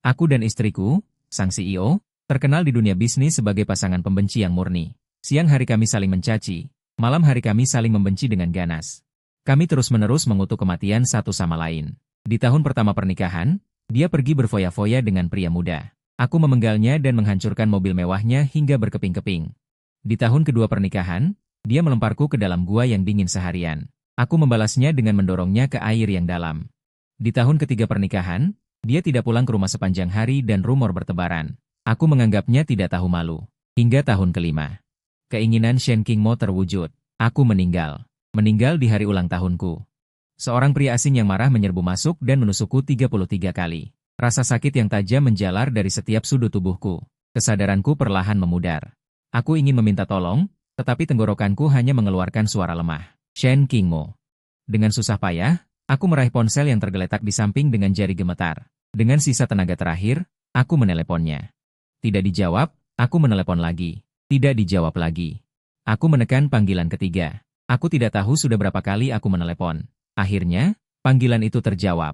Aku dan istriku, sang CEO, terkenal di dunia bisnis sebagai pasangan pembenci yang murni. Siang hari kami saling mencaci, malam hari kami saling membenci dengan ganas. Kami terus-menerus mengutuk kematian satu sama lain. Di tahun pertama pernikahan, dia pergi berfoya-foya dengan pria muda. Aku memenggalnya dan menghancurkan mobil mewahnya hingga berkeping-keping. Di tahun kedua pernikahan, dia melemparku ke dalam gua yang dingin seharian. Aku membalasnya dengan mendorongnya ke air yang dalam. Di tahun ketiga pernikahan, dia tidak pulang ke rumah sepanjang hari dan rumor bertebaran. Aku menganggapnya tidak tahu malu. Hingga tahun kelima. Keinginan Shen Qingmo terwujud. Aku meninggal. Meninggal di hari ulang tahunku. Seorang pria asing yang marah menyerbu masuk dan menusukku 33 kali. Rasa sakit yang tajam menjalar dari setiap sudut tubuhku. Kesadaranku perlahan memudar. Aku ingin meminta tolong, tetapi tenggorokanku hanya mengeluarkan suara lemah. Shen Qingmo. Dengan susah payah, aku meraih ponsel yang tergeletak di samping dengan jari gemetar. Dengan sisa tenaga terakhir, aku meneleponnya. Tidak dijawab, aku menelepon lagi. Tidak dijawab lagi. Aku menekan panggilan ketiga. Aku tidak tahu sudah berapa kali aku menelepon. Akhirnya, panggilan itu terjawab.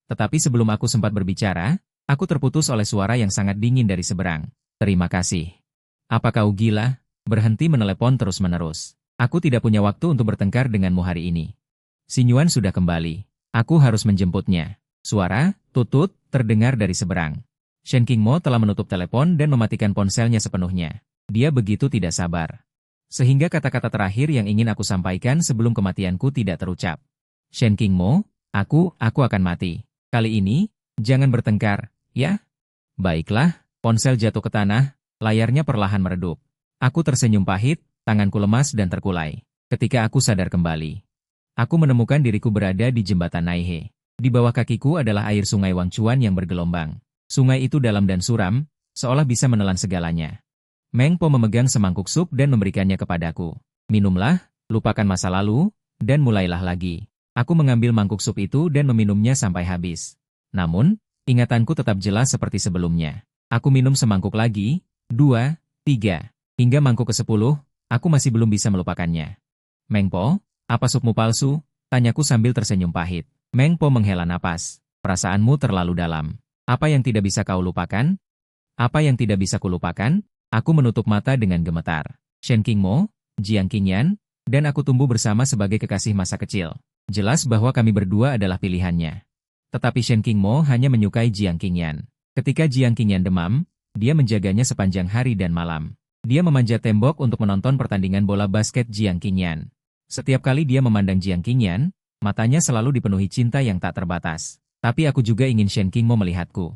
Tetapi sebelum aku sempat berbicara, aku terputus oleh suara yang sangat dingin dari seberang. Terima kasih. Apa kau gila? Berhenti menelepon terus-menerus. Aku tidak punya waktu untuk bertengkar denganmu hari ini. Sinyuan sudah kembali. Aku harus menjemputnya. Suara, tutut, terdengar dari seberang. Shen Qingmo telah menutup telepon dan mematikan ponselnya sepenuhnya. Dia begitu tidak sabar. Sehingga kata-kata terakhir yang ingin aku sampaikan sebelum kematianku tidak terucap. Shen Qingmo, aku akan mati. Kali ini, jangan bertengkar, ya? Baiklah, ponsel jatuh ke tanah, layarnya perlahan meredup. Aku tersenyum pahit, tanganku lemas dan terkulai. Ketika aku sadar kembali, aku menemukan diriku berada di jembatan Naihe. Di bawah kakiku adalah air sungai Wangchuan yang bergelombang. Sungai itu dalam dan suram, seolah bisa menelan segalanya. Meng Po memegang semangkuk sup dan memberikannya kepadaku. Minumlah, lupakan masa lalu, dan mulailah lagi. Aku mengambil mangkuk sup itu dan meminumnya sampai habis. Namun, ingatanku tetap jelas seperti sebelumnya. Aku minum semangkuk lagi, 2, 3, hingga mangkuk ke-10, aku masih belum bisa melupakannya. Meng Po, apa supmu palsu? Tanyaku sambil tersenyum pahit. Meng Po menghela napas. Perasaanmu terlalu dalam. Apa yang tidak bisa kau lupakan? Apa yang tidak bisa kulupakan? Aku menutup mata dengan gemetar. Shen Qingmo, Jiang Qingyan, dan aku tumbuh bersama sebagai kekasih masa kecil. Jelas bahwa kami berdua adalah pilihannya. Tetapi Shen Qingmo hanya menyukai Jiang Qingyan. Ketika Jiang Qingyan demam, dia menjaganya sepanjang hari dan malam. Dia memanjat tembok untuk menonton pertandingan bola basket Jiang Qingyan. Setiap kali dia memandang Jiang Qingyan, matanya selalu dipenuhi cinta yang tak terbatas. Tapi aku juga ingin Shen Qingmo melihatku.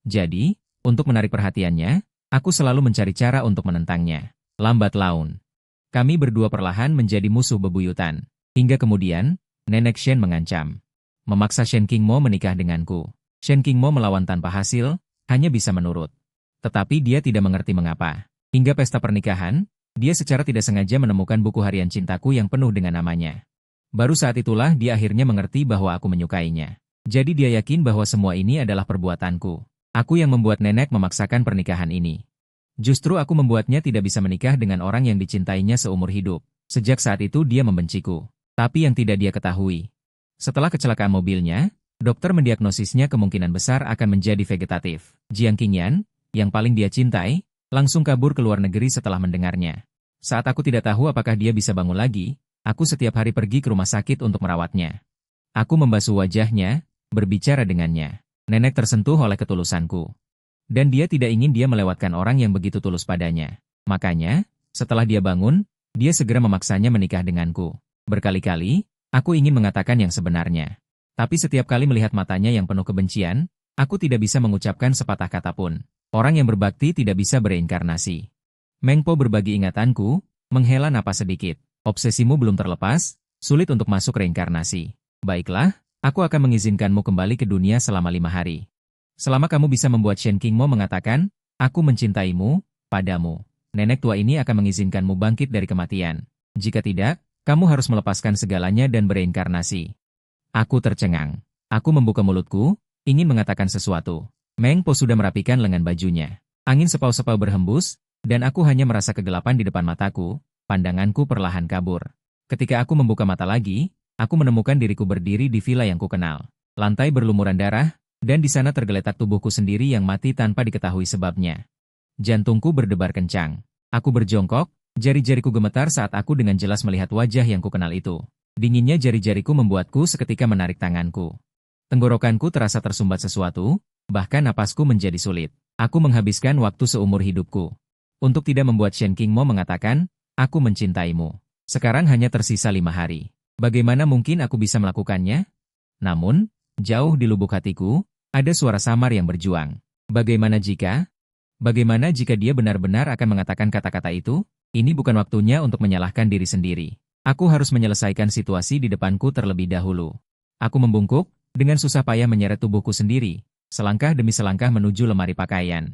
Jadi, untuk menarik perhatiannya, aku selalu mencari cara untuk menentangnya. Lambat laun, kami berdua perlahan menjadi musuh bebuyutan. Hingga kemudian, Nenek Shen mengancam. Memaksa Shen Qingmo menikah denganku. Shen Qingmo melawan tanpa hasil, hanya bisa menurut. Tetapi dia tidak mengerti mengapa. Hingga pesta pernikahan, dia secara tidak sengaja menemukan buku harian cintaku yang penuh dengan namanya. Baru saat itulah dia akhirnya mengerti bahwa aku menyukainya. Jadi dia yakin bahwa semua ini adalah perbuatanku. Aku yang membuat nenek memaksakan pernikahan ini. Justru aku membuatnya tidak bisa menikah dengan orang yang dicintainya seumur hidup. Sejak saat itu dia membenciku. Tapi yang tidak dia ketahui. Setelah kecelakaan mobilnya, dokter mendiagnosisnya kemungkinan besar akan menjadi vegetatif. Jiang Qingyan, yang paling dia cintai, langsung kabur ke luar negeri setelah mendengarnya. Saat aku tidak tahu apakah dia bisa bangun lagi, aku setiap hari pergi ke rumah sakit untuk merawatnya. Aku membasuh wajahnya, berbicara dengannya. Nenek tersentuh oleh ketulusanku. Dan dia tidak ingin dia melewatkan orang yang begitu tulus padanya. Makanya, setelah dia bangun, dia segera memaksanya menikah denganku. Berkali-kali, aku ingin mengatakan yang sebenarnya. Tapi setiap kali melihat matanya yang penuh kebencian, aku tidak bisa mengucapkan sepatah kata pun. Orang yang berbakti tidak bisa bereinkarnasi. Meng Po berbagi ingatanku, menghela napas sedikit. Obsesimu belum terlepas, sulit untuk masuk reinkarnasi. Baiklah, aku akan mengizinkanmu kembali ke dunia selama 5 hari. Selama kamu bisa membuat Shen Qingmo mengatakan, aku mencintaimu, padamu. Nenek tua ini akan mengizinkanmu bangkit dari kematian. Jika tidak, kamu harus melepaskan segalanya dan bereinkarnasi. Aku tercengang. Aku membuka mulutku, ingin mengatakan sesuatu. Meng Po sudah merapikan lengan bajunya. Angin sepau-sepau berhembus, dan aku hanya merasa kegelapan di depan mataku, pandanganku perlahan kabur. Ketika aku membuka mata lagi, aku menemukan diriku berdiri di villa yang kukenal. Lantai berlumuran darah, Dan di sana tergeletak tubuhku sendiri yang mati tanpa diketahui sebabnya. Jantungku berdebar kencang. Aku berjongkok, jari-jariku gemetar saat aku dengan jelas melihat wajah yang kukenal itu. Dinginnya jari-jariku membuatku seketika menarik tanganku. Tenggorokanku terasa tersumbat sesuatu, bahkan napasku menjadi sulit. Aku menghabiskan waktu seumur hidupku untuk tidak membuat Shen Qingmo mengatakan, aku mencintaimu. Sekarang hanya tersisa 5 hari. Bagaimana mungkin aku bisa melakukannya? Namun, jauh di lubuk hatiku, ada suara samar yang berjuang. Bagaimana jika dia benar-benar akan mengatakan kata-kata itu? Ini bukan waktunya untuk menyalahkan diri sendiri. Aku harus menyelesaikan situasi di depanku terlebih dahulu. Aku membungkuk, dengan susah payah menyeret tubuhku sendiri, selangkah demi selangkah menuju lemari pakaian.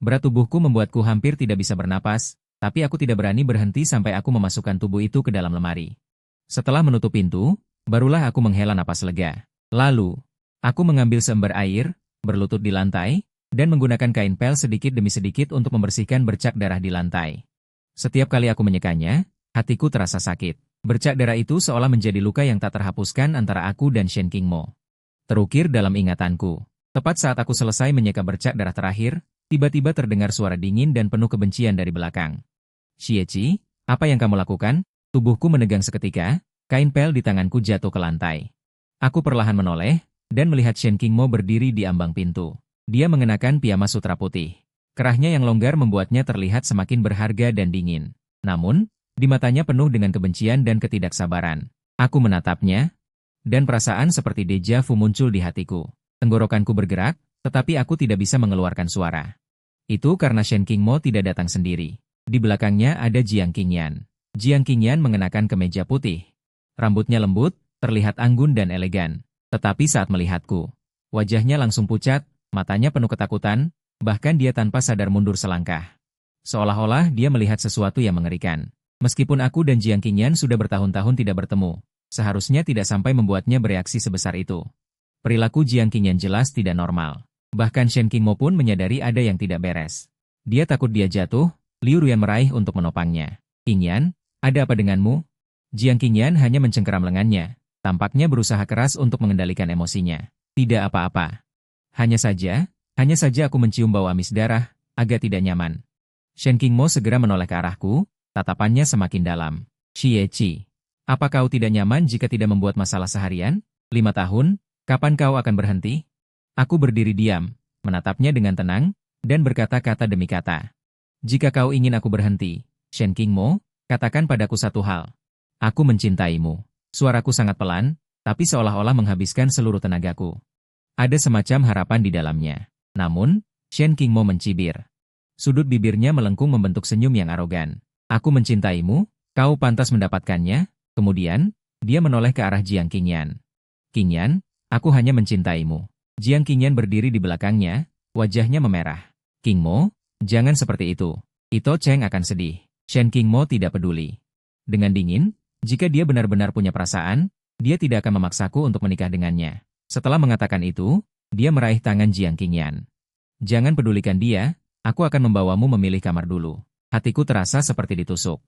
Berat tubuhku membuatku hampir tidak bisa bernapas, tapi aku tidak berani berhenti sampai aku memasukkan tubuh itu ke dalam lemari. Setelah menutup pintu, barulah aku menghela napas lega. Lalu, aku mengambil seember air, berlutut di lantai, dan menggunakan kain pel sedikit demi sedikit untuk membersihkan bercak darah di lantai. Setiap kali aku menyekanya, hatiku terasa sakit. Bercak darah itu seolah menjadi luka yang tak terhapuskan antara aku dan Shen Qingmo. Terukir dalam ingatanku. Tepat saat aku selesai menyeka bercak darah terakhir, tiba-tiba terdengar suara dingin dan penuh kebencian dari belakang. Xie, apa yang kamu lakukan? Tubuhku menegang seketika, kain pel di tanganku jatuh ke lantai. Aku perlahan menoleh, dan melihat Shen Qingmo berdiri di ambang pintu. Dia mengenakan piyama sutra putih. Kerahnya yang longgar membuatnya terlihat semakin berharga dan dingin. Namun, di matanya penuh dengan kebencian dan ketidaksabaran. Aku menatapnya, dan perasaan seperti deja vu muncul di hatiku. Tenggorokanku bergerak, tetapi aku tidak bisa mengeluarkan suara. Itu karena Shen Qingmo tidak datang sendiri. Di belakangnya ada Jiang Qingyan. Jiang Qingyan mengenakan kemeja putih. Rambutnya lembut, terlihat anggun dan elegan. Tetapi saat melihatku, wajahnya langsung pucat, matanya penuh ketakutan, bahkan dia tanpa sadar mundur selangkah. Seolah-olah dia melihat sesuatu yang mengerikan. Meskipun aku dan Jiang Qingyan sudah bertahun-tahun tidak bertemu, seharusnya tidak sampai membuatnya bereaksi sebesar itu. Perilaku Jiang Qingyan jelas tidak normal. Bahkan Shen Qingmo pun menyadari ada yang tidak beres. Dia takut dia jatuh, Liu Ruyan meraih untuk menopangnya. Qingyan, ada apa denganmu? Jiang Qingyan hanya mencengkeram lengannya. Tampaknya berusaha keras untuk mengendalikan emosinya. Tidak apa-apa. Hanya saja aku mencium bau amis darah, agak tidak nyaman. Shen Qingmo segera menoleh ke arahku, tatapannya semakin dalam. Xie, apa kau tidak nyaman jika tidak membuat masalah seharian? 5 tahun, kapan kau akan berhenti? Aku berdiri diam, menatapnya dengan tenang, dan berkata-kata demi kata. Jika kau ingin aku berhenti, Shen Qingmo, katakan padaku satu hal. Aku mencintaimu. Suaraku sangat pelan, tapi seolah-olah menghabiskan seluruh tenagaku. Ada semacam harapan di dalamnya. Namun, Shen Qingmo mencibir. Sudut bibirnya melengkung membentuk senyum yang arogan. Aku mencintaimu, kau pantas mendapatkannya. Kemudian, dia menoleh ke arah Jiang Qingyan. Qingyan, aku hanya mencintaimu. Jiang Qingyan berdiri di belakangnya, wajahnya memerah. Qingmo, jangan seperti itu. Ito Cheng akan sedih. Shen Qingmo tidak peduli. Dengan dingin, jika dia benar-benar punya perasaan, dia tidak akan memaksaku untuk menikah dengannya. Setelah mengatakan itu, dia meraih tangan Jiang Qingyan. Jangan pedulikan dia, aku akan membawamu memilih kamar dulu. Hatiku terasa seperti ditusuk.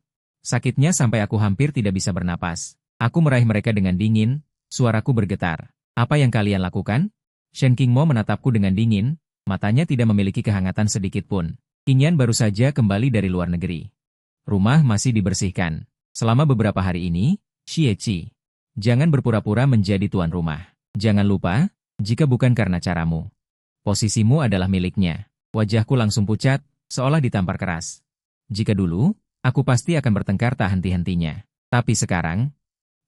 Sakitnya sampai aku hampir tidak bisa bernapas. Aku meraih mereka dengan dingin, suaraku bergetar. Apa yang kalian lakukan? Shen Qingmo menatapku dengan dingin, matanya tidak memiliki kehangatan sedikit pun. Qingyan baru saja kembali dari luar negeri. Rumah masih dibersihkan. Selama beberapa hari ini, Xie, jangan berpura-pura menjadi tuan rumah. Jangan lupa, jika bukan karena caramu, posisimu adalah miliknya. Wajahku langsung pucat, seolah ditampar keras. Jika dulu, aku pasti akan bertengkar tak henti-hentinya. Tapi sekarang,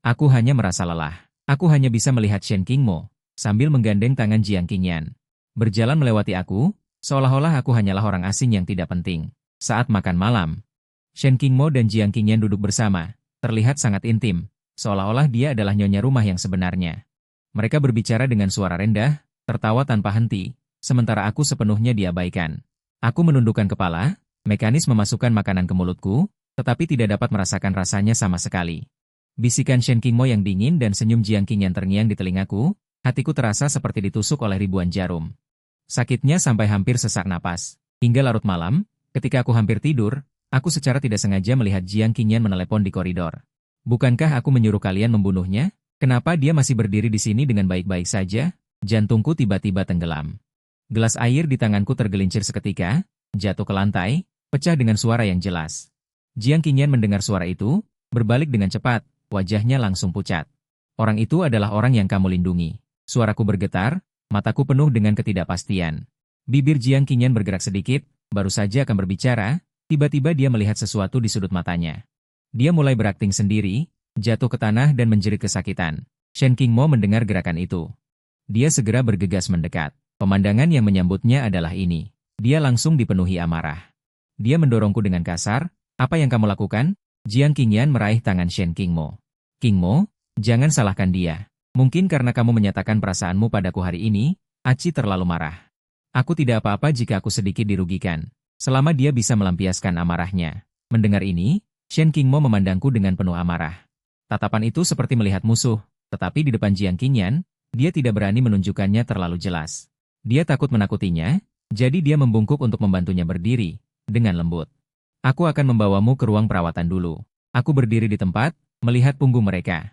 aku hanya merasa lelah. Aku hanya bisa melihat Shen Qingmo, sambil menggandeng tangan Jiang Qingyan. Berjalan melewati aku, seolah-olah aku hanyalah orang asing yang tidak penting. Saat makan malam, Shen Qingmo dan Jiang Qingyan duduk bersama, terlihat sangat intim, seolah-olah dia adalah nyonya rumah yang sebenarnya. Mereka berbicara dengan suara rendah, tertawa tanpa henti, sementara aku sepenuhnya diabaikan. Aku menundukkan kepala, mekanis memasukkan makanan ke mulutku, tetapi tidak dapat merasakan rasanya sama sekali. Bisikan Shen Qingmo yang dingin dan senyum Jiang Qingyan terngiang di telingaku, hatiku terasa seperti ditusuk oleh ribuan jarum. Sakitnya sampai hampir sesak napas. Hingga larut malam, ketika aku hampir tidur, aku secara tidak sengaja melihat Jiang Qingyan menelepon di koridor. Bukankah aku menyuruh kalian membunuhnya? Kenapa dia masih berdiri di sini dengan baik-baik saja? Jantungku tiba-tiba tenggelam. Gelas air di tanganku tergelincir seketika, jatuh ke lantai, pecah dengan suara yang jelas. Jiang Qingyan mendengar suara itu, berbalik dengan cepat, wajahnya langsung pucat. Orang itu adalah orang yang kamu lindungi. Suaraku bergetar, mataku penuh dengan ketidakpastian. Bibir Jiang Qingyan bergerak sedikit, baru saja akan berbicara, tiba-tiba dia melihat sesuatu di sudut matanya. Dia mulai berakting sendiri, jatuh ke tanah dan menjerit kesakitan. Shen Qingmo mendengar gerakan itu. Dia segera bergegas mendekat. Pemandangan yang menyambutnya adalah ini. Dia langsung dipenuhi amarah. Dia mendorongku dengan kasar. Apa yang kamu lakukan? Jiang Qingyan meraih tangan Shen Qingmo. Qingmo, jangan salahkan dia. Mungkin karena kamu menyatakan perasaanmu padaku hari ini, Aci terlalu marah. Aku tidak apa-apa jika aku sedikit dirugikan. Selama dia bisa melampiaskan amarahnya. Mendengar ini, Shen Qingmo memandangku dengan penuh amarah. Tatapan itu seperti melihat musuh, tetapi di depan Jiang Qingyan, dia tidak berani menunjukkannya terlalu jelas. Dia takut menakutinya, jadi dia membungkuk untuk membantunya berdiri, dengan lembut. Aku akan membawamu ke ruang perawatan dulu. Aku berdiri di tempat, melihat punggung mereka.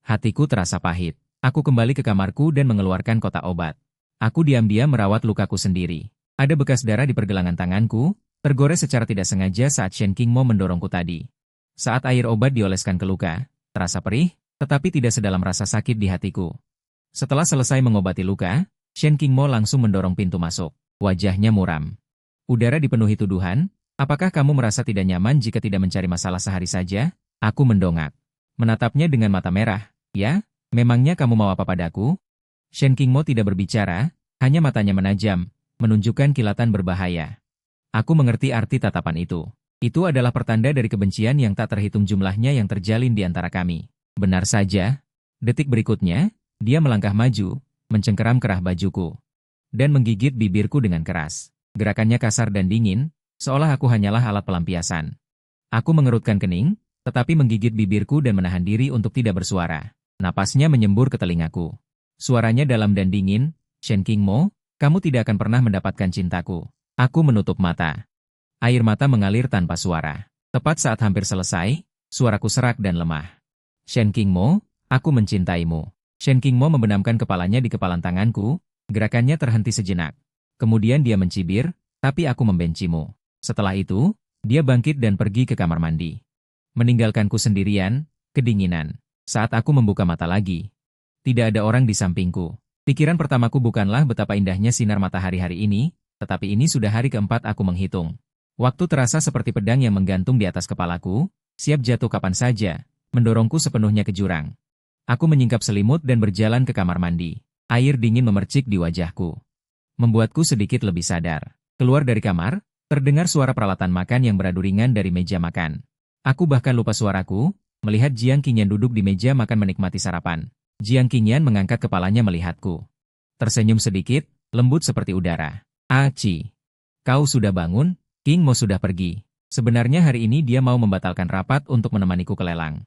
Hatiku terasa pahit. Aku kembali ke kamarku dan mengeluarkan kotak obat. Aku diam-diam merawat lukaku sendiri. Ada bekas darah di pergelangan tanganku, tergores secara tidak sengaja saat Shen Qingmo mendorongku tadi. Saat air obat dioleskan ke luka, terasa perih, tetapi tidak sedalam rasa sakit di hatiku. Setelah selesai mengobati luka, Shen Qingmo langsung mendorong pintu masuk. Wajahnya muram. Udara dipenuhi tuduhan, apakah kamu merasa tidak nyaman jika tidak mencari masalah sehari saja? Aku mendongak. Menatapnya dengan mata merah. Ya, memangnya kamu mau apa padaku? Shen Qingmo tidak berbicara, hanya matanya menajam, menunjukkan kilatan berbahaya. Aku mengerti arti tatapan itu. Itu adalah pertanda dari kebencian yang tak terhitung jumlahnya yang terjalin di antara kami. Benar saja. Detik berikutnya, dia melangkah maju, mencengkeram kerah bajuku, dan menggigit bibirku dengan keras. Gerakannya kasar dan dingin, seolah aku hanyalah alat pelampiasan. Aku mengerutkan kening, tetapi menggigit bibirku dan menahan diri untuk tidak bersuara. Napasnya menyembur ke telingaku. Suaranya dalam dan dingin, Shen Qingmo, kamu tidak akan pernah mendapatkan cintaku. Aku menutup mata. Air mata mengalir tanpa suara. Tepat saat hampir selesai, suaraku serak dan lemah. Shen Qingmo, aku mencintaimu. Shen Qingmo membenamkan kepalanya di kepalan tanganku, gerakannya terhenti sejenak. Kemudian dia mencibir, tapi aku membencimu. Setelah itu, dia bangkit dan pergi ke kamar mandi. Meninggalkanku sendirian, kedinginan. Saat aku membuka mata lagi, tidak ada orang di sampingku. Pikiran pertamaku bukanlah betapa indahnya sinar matahari hari ini, tetapi ini sudah hari keempat aku menghitung. Waktu terasa seperti pedang yang menggantung di atas kepalaku, siap jatuh kapan saja, mendorongku sepenuhnya ke jurang. Aku menyingkap selimut dan berjalan ke kamar mandi. Air dingin memercik di wajahku. Membuatku sedikit lebih sadar. Keluar dari kamar, terdengar suara peralatan makan yang beradu ringan dari meja makan. Aku bahkan lupa suaraku, melihat Jiang Qingyan duduk di meja makan menikmati sarapan. Jiang Qingyan mengangkat kepalanya melihatku. Tersenyum sedikit, lembut seperti udara. Aci, kau sudah bangun? Qingmo sudah pergi. Sebenarnya hari ini dia mau membatalkan rapat untuk menemaniku ke lelang.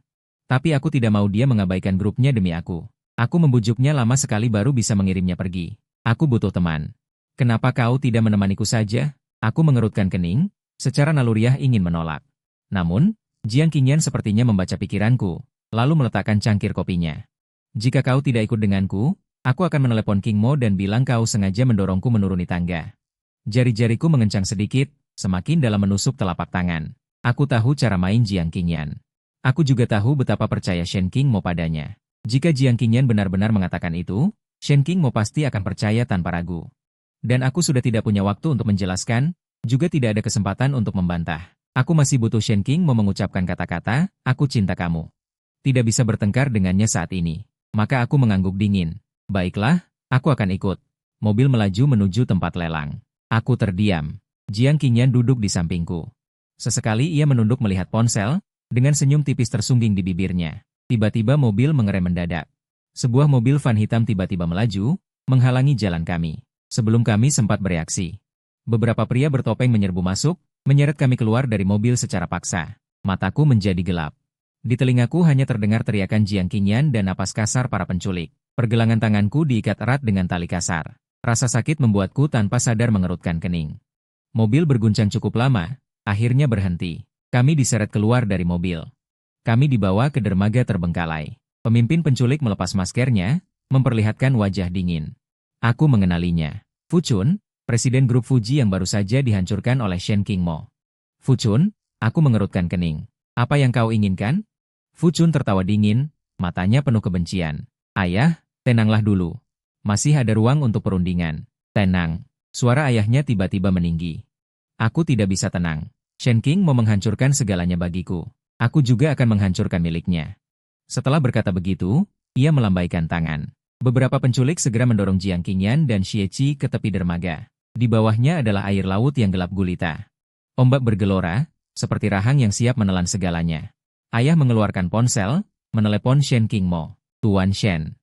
Tapi aku tidak mau dia mengabaikan grupnya demi aku. Aku membujuknya lama sekali baru bisa mengirimnya pergi. Aku butuh teman. Kenapa kau tidak menemaniku saja? Aku mengerutkan kening, secara naluriah ingin menolak. Namun, Jiang Qingyan sepertinya membaca pikiranku, lalu meletakkan cangkir kopinya. Jika kau tidak ikut denganku, aku akan menelepon Qingmo dan bilang kau sengaja mendorongku menuruni tangga. Jari-jariku mengencang sedikit, semakin dalam menusuk telapak tangan. Aku tahu cara main Jiang Qingyan. Aku juga tahu betapa percaya Shen Qingmo padanya. Jika Jiang Qingyan benar-benar mengatakan itu, Shen Qingmo pasti akan percaya tanpa ragu. Dan aku sudah tidak punya waktu untuk menjelaskan, juga tidak ada kesempatan untuk membantah. Aku masih butuh Shen Qingmo mengucapkan kata-kata, aku cinta kamu. Tidak bisa bertengkar dengannya saat ini. Maka aku mengangguk dingin. Baiklah, aku akan ikut. Mobil melaju menuju tempat lelang. Aku terdiam. Jiang Qingyan duduk di sampingku. Sesekali ia menunduk melihat ponsel, dengan senyum tipis tersungging di bibirnya. Tiba-tiba mobil mengerem mendadak. Sebuah mobil van hitam tiba-tiba melaju, menghalangi jalan kami. Sebelum kami sempat bereaksi, beberapa pria bertopeng menyerbu masuk, menyeret kami keluar dari mobil secara paksa. Mataku menjadi gelap. Di telingaku hanya terdengar teriakan Jiang Qingyan dan napas kasar para penculik. Pergelangan tanganku diikat erat dengan tali kasar. Rasa sakit membuatku tanpa sadar mengerutkan kening. Mobil berguncang cukup lama, akhirnya berhenti. Kami diseret keluar dari mobil. Kami dibawa ke dermaga terbengkalai. Pemimpin penculik melepas maskernya, memperlihatkan wajah dingin. Aku mengenalinya. Fuchun, presiden grup Fuji yang baru saja dihancurkan oleh Shen Qingmo. Fuchun, aku mengerutkan kening. Apa yang kau inginkan? Fuchun tertawa dingin, matanya penuh kebencian. Ayah, tenanglah dulu. Masih ada ruang untuk perundingan. Tenang. Suara ayahnya tiba-tiba meninggi. Aku tidak bisa tenang. Shen Qing mau menghancurkan segalanya bagiku. Aku juga akan menghancurkan miliknya. Setelah berkata begitu, ia melambaikan tangan. Beberapa penculik segera mendorong Jiang Qingyan dan Xie Qi ke tepi dermaga. Di bawahnya adalah air laut yang gelap gulita. Ombak bergelora, seperti rahang yang siap menelan segalanya. Ayah mengeluarkan ponsel, menelepon Shen Qingmo. Tuan Shen.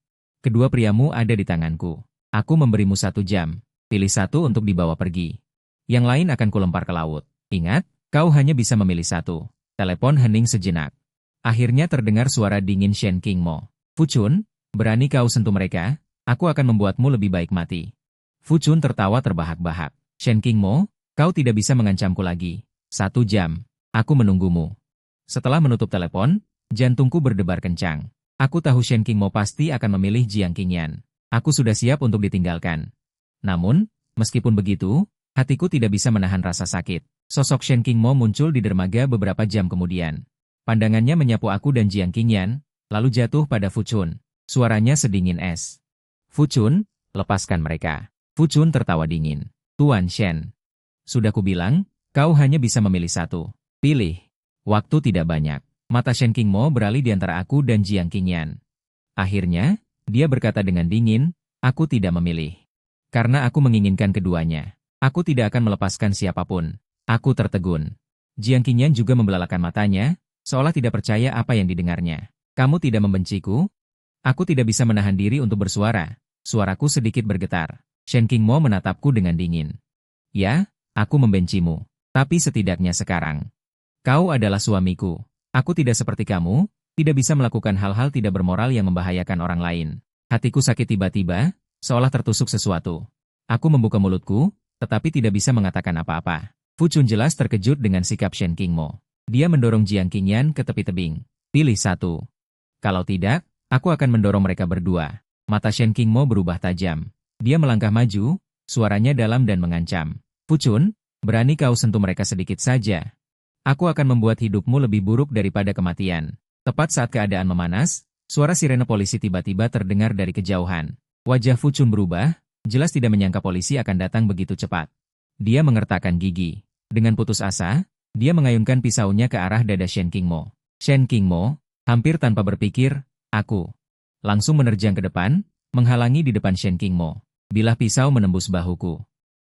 Kedua priamu ada di tanganku. Aku memberimu 1 jam. Pilih satu untuk dibawa pergi. Yang lain akan kulempar ke laut. Ingat, kau hanya bisa memilih satu. Telepon hening sejenak. Akhirnya terdengar suara dingin Shen Qingmo. Fuchun, berani kau sentuh mereka, aku akan membuatmu lebih baik mati. Fuchun tertawa terbahak-bahak. Shen Qingmo, kau tidak bisa mengancamku lagi. 1 jam. Aku menunggumu. Setelah menutup telepon, jantungku berdebar kencang. Aku tahu Shen Qingmo pasti akan memilih Jiang Qingyan. Aku sudah siap untuk ditinggalkan. Namun, meskipun begitu, hatiku tidak bisa menahan rasa sakit. Sosok Shen Qingmo muncul di dermaga beberapa jam kemudian. Pandangannya menyapu aku dan Jiang Qingyan, lalu jatuh pada Fuchun. Suaranya sedingin es. Fuchun, lepaskan mereka. Fuchun tertawa dingin. Tuan Shen. Sudah kubilang, kau hanya bisa memilih satu. Pilih. Waktu tidak banyak. Mata Shen Qingmo beralih di antara aku dan Jiang Qingyan. Akhirnya, dia berkata dengan dingin, aku tidak memilih. Karena aku menginginkan keduanya. Aku tidak akan melepaskan siapapun. Aku tertegun. Jiang Qingyan juga membelalakan matanya, seolah tidak percaya apa yang didengarnya. Kamu tidak membenciku? Aku tidak bisa menahan diri untuk bersuara. Suaraku sedikit bergetar. Shen Qingmo menatapku dengan dingin. Ya, aku membencimu. Tapi setidaknya sekarang. Kau adalah suamiku. Aku tidak seperti kamu, tidak bisa melakukan hal-hal tidak bermoral yang membahayakan orang lain. Hatiku sakit tiba-tiba, seolah tertusuk sesuatu. Aku membuka mulutku, tetapi tidak bisa mengatakan apa-apa. Fuchun jelas terkejut dengan sikap Shen Qingmo. Dia mendorong Jiang Qingyan ke tepi tebing. Pilih satu. Kalau tidak, aku akan mendorong mereka berdua. Mata Shen Qingmo berubah tajam. Dia melangkah maju, suaranya dalam dan mengancam. Fuchun, berani kau sentuh mereka sedikit saja. Aku akan membuat hidupmu lebih buruk daripada kematian. Tepat saat keadaan memanas, suara sirene polisi tiba-tiba terdengar dari kejauhan. Wajah Fuchun berubah, jelas tidak menyangka polisi akan datang begitu cepat. Dia mengertakkan gigi. Dengan putus asa, dia mengayunkan pisaunya ke arah dada Shen Qingmo. Shen Qingmo, hampir tanpa berpikir, aku langsung menerjang ke depan, menghalangi di depan Shen Qingmo. Bilah pisau menembus bahuku.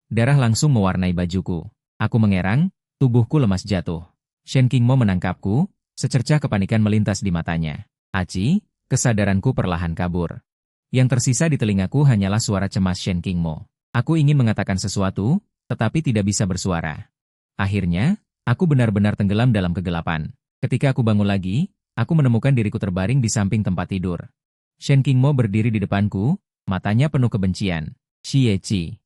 Darah langsung mewarnai bajuku. Aku mengerang, tubuhku lemas jatuh. Shen Qingmo menangkapku, secercah kepanikan melintas di matanya. Aci, kesadaranku perlahan kabur. Yang tersisa di telingaku hanyalah suara cemas Shen Qingmo. Aku ingin mengatakan sesuatu, tetapi tidak bisa bersuara. Akhirnya, aku benar-benar tenggelam dalam kegelapan. Ketika aku bangun lagi, aku menemukan diriku terbaring di samping tempat tidur. Shen Qingmo berdiri di depanku, matanya penuh kebencian. Xie Qi,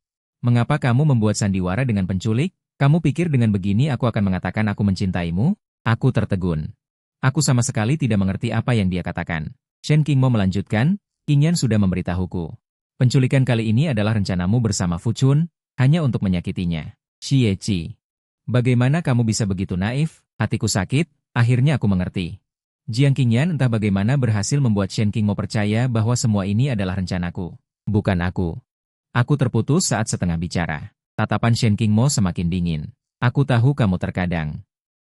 mengapa kamu membuat sandiwara dengan penculik? Kamu pikir dengan begini aku akan mengatakan aku mencintaimu? Aku tertegun. Aku sama sekali tidak mengerti apa yang dia katakan. Shen Qingmo melanjutkan, Qingyan sudah memberitahuku. Penculikan kali ini adalah rencanamu bersama Fuchun, hanya untuk menyakitinya. Xie Qi, bagaimana kamu bisa begitu naif? Hatiku sakit, akhirnya aku mengerti. Jiang Qingyan entah bagaimana berhasil membuat Shen Qingmo percaya bahwa semua ini adalah rencanaku. Bukan aku. Aku terputus saat setengah bicara. Tatapan Shen Qingmo semakin dingin. Aku tahu kamu terkadang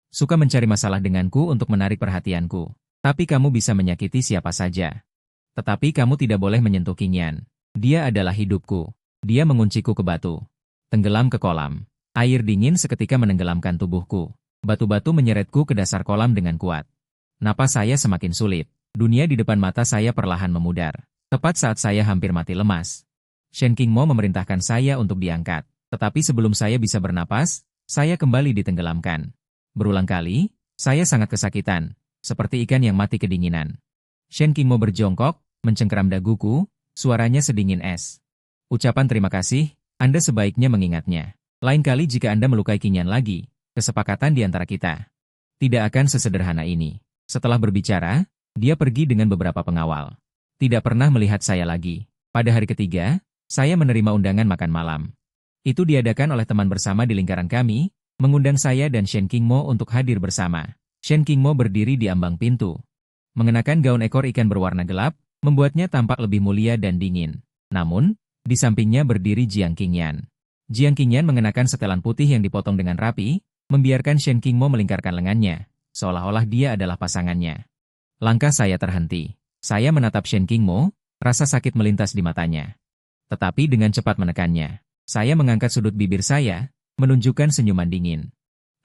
suka mencari masalah denganku untuk menarik perhatianku. Tapi kamu bisa menyakiti siapa saja. Tetapi kamu tidak boleh menyentuh Qingyan. Dia adalah hidupku. Dia mengunciku ke batu. Tenggelam ke kolam. Air dingin seketika menenggelamkan tubuhku. Batu-batu menyeretku ke dasar kolam dengan kuat. Napas saya semakin sulit. Dunia di depan mata saya perlahan memudar. Tepat saat saya hampir mati lemas. Shen Qingmo memerintahkan saya untuk diangkat. Tetapi sebelum saya bisa bernapas, saya kembali ditenggelamkan. Berulang kali, saya sangat kesakitan, seperti ikan yang mati kedinginan. Shen Qingmo berjongkok, mencengkeram daguku, suaranya sedingin es. Ucapan terima kasih, Anda sebaiknya mengingatnya. Lain kali jika Anda melukai Qingyan lagi, kesepakatan di antara kita tidak akan sesederhana ini. Setelah berbicara, dia pergi dengan beberapa pengawal. Tidak pernah melihat saya lagi. Pada hari ketiga, Saya menerima undangan makan malam. Itu diadakan oleh teman bersama di lingkaran kami, mengundang saya dan Shen Qingmo untuk hadir bersama. Shen Qingmo berdiri di ambang pintu. Mengenakan gaun ekor ikan berwarna gelap, membuatnya tampak lebih mulia dan dingin. Namun, di sampingnya berdiri Jiang Qingyan. Jiang Qingyan mengenakan setelan putih yang dipotong dengan rapi, membiarkan Shen Qingmo melingkarkan lengannya, seolah-olah dia adalah pasangannya. Langkah saya terhenti. Saya menatap Shen Qingmo, rasa sakit melintas di matanya. Tetapi dengan cepat menekannya. Saya mengangkat sudut bibir saya, menunjukkan senyuman dingin.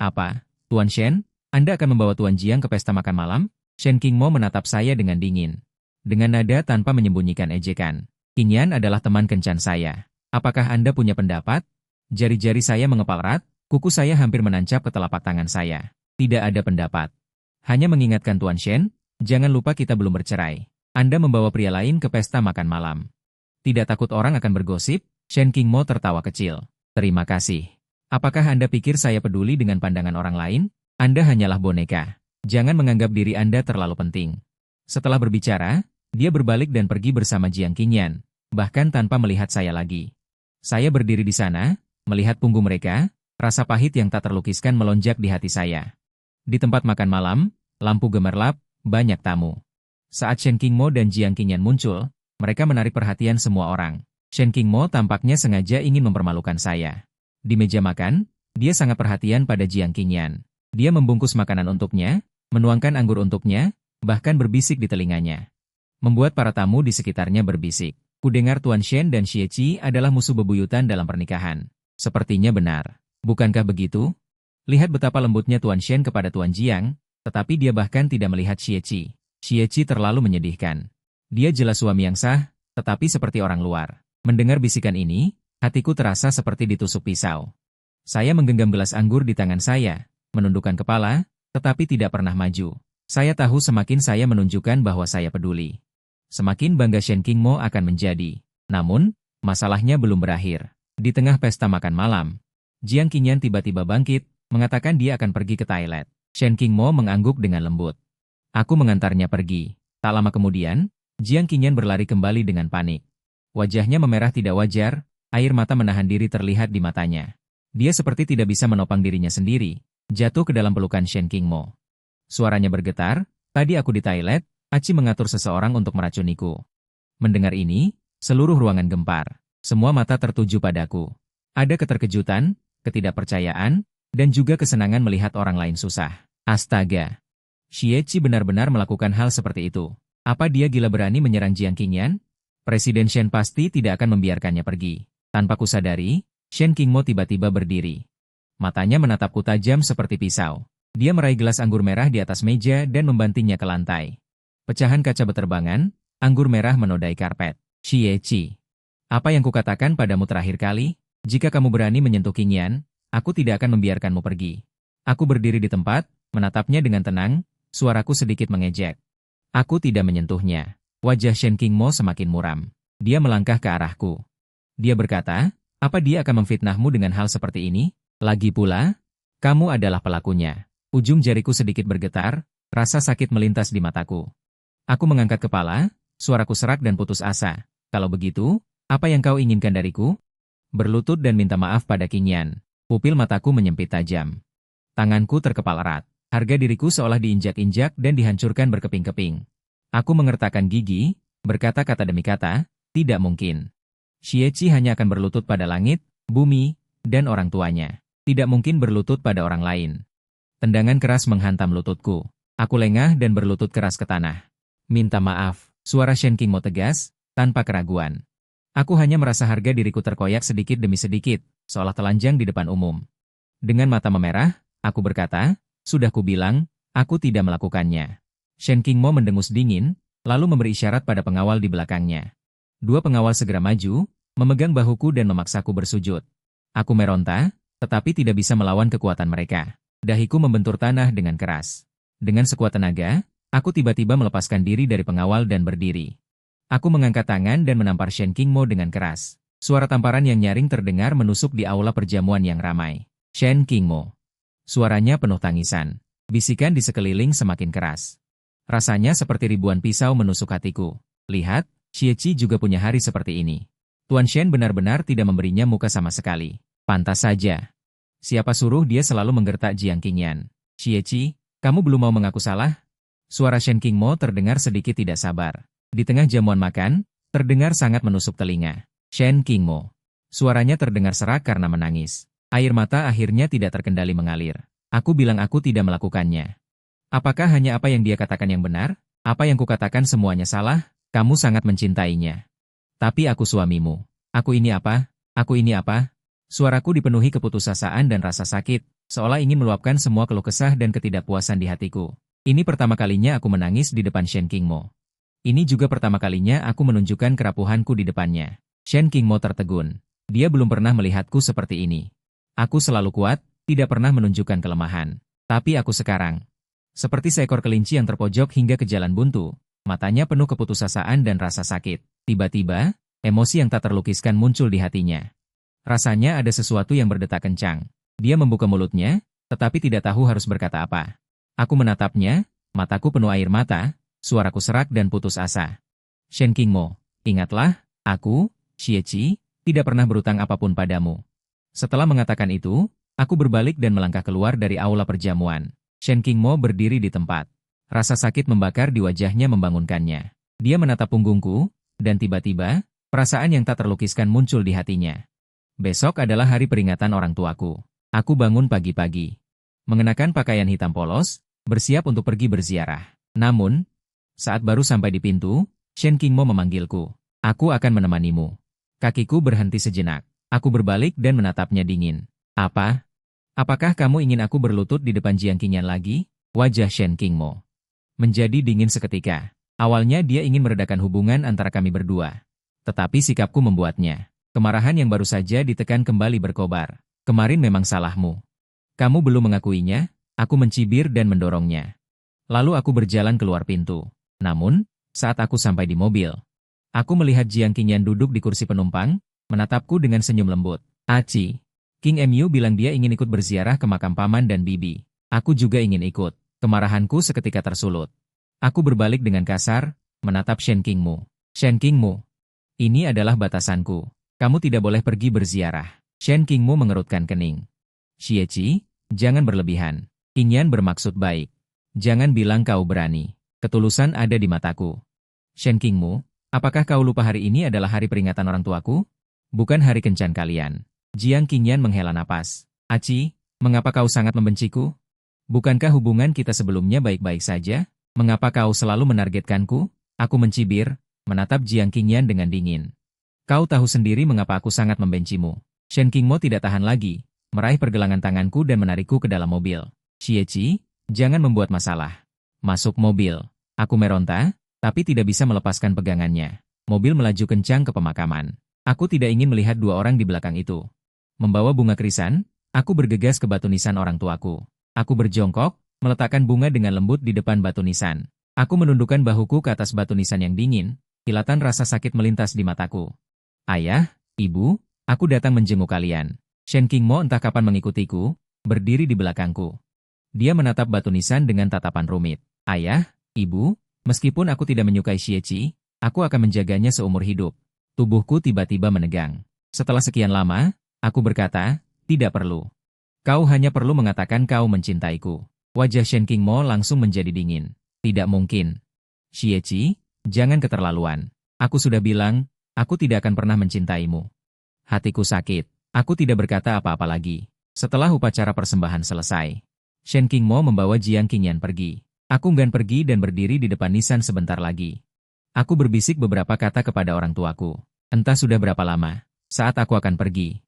Apa, Tuan Shen? Anda akan membawa Tuan Jiang ke pesta makan malam? Shen Qingmo menatap saya dengan dingin. Dengan nada tanpa menyembunyikan ejekan. Qingyan adalah teman kencan saya. Apakah Anda punya pendapat? Jari-jari saya mengepal erat, kuku saya hampir menancap ke telapak tangan saya. Tidak ada pendapat. Hanya mengingatkan Tuan Shen, jangan lupa kita belum bercerai. Anda membawa pria lain ke pesta makan malam. Tidak takut orang akan bergosip? Shen Qingmo tertawa kecil. Terima kasih. Apakah Anda pikir saya peduli dengan pandangan orang lain? Anda hanyalah boneka. Jangan menganggap diri Anda terlalu penting. Setelah berbicara, dia berbalik dan pergi bersama Jiang Qingyan, bahkan tanpa melihat saya lagi. Saya berdiri di sana, melihat punggung mereka, rasa pahit yang tak terlukiskan melonjak di hati saya. Di tempat makan malam, lampu gemerlap, banyak tamu. Saat Shen Qingmo dan Jiang Qingyan muncul, mereka menarik perhatian semua orang. Shen Qingmo tampaknya sengaja ingin mempermalukan saya. Di meja makan, dia sangat perhatian pada Jiang Qingyan. Dia membungkus makanan untuknya, menuangkan anggur untuknya, bahkan berbisik di telinganya. Membuat para tamu di sekitarnya berbisik. Kudengar Tuan Shen dan Xie Qi adalah musuh bebuyutan dalam pernikahan. Sepertinya benar. Bukankah begitu? Lihat betapa lembutnya Tuan Shen kepada Tuan Jiang, tetapi dia bahkan tidak melihat Xie Qi. Xie Qi terlalu menyedihkan. Dia jelas suami yang sah, tetapi seperti orang luar. Mendengar bisikan ini, hatiku terasa seperti ditusuk pisau. Saya menggenggam gelas anggur di tangan saya, menundukkan kepala, tetapi tidak pernah maju. Saya tahu semakin saya menunjukkan bahwa saya peduli, semakin bangga Shen Qingmo akan menjadi. Namun, masalahnya belum berakhir. Di tengah pesta makan malam, Jiang Qingyan tiba-tiba bangkit, mengatakan dia akan pergi ke toilet. Shen Qingmo mengangguk dengan lembut. Aku mengantarnya pergi. Tak lama kemudian, Jiang Qingyan berlari kembali dengan panik. Wajahnya memerah tidak wajar, air mata menahan diri terlihat di matanya. Dia seperti tidak bisa menopang dirinya sendiri, jatuh ke dalam pelukan Shen Qingmo. Suaranya bergetar, tadi aku di toilet, Aci mengatur seseorang untuk meracuniku. Mendengar ini, seluruh ruangan gempar. Semua mata tertuju padaku. Ada keterkejutan, ketidakpercayaan, dan juga kesenangan melihat orang lain susah. Astaga! Xie Qi benar-benar melakukan hal seperti itu. Apa dia gila berani menyerang Jiang Qingyan? Presiden Shen pasti tidak akan membiarkannya pergi. Tanpa kusadari, Shen Qingmo tiba-tiba berdiri. Matanya menatapku tajam seperti pisau. Dia meraih gelas anggur merah di atas meja dan membantingnya ke lantai. Pecahan kaca beterbangan, anggur merah menodai karpet. Xie Qi. Apa yang kukatakan padamu terakhir kali? Jika kamu berani menyentuh Qingyan, aku tidak akan membiarkanmu pergi. Aku berdiri di tempat, menatapnya dengan tenang, suaraku sedikit mengejek. Aku tidak menyentuhnya. Wajah Shen Qingmo semakin muram. Dia melangkah ke arahku. Dia berkata, apa dia akan memfitnahmu dengan hal seperti ini? Lagi pula, kamu adalah pelakunya. Ujung jariku sedikit bergetar, rasa sakit melintas di mataku. Aku mengangkat kepala, suaraku serak dan putus asa. Kalau begitu, apa yang kau inginkan dariku? Berlutut dan minta maaf pada Qingyan. Pupil mataku menyempit tajam. Tanganku terkepal erat. Harga diriku seolah diinjak-injak dan dihancurkan berkeping-keping. Aku mengertakkan gigi, berkata kata demi kata, tidak mungkin. Xie Qi hanya akan berlutut pada langit, bumi, dan orang tuanya. Tidak mungkin berlutut pada orang lain. Tendangan keras menghantam lututku. Aku lengah dan berlutut keras ke tanah. Minta maaf, suara Shen Qingmo tegas, tanpa keraguan. Aku hanya merasa harga diriku terkoyak sedikit demi sedikit, seolah telanjang di depan umum. Dengan mata memerah, aku berkata, sudah kubilang, aku tidak melakukannya. Shen Qingmo mendengus dingin, lalu memberi isyarat pada pengawal di belakangnya. Dua pengawal segera maju, memegang bahuku dan memaksaku bersujud. Aku meronta, tetapi tidak bisa melawan kekuatan mereka. Dahiku membentur tanah dengan keras. Dengan sekuat tenaga, aku tiba-tiba melepaskan diri dari pengawal dan berdiri. Aku mengangkat tangan dan menampar Shen Qingmo dengan keras. Suara tamparan yang nyaring terdengar menusuk di aula perjamuan yang ramai. Shen Qingmo. Suaranya penuh tangisan. Bisikan di sekeliling semakin keras. Rasanya seperti ribuan pisau menusuk hatiku. Lihat, Xie Qi juga punya hari seperti ini. Tuan Shen benar-benar tidak memberinya muka sama sekali. Pantas saja. Siapa suruh dia selalu menggertak Jiang Qingyan? Xie, kamu belum mau mengaku salah? Suara Shen Qingmo terdengar sedikit tidak sabar. Di tengah jamuan makan, terdengar sangat menusuk telinga. Shen Qingmo. Suaranya terdengar serak karena menangis. Air mata akhirnya tidak terkendali mengalir. Aku bilang aku tidak melakukannya. Apakah hanya apa yang dia katakan yang benar? Apa yang kukatakan semuanya salah? Kamu sangat mencintainya. Tapi aku suamimu. Aku ini apa? Aku ini apa? Suaraku dipenuhi keputusasaan dan rasa sakit, seolah ingin meluapkan semua keluh kesah dan ketidakpuasan di hatiku. Ini pertama kalinya aku menangis di depan Shen Qingmo. Ini juga pertama kalinya aku menunjukkan kerapuhanku di depannya. Shen Qingmo tertegun. Dia belum pernah melihatku seperti ini. Aku selalu kuat, tidak pernah menunjukkan kelemahan. Tapi aku sekarang, seperti seekor kelinci yang terpojok hingga ke jalan buntu, matanya penuh keputusasaan dan rasa sakit. Tiba-tiba, emosi yang tak terlukiskan muncul di hatinya. Rasanya ada sesuatu yang berdetak kencang. Dia membuka mulutnya, tetapi tidak tahu harus berkata apa. Aku menatapnya, mataku penuh air mata, suaraku serak dan putus asa. Shen Qingmo, ingatlah, aku, Xie, tidak pernah berutang apapun padamu. Setelah mengatakan itu, aku berbalik dan melangkah keluar dari aula perjamuan. Shen Qingmo berdiri di tempat. Rasa sakit membakar di wajahnya membangunkannya. Dia menatap punggungku, dan tiba-tiba, perasaan yang tak terlukiskan muncul di hatinya. Besok adalah hari peringatan orang tuaku. Aku bangun pagi-pagi. Mengenakan pakaian hitam polos, bersiap untuk pergi berziarah. Namun, saat baru sampai di pintu, Shen Qingmo memanggilku. Aku akan menemanimu. Kakiku berhenti sejenak. Aku berbalik dan menatapnya dingin. Apa? Apakah kamu ingin aku berlutut di depan Jiang Qingyan lagi? Wajah Shen Qingmo menjadi dingin seketika. Awalnya dia ingin meredakan hubungan antara kami berdua. Tetapi sikapku membuatnya. Kemarahan yang baru saja ditekan kembali berkobar. Kemarin memang salahmu. Kamu belum mengakuinya, aku mencibir dan mendorongnya. Lalu aku berjalan keluar pintu. Namun, saat aku sampai di mobil, aku melihat Jiang Qingyan duduk di kursi penumpang, menatapku dengan senyum lembut. Aci, King Mu bilang dia ingin ikut berziarah ke makam paman dan bibi. Aku juga ingin ikut. Kemarahanku seketika tersulut. Aku berbalik dengan kasar, menatap Shen Qingmo. Shen Qingmo, ini adalah batasanku. Kamu tidak boleh pergi berziarah. Shen Qingmo mengerutkan kening. Xie, jangan berlebihan. Qingyan bermaksud baik. Jangan bilang kau berani. Ketulusan ada di mataku. Shen Qingmo, apakah kau lupa hari ini adalah hari peringatan orang tuaku? Bukan hari kencan kalian. Jiang Qingyan menghela napas. Aci, mengapa kau sangat membenciku? Bukankah hubungan kita sebelumnya baik-baik saja? Mengapa kau selalu menargetkanku? Aku mencibir, menatap Jiang Qingyan dengan dingin. Kau tahu sendiri mengapa aku sangat membencimu. Shen Qingmo tidak tahan lagi, meraih pergelangan tanganku dan menarikku ke dalam mobil. Xie, jangan membuat masalah. Masuk mobil. Aku meronta, tapi tidak bisa melepaskan pegangannya. Mobil melaju kencang ke pemakaman. Aku tidak ingin melihat dua orang di belakang itu. Membawa bunga krisan, aku bergegas ke batu nisan orang tuaku. Aku berjongkok, meletakkan bunga dengan lembut di depan batu nisan. Aku menundukkan bahuku ke atas batu nisan yang dingin, kilatan rasa sakit melintas di mataku. Ayah, ibu, aku datang menjenguk kalian. Shen Qingmo entah kapan mengikutiku, berdiri di belakangku. Dia menatap batu nisan dengan tatapan rumit. Ayah, ibu, meskipun aku tidak menyukai Xie, aku akan menjaganya seumur hidup. Tubuhku tiba-tiba menegang. Setelah sekian lama, aku berkata, tidak perlu. Kau hanya perlu mengatakan kau mencintaiku. Wajah Shen Qingmo langsung menjadi dingin. Tidak mungkin. Xie, jangan keterlaluan. Aku sudah bilang, aku tidak akan pernah mencintaimu. Hatiku sakit. Aku tidak berkata apa-apa lagi. Setelah upacara persembahan selesai, Shen Qingmo membawa Jiang Qingyan pergi. Aku enggan pergi dan berdiri di depan nisan sebentar lagi. Aku berbisik beberapa kata kepada orang tuaku. Entah sudah berapa lama, saat aku akan pergi.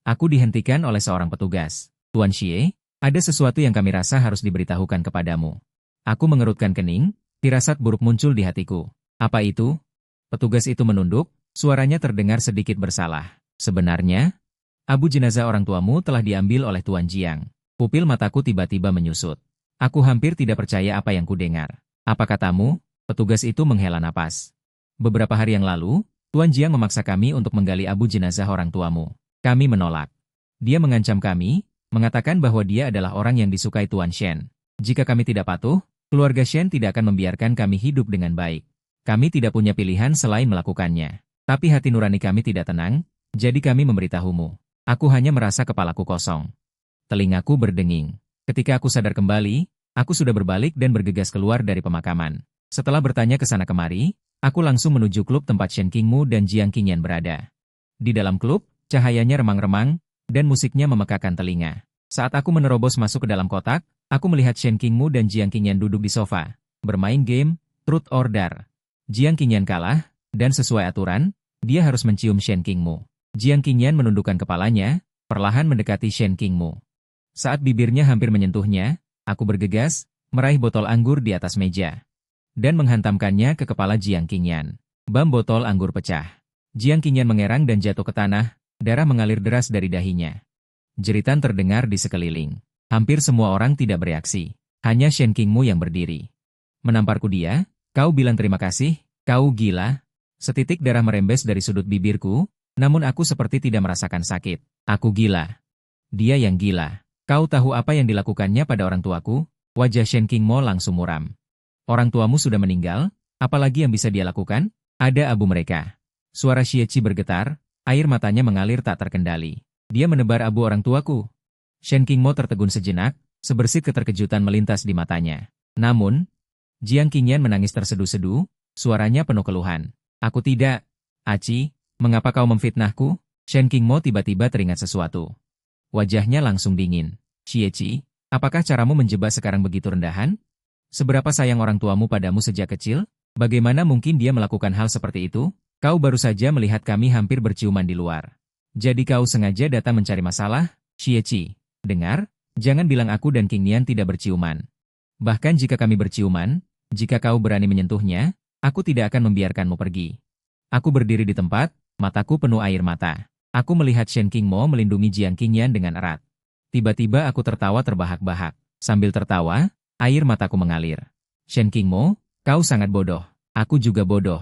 Aku dihentikan oleh seorang petugas. Tuan Xie, ada sesuatu yang kami rasa harus diberitahukan kepadamu. Aku mengerutkan kening, firasat buruk muncul di hatiku. Apa itu? Petugas itu menunduk, suaranya terdengar sedikit bersalah. Sebenarnya, abu jenazah orang tuamu telah diambil oleh Tuan Jiang. Pupil mataku tiba-tiba menyusut. Aku hampir tidak percaya apa yang kudengar. Apa katamu? Petugas itu menghela napas. Beberapa hari yang lalu, Tuan Jiang memaksa kami untuk menggali abu jenazah orang tuamu. Kami menolak. Dia mengancam kami, mengatakan bahwa dia adalah orang yang disukai Tuan Shen. Jika kami tidak patuh, keluarga Shen tidak akan membiarkan kami hidup dengan baik. Kami tidak punya pilihan selain melakukannya. Tapi hati nurani kami tidak tenang, jadi kami memberitahumu. Aku hanya merasa kepalaku kosong. Telingaku berdenging. Ketika aku sadar kembali, aku sudah berbalik dan bergegas keluar dari pemakaman. Setelah bertanya ke sana kemari, aku langsung menuju klub tempat Shen Qingmu dan Jiang Qingyan berada. Di dalam klub, cahayanya remang-remang, dan musiknya memekakan telinga. Saat aku menerobos masuk ke dalam kotak, aku melihat Shen Qingmu dan Jiang Qingyan duduk di sofa, bermain game Truth or Dare. Jiang Qingyan kalah, dan sesuai aturan, dia harus mencium Shen Qingmu. Jiang Qingyan menundukkan kepalanya, perlahan mendekati Shen Qingmu. Saat bibirnya hampir menyentuhnya, aku bergegas, meraih botol anggur di atas meja, dan menghantamkannya ke kepala Jiang Qingyan. Bam, botol anggur pecah. Jiang Qingyan mengerang dan jatuh ke tanah, darah mengalir deras dari dahinya. Jeritan terdengar di sekeliling. Hampir semua orang tidak bereaksi. Hanya Shen Qingmu yang berdiri. Menamparku dia, kau bilang terima kasih, kau gila. Setitik darah merembes dari sudut bibirku, namun aku seperti tidak merasakan sakit. Aku gila. Dia yang gila. Kau tahu apa yang dilakukannya pada orang tuaku? Wajah Shen Qingmo langsung muram. Orang tuamu sudah meninggal, apalagi yang bisa dia lakukan? Ada abu mereka. Suara Xie bergetar, air matanya mengalir tak terkendali. Dia menebar abu orang tuaku. Shen Qingmo tertegun sejenak, sebersit keterkejutan melintas di matanya. Namun, Jiang Qingyan menangis terseduh-seduh, suaranya penuh keluhan. Aku tidak. Aci, mengapa kau memfitnahku? Shen Qingmo tiba-tiba teringat sesuatu. Wajahnya langsung dingin. Xie, apakah caramu menjebak sekarang begitu rendahan? Seberapa sayang orang tuamu padamu sejak kecil? Bagaimana mungkin dia melakukan hal seperti itu? Kau baru saja melihat kami hampir berciuman di luar. Jadi kau sengaja datang mencari masalah? Xie, dengar, jangan bilang aku dan Qingyan tidak berciuman. Bahkan jika kami berciuman, jika kau berani menyentuhnya, aku tidak akan membiarkanmu pergi. Aku berdiri di tempat, mataku penuh air mata. Aku melihat Shen Qingmo melindungi Jiang Qingyan dengan erat. Tiba-tiba aku tertawa terbahak-bahak. Sambil tertawa, air mataku mengalir. Shen Qingmo, kau sangat bodoh. Aku juga bodoh.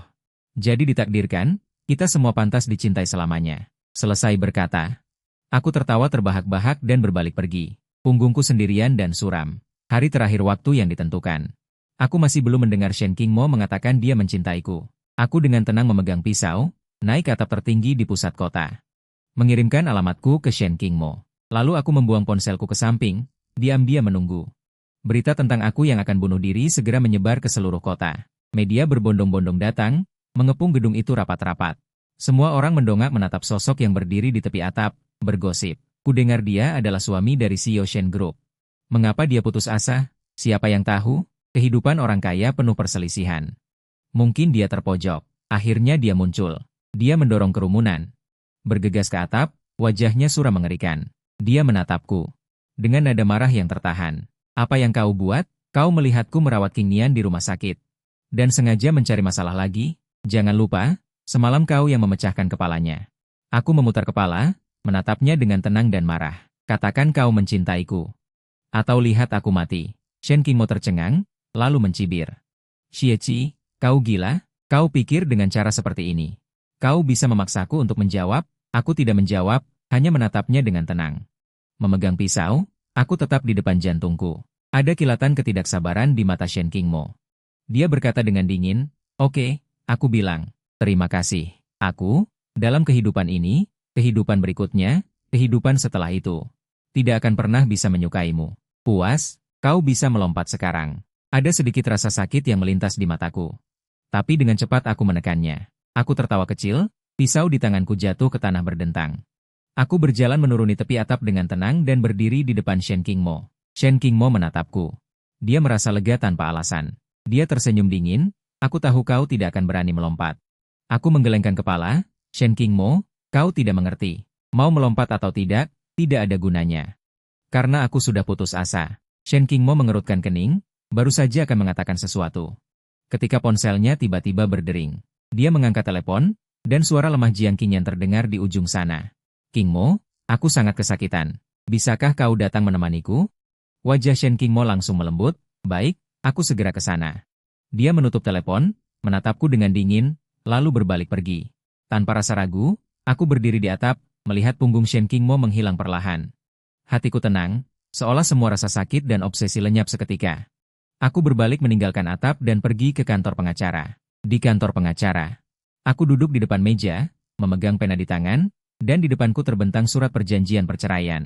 Jadi ditakdirkan, kita semua pantas dicintai selamanya. Selesai berkata, aku tertawa terbahak-bahak dan berbalik pergi. Punggungku sendirian dan suram. Hari terakhir waktu yang ditentukan. Aku masih belum mendengar Shen Qingmo mengatakan dia mencintaiku. Aku dengan tenang memegang pisau, naik ke atap tertinggi di pusat kota. Mengirimkan alamatku ke Shen Qingmo. Lalu aku membuang ponselku ke samping, diam-diam menunggu. Berita tentang aku yang akan bunuh diri segera menyebar ke seluruh kota. Media berbondong-bondong datang, mengepung gedung itu rapat-rapat. Semua orang mendongak menatap sosok yang berdiri di tepi atap, bergosip. Kudengar dia adalah suami dari CEO Shen Group. Mengapa dia putus asa? Siapa yang tahu? Kehidupan orang kaya penuh perselisihan. Mungkin dia terpojok. Akhirnya dia muncul. Dia mendorong kerumunan. Bergegas ke atap, wajahnya suram mengerikan. Dia menatapku. Dengan nada marah yang tertahan. Apa yang kau buat? Kau melihatku merawat Qingyan di rumah sakit. Dan sengaja mencari masalah lagi? Jangan lupa, semalam kau yang memecahkan kepalanya. Aku memutar kepala, menatapnya dengan tenang dan marah. Katakan kau mencintaiku. Atau lihat aku mati. Shen Qingmo tercengang, lalu mencibir. Xie, kau gila? Kau pikir dengan cara seperti ini kau bisa memaksaku untuk menjawab? Aku tidak menjawab, hanya menatapnya dengan tenang. Memegang pisau, aku tetap di depan jantungku. Ada kilatan ketidaksabaran di mata Shen Qingmo. Dia berkata dengan dingin, oke, aku bilang, terima kasih. Aku, dalam kehidupan ini, kehidupan berikutnya, kehidupan setelah itu, tidak akan pernah bisa menyukaimu. Puas, kau bisa melompat sekarang. Ada sedikit rasa sakit yang melintas di mataku. Tapi dengan cepat aku menekannya. Aku tertawa kecil, pisau di tanganku jatuh ke tanah berdentang. Aku berjalan menuruni tepi atap dengan tenang dan berdiri di depan Shen Qingmo. Shen Qingmo menatapku. Dia merasa lega tanpa alasan. Dia tersenyum dingin, aku tahu kau tidak akan berani melompat. Aku menggelengkan kepala, Shen Qingmo, kau tidak mengerti. Mau melompat atau tidak ada gunanya. Karena aku sudah putus asa. Shen Qingmo mengerutkan kening, baru saja akan mengatakan sesuatu. Ketika ponselnya tiba-tiba berdering. Dia mengangkat telepon, dan suara lemah Jiang Qingyan terdengar di ujung sana. Qingmo, aku sangat kesakitan. Bisakah kau datang menemaniku? Wajah Shen Qingmo langsung melembut. Baik, aku segera ke sana. Dia menutup telepon, menatapku dengan dingin, lalu berbalik pergi. Tanpa rasa ragu, aku berdiri di atap, melihat punggung Shen Qingmo menghilang perlahan. Hatiku tenang, seolah semua rasa sakit dan obsesi lenyap seketika. Aku berbalik meninggalkan atap dan pergi ke kantor pengacara. Di kantor pengacara, Aku duduk di depan meja, memegang pena di tangan, dan di depanku terbentang surat perjanjian perceraian.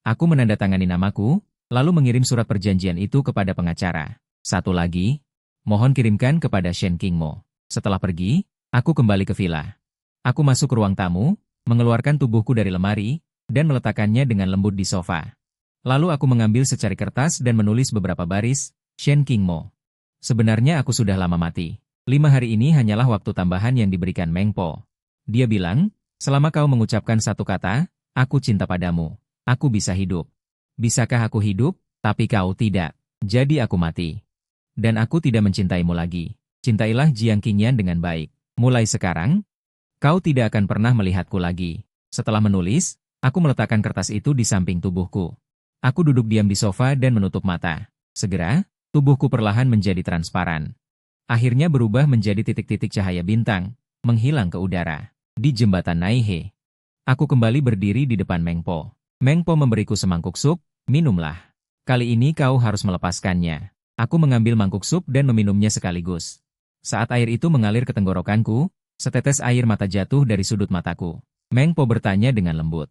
Aku menandatangani namaku, lalu mengirim surat perjanjian itu kepada pengacara. Satu lagi, mohon kirimkan kepada Shen Qingmo. Setelah pergi, aku kembali ke villa. Aku masuk ke ruang tamu, mengeluarkan tubuhku dari lemari, dan meletakkannya dengan lembut di sofa. Lalu aku mengambil secari kertas dan menulis beberapa baris, Shen Qingmo. Sebenarnya aku sudah lama mati. 5 hari ini hanyalah waktu tambahan yang diberikan Meng Po. Dia bilang, selama kau mengucapkan satu kata, aku cinta padamu. Aku bisa hidup. Bisakah aku hidup, tapi kau tidak. Jadi aku mati. Dan aku tidak mencintaimu lagi. Cintailah Jiang Qingyan dengan baik. Mulai sekarang, kau tidak akan pernah melihatku lagi. Setelah menulis, aku meletakkan kertas itu di samping tubuhku. Aku duduk diam di sofa dan menutup mata. Segera, tubuhku perlahan menjadi transparan. Akhirnya berubah menjadi titik-titik cahaya bintang, menghilang ke udara. Di jembatan Naihe, aku kembali berdiri di depan Meng Po. Meng Po memberiku semangkuk sup, minumlah. Kali ini kau harus melepaskannya. Aku mengambil mangkuk sup dan meminumnya sekaligus. Saat air itu mengalir ke tenggorokanku, setetes air mata jatuh dari sudut mataku. Meng Po bertanya dengan lembut.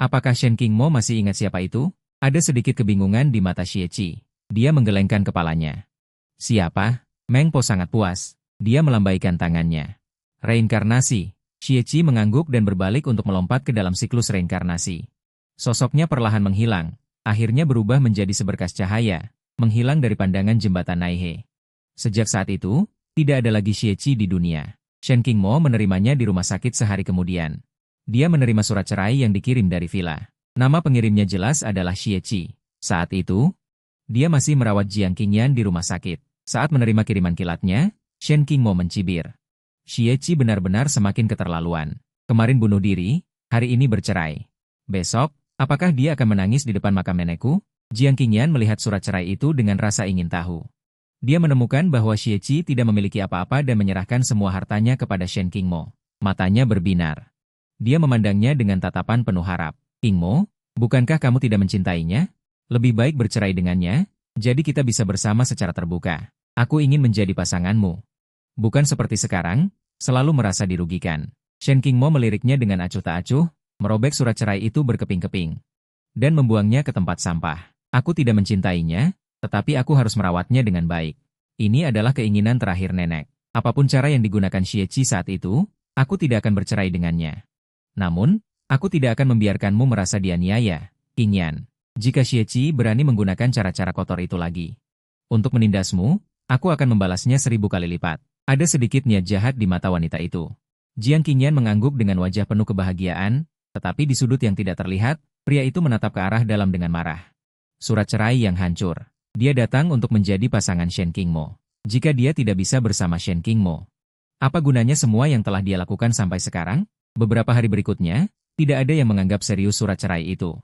Apakah Shen Qingmo masih ingat siapa itu? Ada sedikit kebingungan di mata Xie Qi. Dia menggelengkan kepalanya. Siapa? Meng Po sangat puas. Dia melambaikan tangannya. Reinkarnasi. Xie Qi mengangguk dan berbalik untuk melompat ke dalam siklus reinkarnasi. Sosoknya perlahan menghilang. Akhirnya berubah menjadi seberkas cahaya, menghilang dari pandangan jembatan Naihe. Sejak saat itu, tidak ada lagi Xie Qi di dunia. Shen Qingmo menerimanya di rumah sakit sehari kemudian. Dia menerima surat cerai yang dikirim dari villa. Nama pengirimnya jelas adalah Xie Qi. Saat itu, dia masih merawat Jiang Qingyan di rumah sakit. Saat menerima kiriman kilatnya, Shen Qingmo mencibir. Xie Qi benar-benar semakin keterlaluan. Kemarin bunuh diri, hari ini bercerai. Besok, apakah dia akan menangis di depan makam nenekku? Jiang Qingyan melihat surat cerai itu dengan rasa ingin tahu. Dia menemukan bahwa Xie Qi tidak memiliki apa-apa dan menyerahkan semua hartanya kepada Shen Qingmo. Matanya berbinar. Dia memandangnya dengan tatapan penuh harap. Qingmo, bukankah kamu tidak mencintainya? Lebih baik bercerai dengannya, jadi kita bisa bersama secara terbuka. Aku ingin menjadi pasanganmu. Bukan seperti sekarang, selalu merasa dirugikan. Shen Qingmo meliriknya dengan acuh tak acuh, merobek surat cerai itu berkeping-keping, dan membuangnya ke tempat sampah. Aku tidak mencintainya, tetapi aku harus merawatnya dengan baik. Ini adalah keinginan terakhir nenek. Apapun cara yang digunakan Xie Qi saat itu, aku tidak akan bercerai dengannya. Namun, aku tidak akan membiarkanmu merasa dianiaya, Qingyan. Jika Xie Qi berani menggunakan cara-cara kotor itu lagi untuk menindasmu, aku akan membalasnya 1000 kali lipat. Ada sedikit niat jahat di mata wanita itu. Jiang Qingyan mengangguk dengan wajah penuh kebahagiaan, tetapi di sudut yang tidak terlihat, pria itu menatap ke arah dalam dengan marah. Surat cerai yang hancur. Dia datang untuk menjadi pasangan Shen Qingmo. Jika dia tidak bisa bersama Shen Qingmo, apa gunanya semua yang telah dia lakukan sampai sekarang? Beberapa hari berikutnya, tidak ada yang menganggap serius surat cerai itu.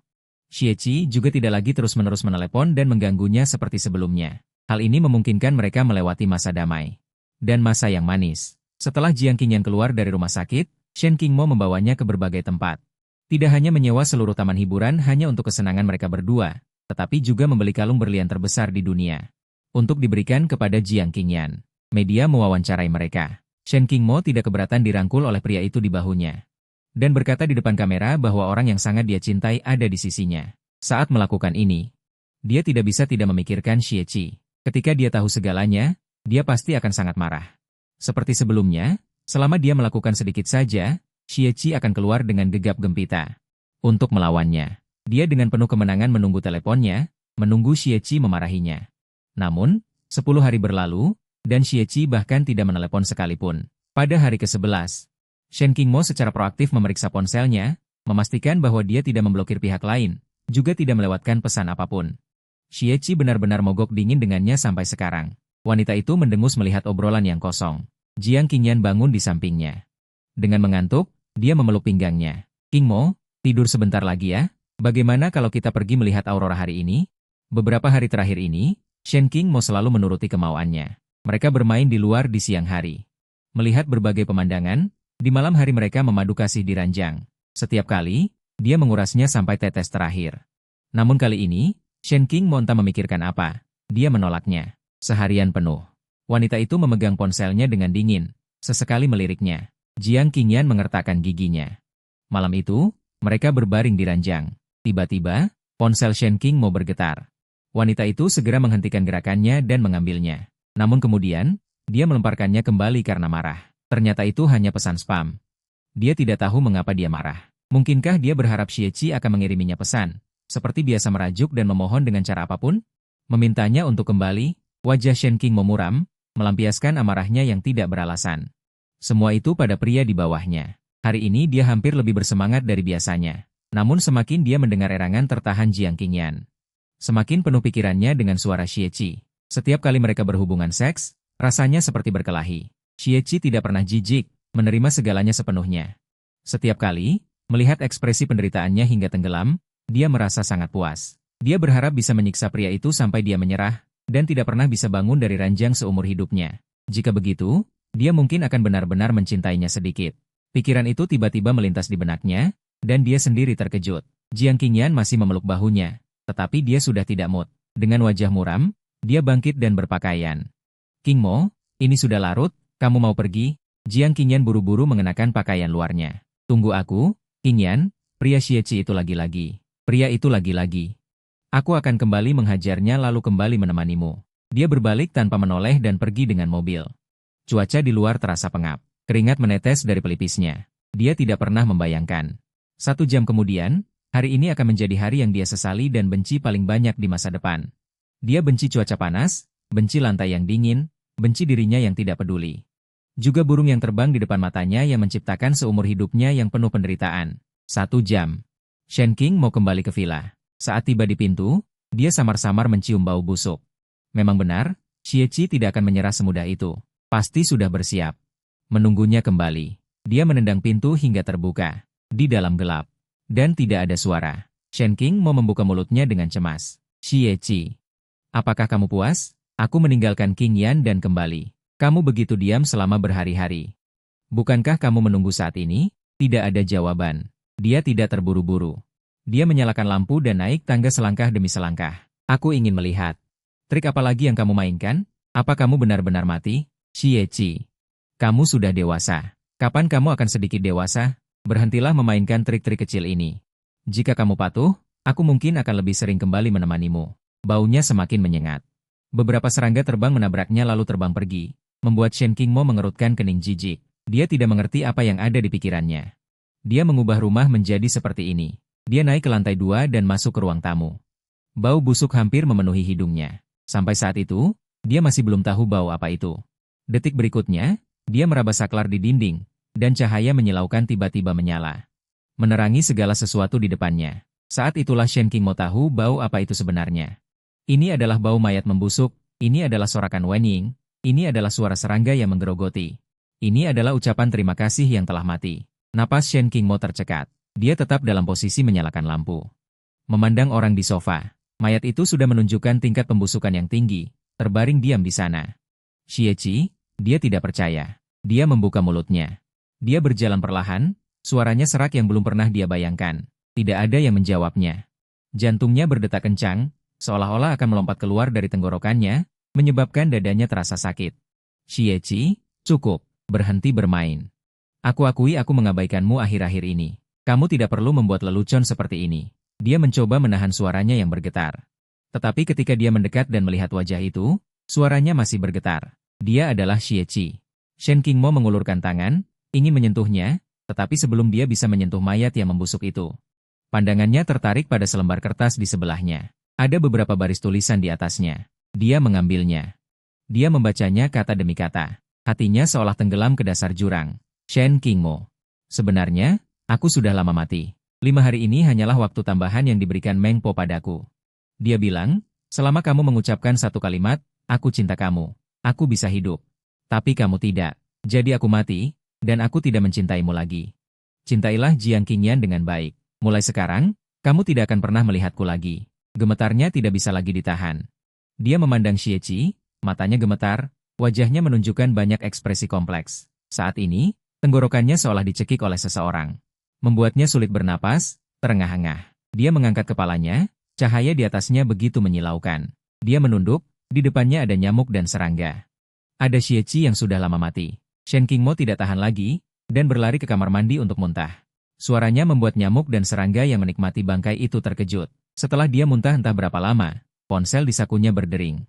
Xie Qi juga tidak lagi terus-menerus menelepon dan mengganggunya seperti sebelumnya. Hal ini memungkinkan mereka melewati masa damai dan masa yang manis. Setelah Jiang Qingyan keluar dari rumah sakit, Shen Qingmo membawanya ke berbagai tempat. Tidak hanya menyewa seluruh taman hiburan hanya untuk kesenangan mereka berdua, tetapi juga membeli kalung berlian terbesar di dunia untuk diberikan kepada Jiang Qingyan. Media mewawancarai mereka. Shen Qingmo tidak keberatan dirangkul oleh pria itu di bahunya dan berkata di depan kamera bahwa orang yang sangat dia cintai ada di sisinya. Saat melakukan ini, dia tidak bisa tidak memikirkan Xie Qi. Ketika dia tahu segalanya, dia pasti akan sangat marah. Seperti sebelumnya, selama dia melakukan sedikit saja, Xie Qi akan keluar dengan gegap gempita untuk melawannya. Dia dengan penuh kemenangan menunggu teleponnya, menunggu Xie Qi memarahinya. Namun, 10 hari berlalu, dan Xie Qi bahkan tidak menelepon sekalipun. Pada hari ke-11, Shen Qingmo secara proaktif memeriksa ponselnya, memastikan bahwa dia tidak memblokir pihak lain, juga tidak melewatkan pesan apapun. Xie Qi benar-benar mogok dingin dengannya sampai sekarang. Wanita itu mendengus melihat obrolan yang kosong. Jiang Qingyan bangun di sampingnya. Dengan mengantuk, dia memeluk pinggangnya. Qingmo, tidur sebentar lagi ya. Bagaimana kalau kita pergi melihat aurora hari ini? Beberapa hari terakhir ini, Shen Qingmo selalu menuruti kemauannya. Mereka bermain di luar di siang hari. Melihat berbagai pemandangan, di malam hari mereka memadu kasih di ranjang. Setiap kali, dia mengurasnya sampai tetes terakhir. Namun kali ini, Shen Qingmo entah memikirkan apa. Dia menolaknya. Seharian penuh. Wanita itu memegang ponselnya dengan dingin, sesekali meliriknya. Jiang Qingyan mengertakkan giginya. Malam itu, mereka berbaring di ranjang. Tiba-tiba, ponsel Shen King mau bergetar. Wanita itu segera menghentikan gerakannya dan mengambilnya. Namun kemudian, dia melemparkannya kembali karena marah. Ternyata itu hanya pesan spam. Dia tidak tahu mengapa dia marah. Mungkinkah dia berharap Xie akan mengiriminya pesan, seperti biasa merajuk dan memohon dengan cara apapun? Memintanya untuk kembali, wajah Shen King memuram, melampiaskan amarahnya yang tidak beralasan. Semua itu pada pria di bawahnya. Hari ini dia hampir lebih bersemangat dari biasanya. Namun semakin dia mendengar erangan tertahan Jiang Qingyan, semakin penuh pikirannya dengan suara Xie. Setiap kali mereka berhubungan seks, rasanya seperti berkelahi. Xie tidak pernah jijik, menerima segalanya sepenuhnya. Setiap kali, melihat ekspresi penderitaannya hingga tenggelam, dia merasa sangat puas. Dia berharap bisa menyiksa pria itu sampai dia menyerah, dan tidak pernah bisa bangun dari ranjang seumur hidupnya. Jika begitu, dia mungkin akan benar-benar mencintainya sedikit. Pikiran itu tiba-tiba melintas di benaknya, dan dia sendiri terkejut. Jiang Qingyan masih memeluk bahunya, tetapi dia sudah tidak mood. Dengan wajah muram, dia bangkit dan berpakaian. King Mo, ini sudah larut, kamu mau pergi? Jiang Qingyan buru-buru mengenakan pakaian luarnya. Tunggu aku, Qingyan, pria Xie itu lagi-lagi. Pria itu lagi-lagi. Aku akan kembali menghajarnya lalu kembali menemanimu. Dia berbalik tanpa menoleh dan pergi dengan mobil. Cuaca di luar terasa pengap. Keringat menetes dari pelipisnya. Dia tidak pernah membayangkan. 1 jam kemudian, hari ini akan menjadi hari yang dia sesali dan benci paling banyak di masa depan. Dia benci cuaca panas, benci lantai yang dingin, benci dirinya yang tidak peduli. Juga burung yang terbang di depan matanya yang menciptakan seumur hidupnya yang penuh penderitaan. 1 jam. Shen King mau kembali ke villa. Saat tiba di pintu, dia samar-samar mencium bau busuk. Memang benar, Xie tidak akan menyerah semudah itu. Pasti sudah bersiap. Menunggunya kembali. Dia menendang pintu hingga terbuka. Di dalam gelap. Dan tidak ada suara. Shen King mau membuka mulutnya dengan cemas. Xie, apakah kamu puas? Aku meninggalkan Qingyan dan kembali. Kamu begitu diam selama berhari-hari. Bukankah kamu menunggu saat ini? Tidak ada jawaban. Dia tidak terburu-buru. Dia menyalakan lampu dan naik tangga selangkah demi selangkah. Aku ingin melihat. Trik apa lagi yang kamu mainkan? Apa kamu benar-benar mati? Xie, kamu sudah dewasa. Kapan kamu akan sedikit dewasa? Berhentilah memainkan trik-trik kecil ini. Jika kamu patuh, aku mungkin akan lebih sering kembali menemanimu. Baunya semakin menyengat. Beberapa serangga terbang menabraknya lalu terbang pergi, membuat Shen King Mo mengerutkan kening jijik. Dia tidak mengerti apa yang ada di pikirannya. Dia mengubah rumah menjadi seperti ini. Dia naik ke lantai 2 dan masuk ke ruang tamu. Bau busuk hampir memenuhi hidungnya. Sampai saat itu, dia masih belum tahu bau apa itu. Detik berikutnya, dia meraba saklar di dinding, dan cahaya menyilaukan tiba-tiba menyala, menerangi segala sesuatu di depannya. Saat itulah Shen King Mo tahu bau apa itu sebenarnya. Ini adalah bau mayat membusuk, ini adalah sorakan Wen Ying, ini adalah suara serangga yang menggerogoti. Ini adalah ucapan terima kasih yang telah mati. Napas Shen King Mo tercekat. Dia tetap dalam posisi menyalakan lampu. Memandang orang di sofa, mayat itu sudah menunjukkan tingkat pembusukan yang tinggi, terbaring diam di sana. Xie, dia tidak percaya. Dia membuka mulutnya. Dia berjalan perlahan, suaranya serak yang belum pernah dia bayangkan. Tidak ada yang menjawabnya. Jantungnya berdetak kencang, seolah-olah akan melompat keluar dari tenggorokannya, menyebabkan dadanya terasa sakit. Xie, cukup, berhenti bermain. Aku akui aku mengabaikanmu akhir-akhir ini. Kamu tidak perlu membuat lelucon seperti ini. Dia mencoba menahan suaranya yang bergetar. Tetapi ketika dia mendekat dan melihat wajah itu, suaranya masih bergetar. Dia adalah Xie. Shen King Mo mengulurkan tangan, ingin menyentuhnya, tetapi sebelum dia bisa menyentuh mayat yang membusuk itu, pandangannya tertarik pada selembar kertas di sebelahnya. Ada beberapa baris tulisan di atasnya. Dia mengambilnya. Dia membacanya kata demi kata. Hatinya seolah tenggelam ke dasar jurang. Shen King Mo. Sebenarnya, aku sudah lama mati. 5 hari ini hanyalah waktu tambahan yang diberikan Meng Po padaku. Dia bilang, selama kamu mengucapkan satu kalimat, aku cinta kamu. Aku bisa hidup. Tapi kamu tidak. Jadi aku mati, dan aku tidak mencintaimu lagi. Cintailah Jiang Qingyan dengan baik. Mulai sekarang, kamu tidak akan pernah melihatku lagi. Gemetarnya tidak bisa lagi ditahan. Dia memandang Xie, matanya gemetar, wajahnya menunjukkan banyak ekspresi kompleks. Saat ini, tenggorokannya seolah dicekik oleh seseorang. Membuatnya sulit bernapas, terengah-engah. Dia mengangkat kepalanya, cahaya di atasnya begitu menyilaukan. Dia menunduk, di depannya ada nyamuk dan serangga. Ada Xie yang sudah lama mati. Shen King Mo tidak tahan lagi, dan berlari ke kamar mandi untuk muntah. Suaranya membuat nyamuk dan serangga yang menikmati bangkai itu terkejut. Setelah dia muntah entah berapa lama, ponsel di sakunya berdering.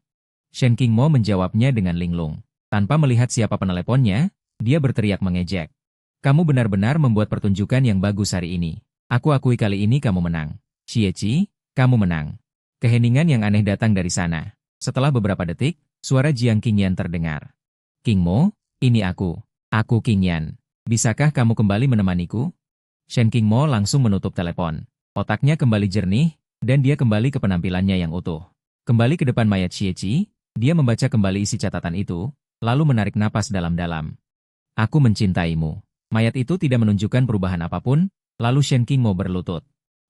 Shen Qingmo menjawabnya dengan linglung. Tanpa melihat siapa peneleponnya, dia berteriak mengejek. Kamu benar-benar membuat pertunjukan yang bagus hari ini. Aku akui kali ini kamu menang. Xie, kamu menang. Keheningan yang aneh datang dari sana. Setelah beberapa detik, suara Jiang Qingyan terdengar. Qingmo, ini aku. Aku Qingyan. Bisakah kamu kembali menemaniku? Shen Qingmo langsung menutup telepon. Otaknya kembali jernih, dan dia kembali ke penampilannya yang utuh. Kembali ke depan mayat Xie, dia membaca kembali isi catatan itu, lalu menarik napas dalam-dalam. Aku mencintaimu. Mayat itu tidak menunjukkan perubahan apapun, lalu Shen Qingmo berlutut.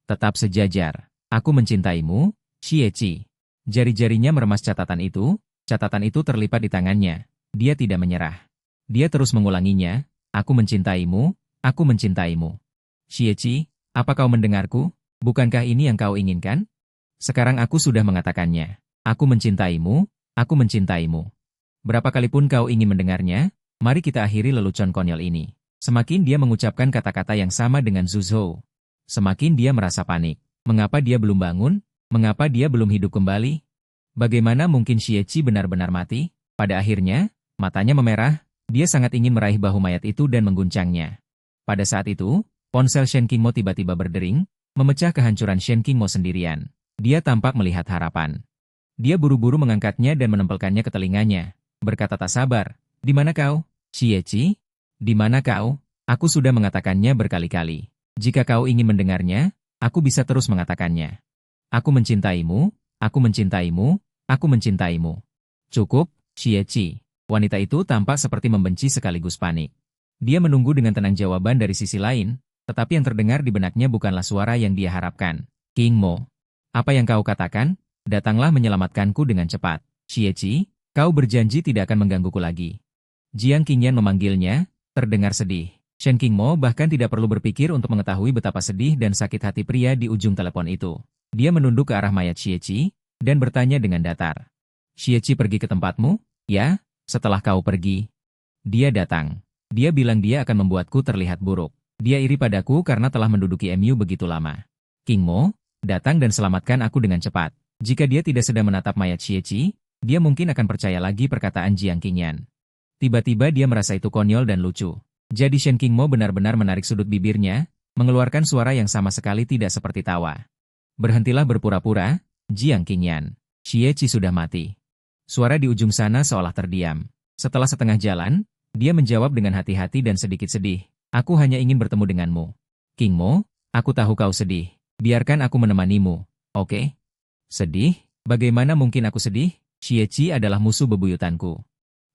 Tetap sejajar. Aku mencintaimu, Xie. Jari-jarinya meremas catatan itu terlipat di tangannya. Dia tidak menyerah. Dia terus mengulanginya, aku mencintaimu, aku mencintaimu. Xie, apa kau mendengarku? Bukankah ini yang kau inginkan? Sekarang aku sudah mengatakannya. Aku mencintaimu, aku mencintaimu. Berapa kali pun kau ingin mendengarnya, mari kita akhiri lelucon konyol ini. Semakin dia mengucapkan kata-kata yang sama dengan Zhu Zhou, semakin dia merasa panik. Mengapa dia belum bangun? Mengapa dia belum hidup kembali? Bagaimana mungkin Xie benar-benar mati? Pada akhirnya, matanya memerah, dia sangat ingin meraih bahu mayat itu dan mengguncangnya. Pada saat itu, ponsel Shen Qingmo tiba-tiba berdering, memecah kehancuran Shen Qingmo sendirian. Dia tampak melihat harapan. Dia buru-buru mengangkatnya dan menempelkannya ke telinganya. Berkata tak sabar, di mana kau? Xie, di mana kau? Aku sudah mengatakannya berkali-kali. Jika kau ingin mendengarnya, aku bisa terus mengatakannya. Aku mencintaimu, aku mencintaimu, aku mencintaimu. Cukup, Xie. Wanita itu tampak seperti membenci sekaligus panik. Dia menunggu dengan tenang jawaban dari sisi lain, tetapi yang terdengar di benaknya bukanlah suara yang dia harapkan. Qingmo, apa yang kau katakan? Datanglah menyelamatkanku dengan cepat. Xie, kau berjanji tidak akan menggangguku lagi. Jiang Qingyan memanggilnya, terdengar sedih. Shen Qingmo bahkan tidak perlu berpikir untuk mengetahui betapa sedih dan sakit hati pria di ujung telepon itu. Dia menunduk ke arah mayat Xie, dan bertanya dengan datar. Xie pergi ke tempatmu? Ya, setelah kau pergi. Dia datang. Dia bilang dia akan membuatku terlihat buruk. Dia iri padaku karena telah menduduki MU begitu lama. Qingmo, datang dan selamatkan aku dengan cepat. Jika dia tidak sedang menatap mayat Xie, dia mungkin akan percaya lagi perkataan Jiang Qingyan. Tiba-tiba dia merasa itu konyol dan lucu. Jadi Shen Qingmo benar-benar menarik sudut bibirnya, mengeluarkan suara yang sama sekali tidak seperti tawa. Berhentilah berpura-pura, Jiang Qingyan. Xie sudah mati. Suara di ujung sana seolah terdiam. Setelah setengah jalan, dia menjawab dengan hati-hati dan sedikit sedih. Aku hanya ingin bertemu denganmu. Qingmo, aku tahu kau sedih. Biarkan aku menemanimu, oke? Sedih? Bagaimana mungkin aku sedih? Xie adalah musuh bebuyutanku.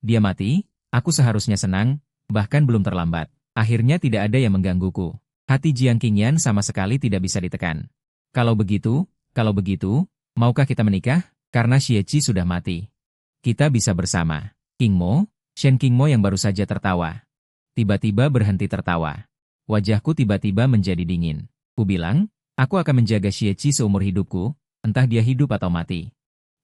Dia mati, aku seharusnya senang, bahkan belum terlambat. Akhirnya tidak ada yang menggangguku. Hati Jiang Qingyan sama sekali tidak bisa ditekan. Kalau begitu, maukah kita menikah? Karena Xie sudah mati. Kita bisa bersama. Qingmo, Shen Qingmo yang baru saja tertawa. Tiba-tiba berhenti tertawa. Wajahku tiba-tiba menjadi dingin. Ku bilang, aku akan menjaga Xie seumur hidupku, entah dia hidup atau mati.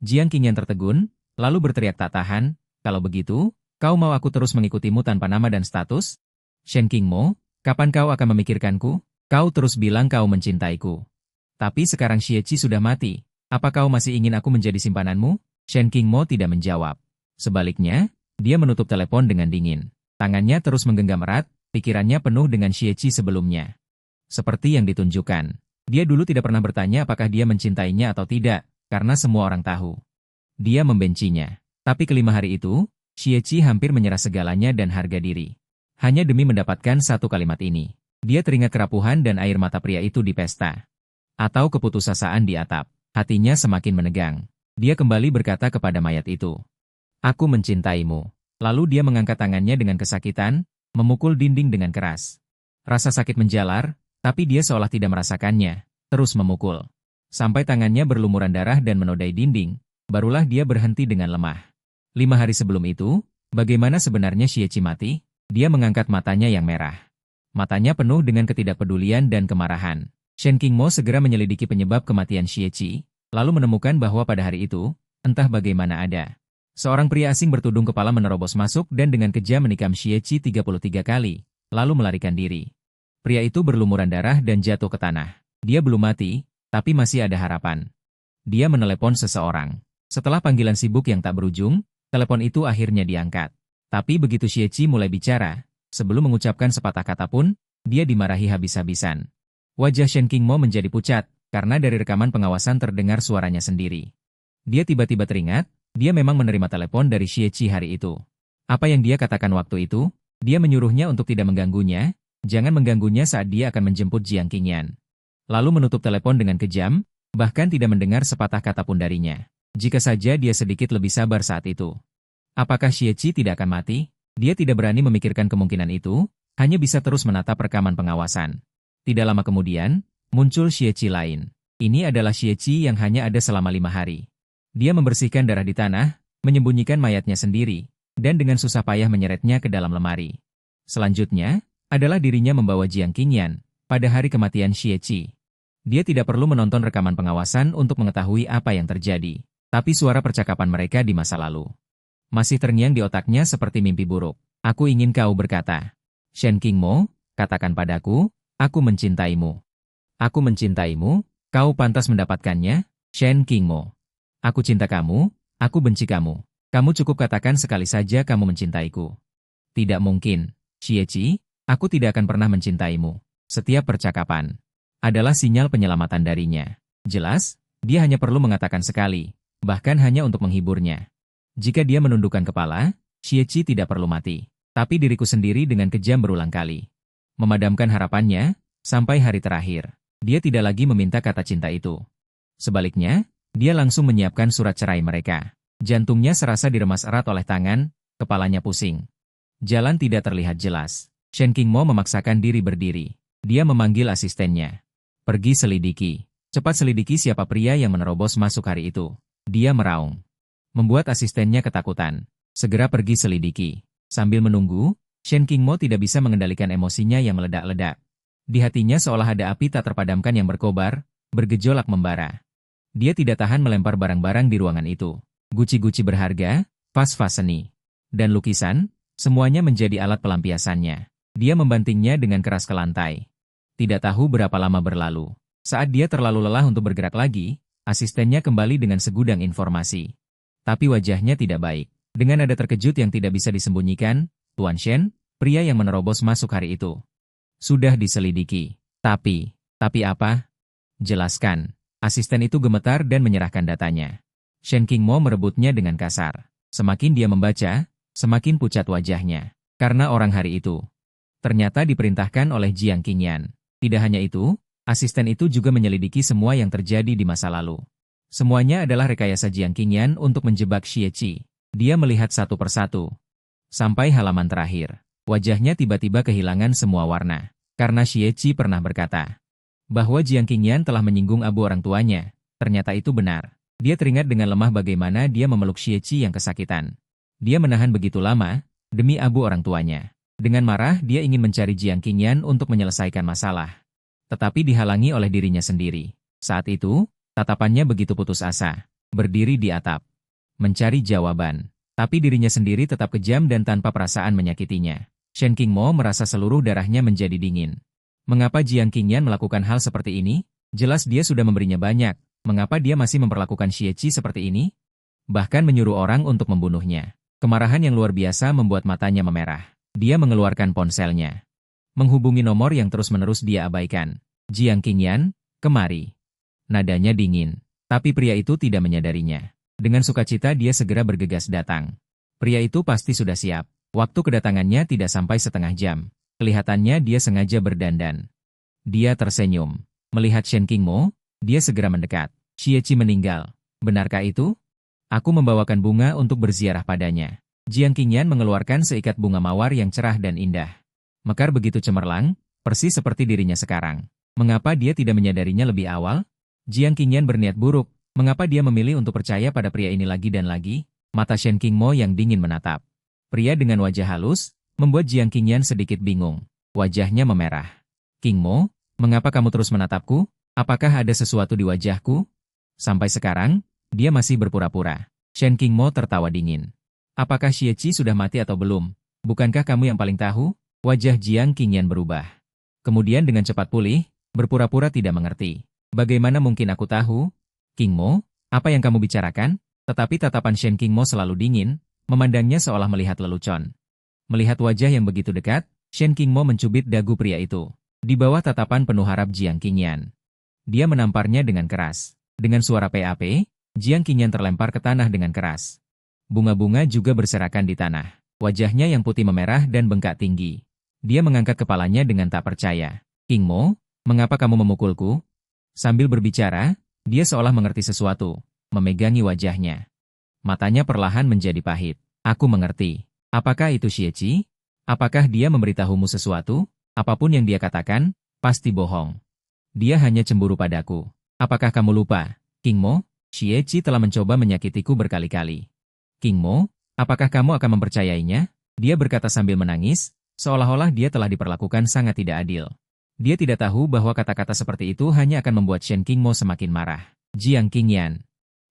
Jiang Qingyan tertegun, lalu berteriak tak tahan, kalau begitu, kau mau aku terus mengikutimu tanpa nama dan status? Shen Qingmo, kapan kau akan memikirkanku? Kau terus bilang kau mencintaiku. Tapi sekarang Xie sudah mati, apa kau masih ingin aku menjadi simpananmu? Shen Qingmo tidak menjawab. Sebaliknya, dia menutup telepon dengan dingin. Tangannya terus menggenggam erat, pikirannya penuh dengan Xie sebelumnya. Seperti yang ditunjukkan. Dia dulu tidak pernah bertanya apakah dia mencintainya atau tidak, karena semua orang tahu. Dia membencinya. Tapi kelima hari itu, Xie hampir menyerah segalanya dan harga diri. Hanya demi mendapatkan satu kalimat ini. Dia teringat kerapuhan dan air mata pria itu di pesta. Atau keputusasaan di atap. Hatinya semakin menegang. Dia kembali berkata kepada mayat itu. Aku mencintaimu. Lalu dia mengangkat tangannya dengan kesakitan, memukul dinding dengan keras. Rasa sakit menjalar, tapi dia seolah tidak merasakannya, terus memukul. Sampai tangannya berlumuran darah dan menodai dinding, barulah dia berhenti dengan lemah. 5 hari sebelum itu, bagaimana sebenarnya Xie mati? Dia mengangkat matanya yang merah. Matanya penuh dengan ketidakpedulian dan kemarahan. Shen Qingmo segera menyelidiki penyebab kematian Xie, lalu menemukan bahwa pada hari itu, entah bagaimana ada seorang pria asing bertudung kepala menerobos masuk dan dengan kejam menikam Xie 33 kali. lalu melarikan diri. Pria itu berlumuran darah dan jatuh ke tanah. Dia belum mati, tapi masih ada harapan. Dia menelepon seseorang. Setelah panggilan sibuk yang tak berujung, telepon itu akhirnya diangkat. Tapi begitu Xie mulai bicara, sebelum mengucapkan sepatah kata pun, dia dimarahi habis-habisan. Wajah Shen Qingmo menjadi pucat, karena dari rekaman pengawasan terdengar suaranya sendiri. Dia tiba-tiba teringat, dia memang menerima telepon dari Xie hari itu. Apa yang dia katakan waktu itu? Dia menyuruhnya untuk tidak mengganggunya, jangan mengganggunya saat dia akan menjemput Jiang Qingyan. Lalu menutup telepon dengan kejam, bahkan tidak mendengar sepatah kata pun darinya. Jika saja dia sedikit lebih sabar saat itu. Apakah Xie tidak akan mati? Dia tidak berani memikirkan kemungkinan itu, hanya bisa terus menatap rekaman pengawasan. Tidak lama kemudian, muncul Xie lain. Ini adalah Xie yang hanya ada selama 5 hari. Dia membersihkan darah di tanah, menyembunyikan mayatnya sendiri, dan dengan susah payah menyeretnya ke dalam lemari. Selanjutnya, adalah dirinya membawa Jiang Qingyan pada hari kematian Xie. Dia tidak perlu menonton rekaman pengawasan untuk mengetahui apa yang terjadi. Tapi suara percakapan mereka di masa lalu masih terngiang di otaknya seperti mimpi buruk. Aku ingin kau berkata. Shen Qingmo, katakan padaku, aku mencintaimu. Aku mencintaimu, kau pantas mendapatkannya, Shen Qingmo. Aku cinta kamu, aku benci kamu. Kamu cukup katakan sekali saja kamu mencintaiku. Tidak mungkin, Xie, aku tidak akan pernah mencintaimu. Setiap percakapan adalah sinyal penyelamatan darinya. Jelas, dia hanya perlu mengatakan sekali. Bahkan hanya untuk menghiburnya. Jika dia menundukkan kepala, Xie tidak perlu mati. Tapi diriku sendiri dengan kejam berulang kali. Memadamkan harapannya, sampai hari terakhir. Dia tidak lagi meminta kata cinta itu. Sebaliknya, dia langsung menyiapkan surat cerai mereka. Jantungnya serasa diremas erat oleh tangan, kepalanya pusing. Jalan tidak terlihat jelas. Shen Qingmo memaksakan diri berdiri. Dia memanggil asistennya. Pergi selidiki. Cepat selidiki siapa pria yang menerobos masuk hari itu. Dia meraung. Membuat asistennya ketakutan. Segera pergi selidiki. Sambil menunggu, Shen Qingmo tidak bisa mengendalikan emosinya yang meledak-ledak. Di hatinya seolah ada api tak terpadamkan yang berkobar, bergejolak membara. Dia tidak tahan melempar barang-barang di ruangan itu. Guci-guci berharga, vas-vas seni, dan lukisan, semuanya menjadi alat pelampiasannya. Dia membantingnya dengan keras ke lantai. Tidak tahu berapa lama berlalu. Saat dia terlalu lelah untuk bergerak lagi, asistennya kembali dengan segudang informasi. Tapi wajahnya tidak baik. Dengan nada terkejut yang tidak bisa disembunyikan, Tuan Shen, pria yang menerobos masuk hari itu, sudah diselidiki. Tapi apa? Jelaskan. Asisten itu gemetar dan menyerahkan datanya. Shen Qingmo merebutnya dengan kasar. Semakin dia membaca, semakin pucat wajahnya. Karena orang hari itu ternyata diperintahkan oleh Jiang Qingyan. Tidak hanya itu, asisten itu juga menyelidiki semua yang terjadi di masa lalu. Semuanya adalah rekayasa Jiang Qingyan untuk menjebak Xie. Dia melihat satu persatu. Sampai halaman terakhir. Wajahnya tiba-tiba kehilangan semua warna. Karena Xie pernah berkata bahwa Jiang Qingyan telah menyinggung abu orang tuanya. Ternyata itu benar. Dia teringat dengan lemah bagaimana dia memeluk Xie yang kesakitan. Dia menahan begitu lama, demi abu orang tuanya. Dengan marah dia ingin mencari Jiang Qingyan untuk menyelesaikan masalah. Tetapi dihalangi oleh dirinya sendiri. Saat itu, tatapannya begitu putus asa. Berdiri di atap. Mencari jawaban. Tapi dirinya sendiri tetap kejam dan tanpa perasaan menyakitinya. Shen Qingmo merasa seluruh darahnya menjadi dingin. Mengapa Jiang Qingyan melakukan hal seperti ini? Jelas dia sudah memberinya banyak. Mengapa dia masih memperlakukan Xie seperti ini? Bahkan menyuruh orang untuk membunuhnya. Kemarahan yang luar biasa membuat matanya memerah. Dia mengeluarkan ponselnya. Menghubungi nomor yang terus-menerus dia abaikan. Jiang Qingyan, kemari. Nadanya dingin. Tapi pria itu tidak menyadarinya. Dengan sukacita dia segera bergegas datang. Pria itu pasti sudah siap. Waktu kedatangannya tidak sampai setengah jam. Kelihatannya dia sengaja berdandan. Dia tersenyum. Melihat Shen Qingmo, dia segera mendekat. Xie meninggal. Benarkah itu? Aku membawakan bunga untuk berziarah padanya. Jiang Qingyan mengeluarkan seikat bunga mawar yang cerah dan indah. Mekar begitu cemerlang, persis seperti dirinya sekarang. Mengapa dia tidak menyadarinya lebih awal? Jiang Qingyan berniat buruk. Mengapa dia memilih untuk percaya pada pria ini lagi dan lagi? Mata Shen Qingmo yang dingin menatap. Pria dengan wajah halus, membuat Jiang Qingyan sedikit bingung. Wajahnya memerah. Qingmo, mengapa kamu terus menatapku? Apakah ada sesuatu di wajahku? Sampai sekarang, dia masih berpura-pura. Shen Qingmo tertawa dingin. Apakah Xie sudah mati atau belum? Bukankah kamu yang paling tahu? Wajah Jiang Qingyan berubah. Kemudian dengan cepat pulih, berpura-pura tidak mengerti. Bagaimana mungkin aku tahu? King Mo, apa yang kamu bicarakan? Tetapi tatapan Shen King Mo selalu dingin, memandangnya seolah melihat lelucon. Melihat wajah yang begitu dekat, Shen King Mo mencubit dagu pria itu. Di bawah tatapan penuh harap Jiang Qingyan. Dia menamparnya dengan keras. Dengan suara PAP, Jiang Qingyan terlempar ke tanah dengan keras. Bunga-bunga juga berserakan di tanah. Wajahnya yang putih memerah dan bengkak tinggi. Dia mengangkat kepalanya dengan tak percaya. King Mo, mengapa kamu memukulku? Sambil berbicara, dia seolah mengerti sesuatu, memegangi wajahnya. Matanya perlahan menjadi pahit. Aku mengerti. Apakah itu Xie Qi? Apakah dia memberitahumu sesuatu? Apapun yang dia katakan, pasti bohong. Dia hanya cemburu padaku. Apakah kamu lupa, King Mo? Xie Qi telah mencoba menyakitiku berkali-kali. King Mo, apakah kamu akan mempercayainya? Dia berkata sambil menangis, seolah-olah dia telah diperlakukan sangat tidak adil. Dia tidak tahu bahwa kata-kata seperti itu hanya akan membuat Shen King Mo semakin marah. Jiang Qingyan,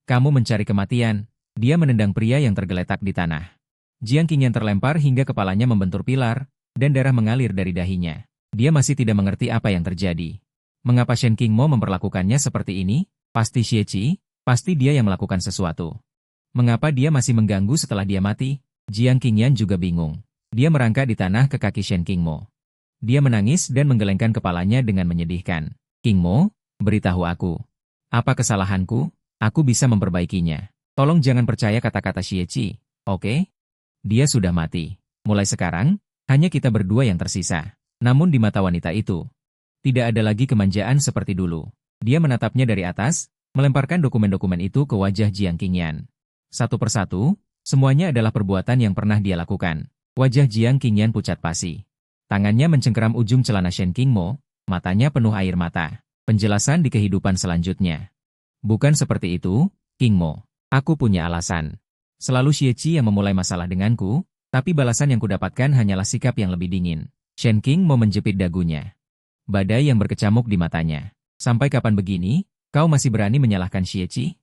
kamu mencari kematian. Dia menendang pria yang tergeletak di tanah. Jiang Qingyan terlempar hingga kepalanya membentur pilar, dan darah mengalir dari dahinya. Dia masih tidak mengerti apa yang terjadi. Mengapa Shen King Mo memperlakukannya seperti ini? Pasti Xie Qi, pasti dia yang melakukan sesuatu. Mengapa dia masih mengganggu setelah dia mati? Jiang Qingyan juga bingung. Dia merangkak di tanah ke kaki Shen King Mo. Dia menangis dan menggelengkan kepalanya dengan menyedihkan. King Mo, beritahu aku. Apa kesalahanku? Aku bisa memperbaikinya. Tolong jangan percaya kata-kata Xie Qi, oke? Dia sudah mati. Mulai sekarang, hanya kita berdua yang tersisa. Namun di mata wanita itu, tidak ada lagi kemanjaan seperti dulu. Dia menatapnya dari atas, melemparkan dokumen-dokumen itu ke wajah Jiang Qingyan. Satu persatu, semuanya adalah perbuatan yang pernah dia lakukan. Wajah Jiang Qingyan pucat pasi. Tangannya mencengkeram ujung celana Shen King Mo, matanya penuh air mata. Penjelasan di kehidupan selanjutnya. Bukan seperti itu, King Mo. Aku punya alasan. Selalu Xie Qi yang memulai masalah denganku, tapi balasan yang kudapatkan hanyalah sikap yang lebih dingin. Shen King Mo menjepit dagunya. Badai yang berkecamuk di matanya. Sampai kapan begini, kau masih berani menyalahkan Xie Qi?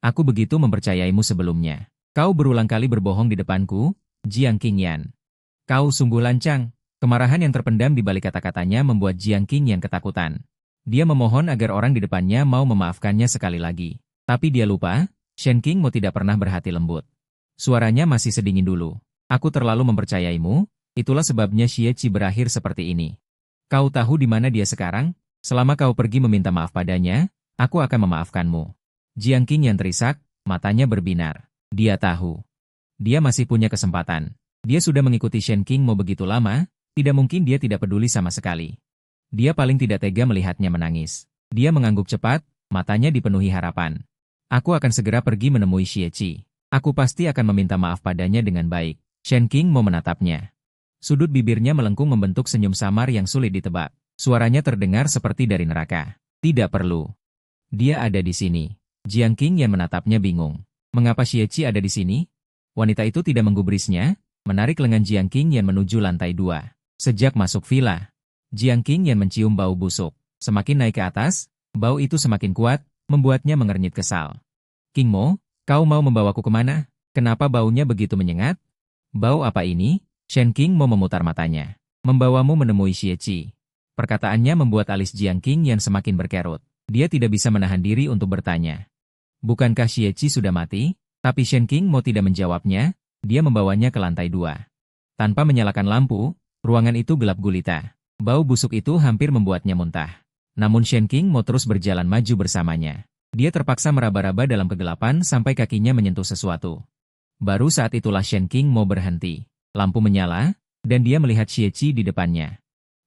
Aku begitu mempercayaimu sebelumnya. Kau berulang kali berbohong di depanku, Jiang Qingyan. Kau sungguh lancang. Kemarahan yang terpendam di balik kata-katanya membuat Jiang Qingyan ketakutan. Dia memohon agar orang di depannya mau memaafkannya sekali lagi. Tapi dia lupa, Shen King Mo tidak pernah berhati lembut. Suaranya masih sedingin dulu. Aku terlalu mempercayaimu, itulah sebabnya Xie Qi berakhir seperti ini. Kau tahu di mana dia sekarang? Selama kau pergi meminta maaf padanya, aku akan memaafkanmu. Jiang Qingyan terisak, matanya berbinar. Dia tahu. Dia masih punya kesempatan. Dia sudah mengikuti Shen King Mo begitu lama, tidak mungkin dia tidak peduli sama sekali. Dia paling tidak tega melihatnya menangis. Dia mengangguk cepat, matanya dipenuhi harapan. Aku akan segera pergi menemui Xie Qi. Aku pasti akan meminta maaf padanya dengan baik. Shen King Mo menatapnya. Sudut bibirnya melengkung membentuk senyum samar yang sulit ditebak. Suaranya terdengar seperti dari neraka. Tidak perlu. Dia ada di sini. Jiang Qingyan menatapnya bingung. Mengapa Xie Qi ada di sini? Wanita itu tidak menggubrisnya, menarik lengan Jiang Qingyan menuju lantai 2. Sejak masuk villa, Jiang Qingyan mencium bau busuk. Semakin naik ke atas, bau itu semakin kuat, membuatnya mengernyit kesal. King Mo, kau mau membawaku kemana? Kenapa baunya begitu menyengat? Bau apa ini? Shen King Mo memutar matanya. Membawamu menemui Xie Qi. Perkataannya membuat alis Jiang Qingyan semakin berkerut. Dia tidak bisa menahan diri untuk bertanya. Bukankah Xie Qi sudah mati? Tapi Shen King Mo tidak menjawabnya, dia membawanya ke lantai 2. Tanpa menyalakan lampu, ruangan itu gelap gulita. Bau busuk itu hampir membuatnya muntah. Namun Shen King Mo terus berjalan maju bersamanya. Dia terpaksa meraba-raba dalam kegelapan sampai kakinya menyentuh sesuatu. Baru saat itulah Shen King Mo berhenti. Lampu menyala, dan dia melihat Xie Qi di depannya.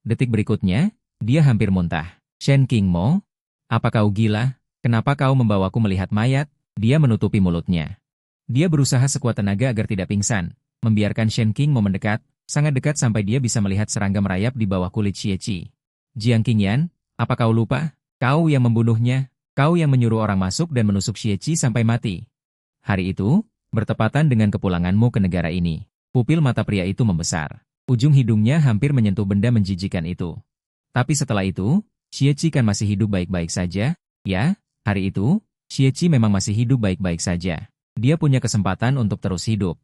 Detik berikutnya, dia hampir muntah. Shen King Mo, apa kau gila? Kenapa kau membawaku melihat mayat? Dia menutupi mulutnya. Dia berusaha sekuat tenaga agar tidak pingsan, membiarkan Shen King Mo mendekat, sangat dekat sampai dia bisa melihat serangga merayap di bawah kulit Xie Qi. Jiang Qingyan, apa kau lupa? Kau yang membunuhnya. Kau yang menyuruh orang masuk dan menusuk Xie Qi sampai mati. Hari itu, bertepatan dengan kepulanganmu ke negara ini. Pupil mata pria itu membesar. Ujung hidungnya hampir menyentuh benda menjijikan itu. Tapi setelah itu, Xie Qi kan masih hidup baik-baik saja? Ya, hari itu, Xie Qi memang masih hidup baik-baik saja. Dia punya kesempatan untuk terus hidup.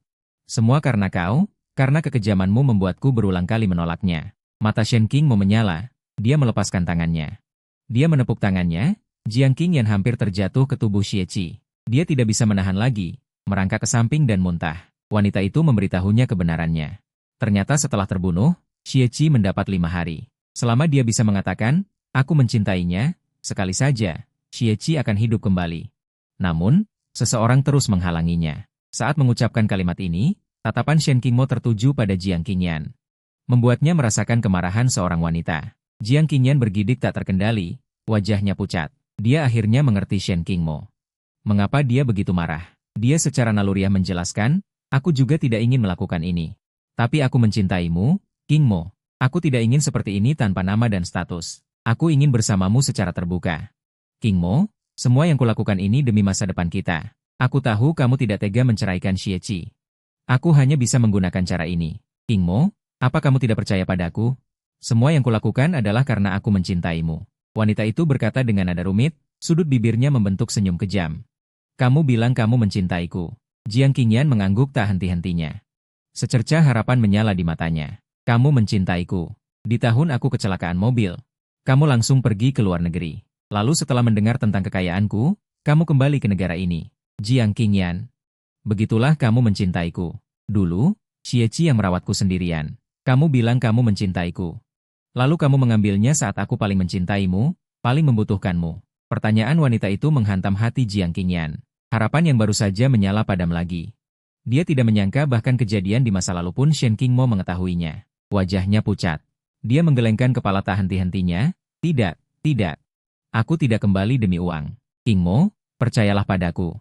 Semua karena kau, Karena kekejamanmu membuatku berulang kali menolaknya. Mata Shen Qingmo menyala, dia melepaskan tangannya. Dia menepuk tangannya, Jiang Qingyan hampir terjatuh ke tubuh Xie Qi. Dia tidak bisa menahan lagi, merangkak ke samping dan muntah. Wanita itu memberitahunya kebenarannya. Ternyata setelah terbunuh, Xie Qi mendapat 5 hari. Selama dia bisa mengatakan, aku mencintainya, sekali saja, Xie Qi akan hidup kembali. Namun, seseorang terus menghalanginya. Saat mengucapkan kalimat ini, tatapan Shen Qingmo tertuju pada Jiang Qingyan. Membuatnya merasakan kemarahan seorang wanita. Jiang Qingyan bergidik tak terkendali, wajahnya pucat. Dia akhirnya mengerti Shen Qingmo. Mengapa dia begitu marah? Dia secara naluriah menjelaskan, aku juga tidak ingin melakukan ini. Tapi aku mencintaimu, Qingmo. Aku tidak ingin seperti ini tanpa nama dan status. Aku ingin bersamamu secara terbuka. Qingmo, semua yang kulakukan ini demi masa depan kita. Aku tahu kamu tidak tega menceraikan Xie Qi. Aku hanya bisa menggunakan cara ini. Qingmo, apa kamu tidak percaya padaku? Semua yang kulakukan adalah karena aku mencintaimu. Wanita itu berkata dengan nada rumit, sudut bibirnya membentuk senyum kejam. Kamu bilang kamu mencintaiku. Jiang Qingyan mengangguk tak henti-hentinya. Secercah harapan menyala di matanya. Kamu mencintaiku. Di tahun aku kecelakaan mobil. Kamu langsung pergi ke luar negeri. Lalu setelah mendengar tentang kekayaanku, kamu kembali ke negara ini. Jiang Qingyan. Begitulah kamu mencintaiku. Dulu, Xie Qi yang merawatku sendirian. Kamu bilang kamu mencintaiku. Lalu kamu mengambilnya saat aku paling mencintaimu, paling membutuhkanmu. Pertanyaan wanita itu menghantam hati Jiang Qingyan. Harapan yang baru saja menyala padam lagi. Dia tidak menyangka bahkan kejadian di masa lalu pun Shen Qingmo mengetahuinya. Wajahnya pucat. Dia menggelengkan kepala tak henti-hentinya. Tidak, tidak. Aku tidak kembali demi uang. Qingmo, percayalah padaku.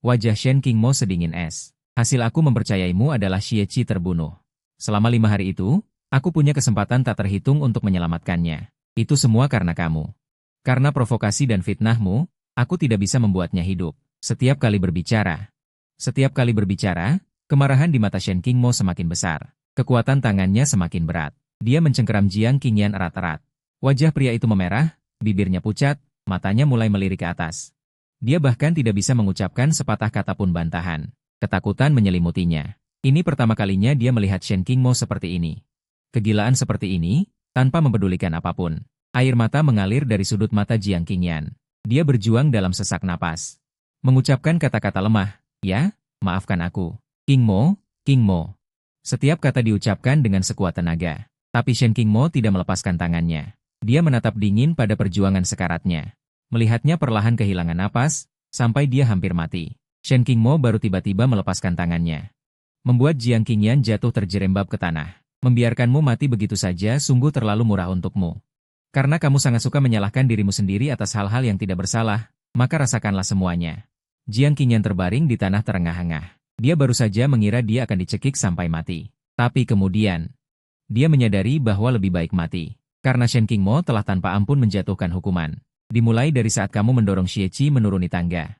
Wajah Shen Qingmo sedingin es. Hasil aku mempercayaimu adalah Xie Qi terbunuh. Selama 5 hari itu, aku punya kesempatan tak terhitung untuk menyelamatkannya. Itu semua karena kamu. Karena provokasi dan fitnahmu, aku tidak bisa membuatnya hidup. Setiap kali berbicara, kemarahan di mata Shen Qingmo semakin besar. Kekuatan tangannya semakin berat. Dia mencengkeram Jiang Qingyan erat-erat. Wajah pria itu memerah, bibirnya pucat, matanya mulai melirik ke atas. Dia bahkan tidak bisa mengucapkan sepatah kata pun bantahan. Ketakutan menyelimutinya. Ini pertama kalinya dia melihat Shen Qingmo seperti ini. Kegilaan seperti ini, tanpa mempedulikan apapun. Air mata mengalir dari sudut mata Jiang Qingyan. Dia berjuang dalam sesak napas. Mengucapkan kata-kata lemah, ya, maafkan aku. Qingmo, Qingmo. Setiap kata diucapkan dengan sekuat tenaga. Tapi Shen Qingmo tidak melepaskan tangannya. Dia menatap dingin pada perjuangan sekaratnya. Melihatnya perlahan kehilangan napas, sampai dia hampir mati. Shen Qingmo baru tiba-tiba melepaskan tangannya. Membuat Jiang Qingyan jatuh terjerembab ke tanah. Membiarkanmu mati begitu saja sungguh terlalu murah untukmu. Karena kamu sangat suka menyalahkan dirimu sendiri atas hal-hal yang tidak bersalah, maka rasakanlah semuanya. Jiang Qingyan terbaring di tanah terengah-engah. Dia baru saja mengira dia akan dicekik sampai mati. Tapi kemudian, dia menyadari bahwa lebih baik mati. Karena Shen Qingmo telah tanpa ampun menjatuhkan hukuman. Dimulai dari saat kamu mendorong Xie Qi menuruni tangga.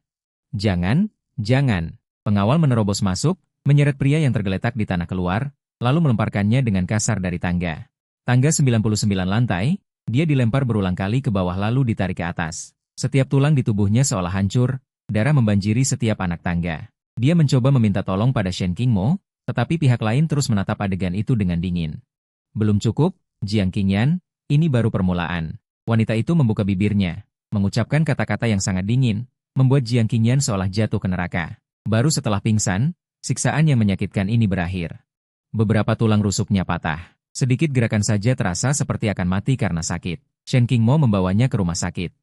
Jangan, jangan. Pengawal menerobos masuk, menyeret pria yang tergeletak di tanah keluar, lalu melemparkannya dengan kasar dari tangga. Tangga 99 lantai, dia dilempar berulang kali ke bawah lalu ditarik ke atas. Setiap tulang di tubuhnya seolah hancur, darah membanjiri setiap anak tangga. Dia mencoba meminta tolong pada Shen Qingmo, tetapi pihak lain terus menatap adegan itu dengan dingin. Belum cukup, Jiang Qingyan, ini baru permulaan. Wanita itu membuka bibirnya, mengucapkan kata-kata yang sangat dingin, membuat Jiang Qingyan seolah jatuh ke neraka. Baru setelah pingsan, siksaan yang menyakitkan ini berakhir. Beberapa tulang rusuknya patah. Sedikit gerakan saja terasa seperti akan mati karena sakit. Shen Qingmo membawanya ke rumah sakit.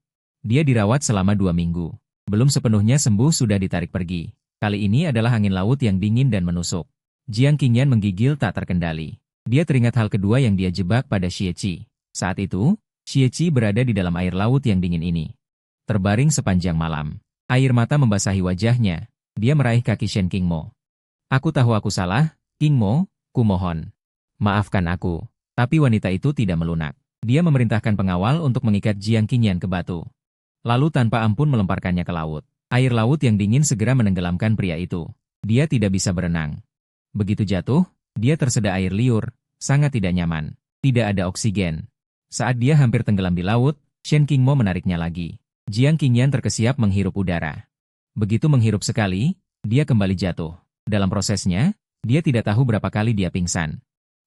Dia dirawat selama 2 minggu. Belum sepenuhnya sembuh sudah ditarik pergi. Kali ini adalah angin laut yang dingin dan menusuk. Jiang Qingyan menggigil tak terkendali. Dia teringat hal kedua yang dia jebak pada Xie Qi. Saat itu, Xie Qi berada di dalam air laut yang dingin ini. Terbaring sepanjang malam. Air mata membasahi wajahnya. Dia meraih kaki Shen Qingmo. Aku tahu aku salah, Qingmo, kumohon. Maafkan aku. Tapi wanita itu tidak melunak. Dia memerintahkan pengawal untuk mengikat Jiang Qingyan ke batu. Lalu tanpa ampun melemparkannya ke laut. Air laut yang dingin segera menenggelamkan pria itu. Dia tidak bisa berenang. Begitu jatuh, dia terseda air liur, sangat tidak nyaman. Tidak ada oksigen. Saat dia hampir tenggelam di laut, Shen Qingmo menariknya lagi. Jiang Qingyan terkesiap menghirup udara. Begitu menghirup sekali, dia kembali jatuh. Dalam prosesnya, Dia tidak tahu berapa kali dia pingsan.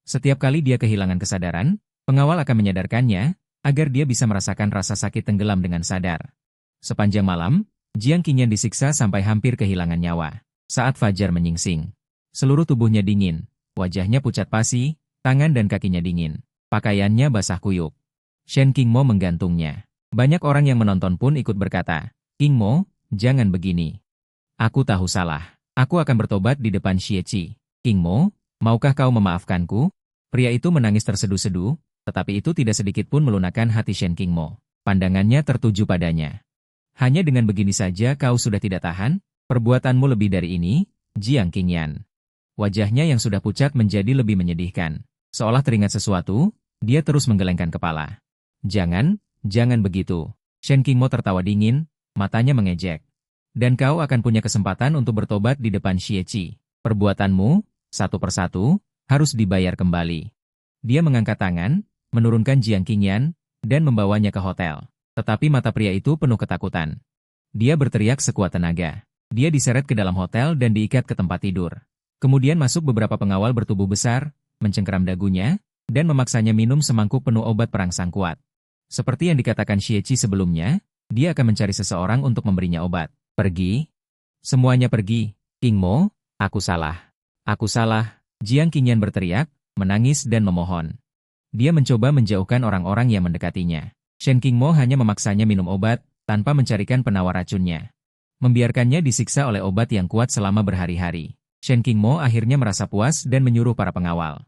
Setiap kali dia kehilangan kesadaran, pengawal akan menyadarkannya, agar dia bisa merasakan rasa sakit tenggelam dengan sadar. Sepanjang malam, Jiang Qingyan disiksa sampai hampir kehilangan nyawa. Saat fajar menyingsing, seluruh tubuhnya dingin, wajahnya pucat pasi, tangan dan kakinya dingin. Pakaiannya basah kuyup. Shen Qingmo menggantungnya. Banyak orang yang menonton pun ikut berkata, "Qingmo, jangan begini. Aku tahu salah. Aku akan bertobat di depan Xie. Qingmo, maukah kau memaafkanku?" Pria itu menangis terseduh-seduh, tetapi itu tidak sedikit pun melunakkan hati Shen Qingmo. Pandangannya tertuju padanya. "Hanya dengan begini saja kau sudah tidak tahan? Perbuatanmu lebih dari ini, Jiang Qingyan." Wajahnya yang sudah pucat menjadi lebih menyedihkan. Seolah teringat sesuatu, dia terus menggelengkan kepala. Jangan begitu." Shen Qingmo tertawa dingin, matanya mengejek. "Dan kau akan punya kesempatan untuk bertobat di depan Xie. Perbuatanmu, satu persatu, harus dibayar kembali." Dia mengangkat tangan, menurunkan Jiang Qingyan, dan membawanya ke hotel. Tetapi mata pria itu penuh ketakutan. Dia berteriak sekuat tenaga. Dia diseret ke dalam hotel dan diikat ke tempat tidur. Kemudian masuk beberapa pengawal bertubuh besar, mencengkeram dagunya, dan memaksanya minum semangkuk penuh obat perangsang kuat. Seperti yang dikatakan Xie sebelumnya, dia akan mencari seseorang untuk memberinya obat. "Pergi. Semuanya pergi. Qingmo, aku salah. Aku salah." Jiang Qingyan berteriak, menangis dan memohon. Dia mencoba menjauhkan orang-orang yang mendekatinya. Shen Qingmo hanya memaksanya minum obat, tanpa mencarikan penawar racunnya. Membiarkannya disiksa oleh obat yang kuat selama berhari-hari. Shen Qingmo akhirnya merasa puas dan menyuruh para pengawal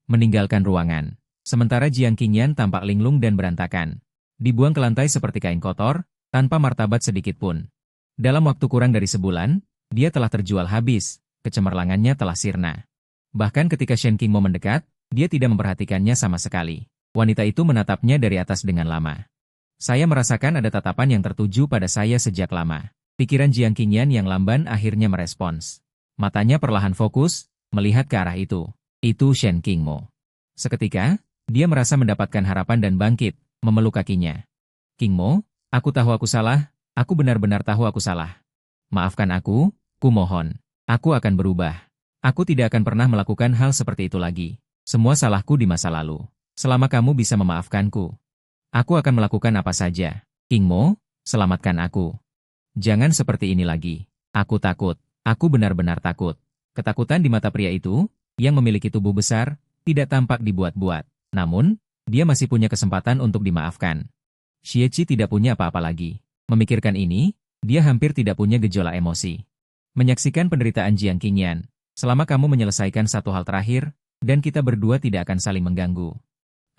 meninggalkan ruangan. Sementara Jiang Qingyan tampak linglung dan berantakan. Dibuang ke lantai seperti kain kotor, tanpa martabat sedikit pun. Dalam waktu kurang dari sebulan, dia telah terjual habis, kecemerlangannya telah sirna. Bahkan ketika Shen Qingmo mendekat, dia tidak memperhatikannya sama sekali. Wanita itu menatapnya dari atas dengan lama. "Saya merasakan ada tatapan yang tertuju pada saya sejak lama." Pikiran Jiang Qingyan yang lamban akhirnya merespons. Matanya perlahan fokus, melihat ke arah itu. Itu Shen Qingmo. Seketika, dia merasa mendapatkan harapan dan bangkit, memeluk kakinya. "Qingmo, aku tahu aku salah, aku benar-benar tahu aku salah. Maafkan aku, kumohon. Aku akan berubah. Aku tidak akan pernah melakukan hal seperti itu lagi. Semua salahku di masa lalu. Selama kamu bisa memaafkanku, aku akan melakukan apa saja. Qingmo, selamatkan aku. Jangan seperti ini lagi. Aku takut. Aku benar-benar takut." Ketakutan di mata pria itu, yang memiliki tubuh besar, tidak tampak dibuat-buat. Namun, dia masih punya kesempatan untuk dimaafkan. Xie tidak punya apa-apa lagi. Memikirkan ini, dia hampir tidak punya gejolak emosi. Menyaksikan penderitaan Jiang Qingyan, selama kamu menyelesaikan satu hal terakhir, dan kita berdua tidak akan saling mengganggu.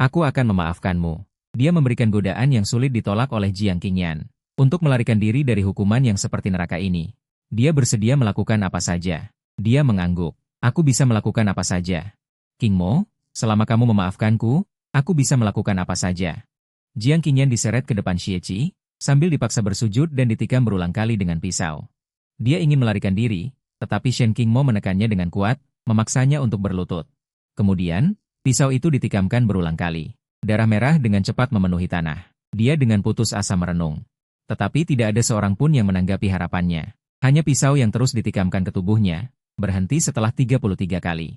Aku akan memaafkanmu. Dia memberikan godaan yang sulit ditolak oleh Jiang Qingyan. Untuk melarikan diri dari hukuman yang seperti neraka ini, dia bersedia melakukan apa saja. Dia mengangguk. "Aku bisa melakukan apa saja. Qingmo, selama kamu memaafkanku, aku bisa melakukan apa saja." Jiang Qingyan diseret ke depan Xie sambil dipaksa bersujud dan ditikam berulang kali dengan pisau. Dia ingin melarikan diri, tetapi Shen Qingmo menekannya dengan kuat, memaksanya untuk berlutut. Kemudian, pisau itu ditikamkan berulang kali. Darah merah dengan cepat memenuhi tanah. Dia dengan putus asa merenung. Tetapi tidak ada seorang pun yang menanggapi harapannya. Hanya pisau yang terus ditikamkan ke tubuhnya, berhenti setelah 33 kali.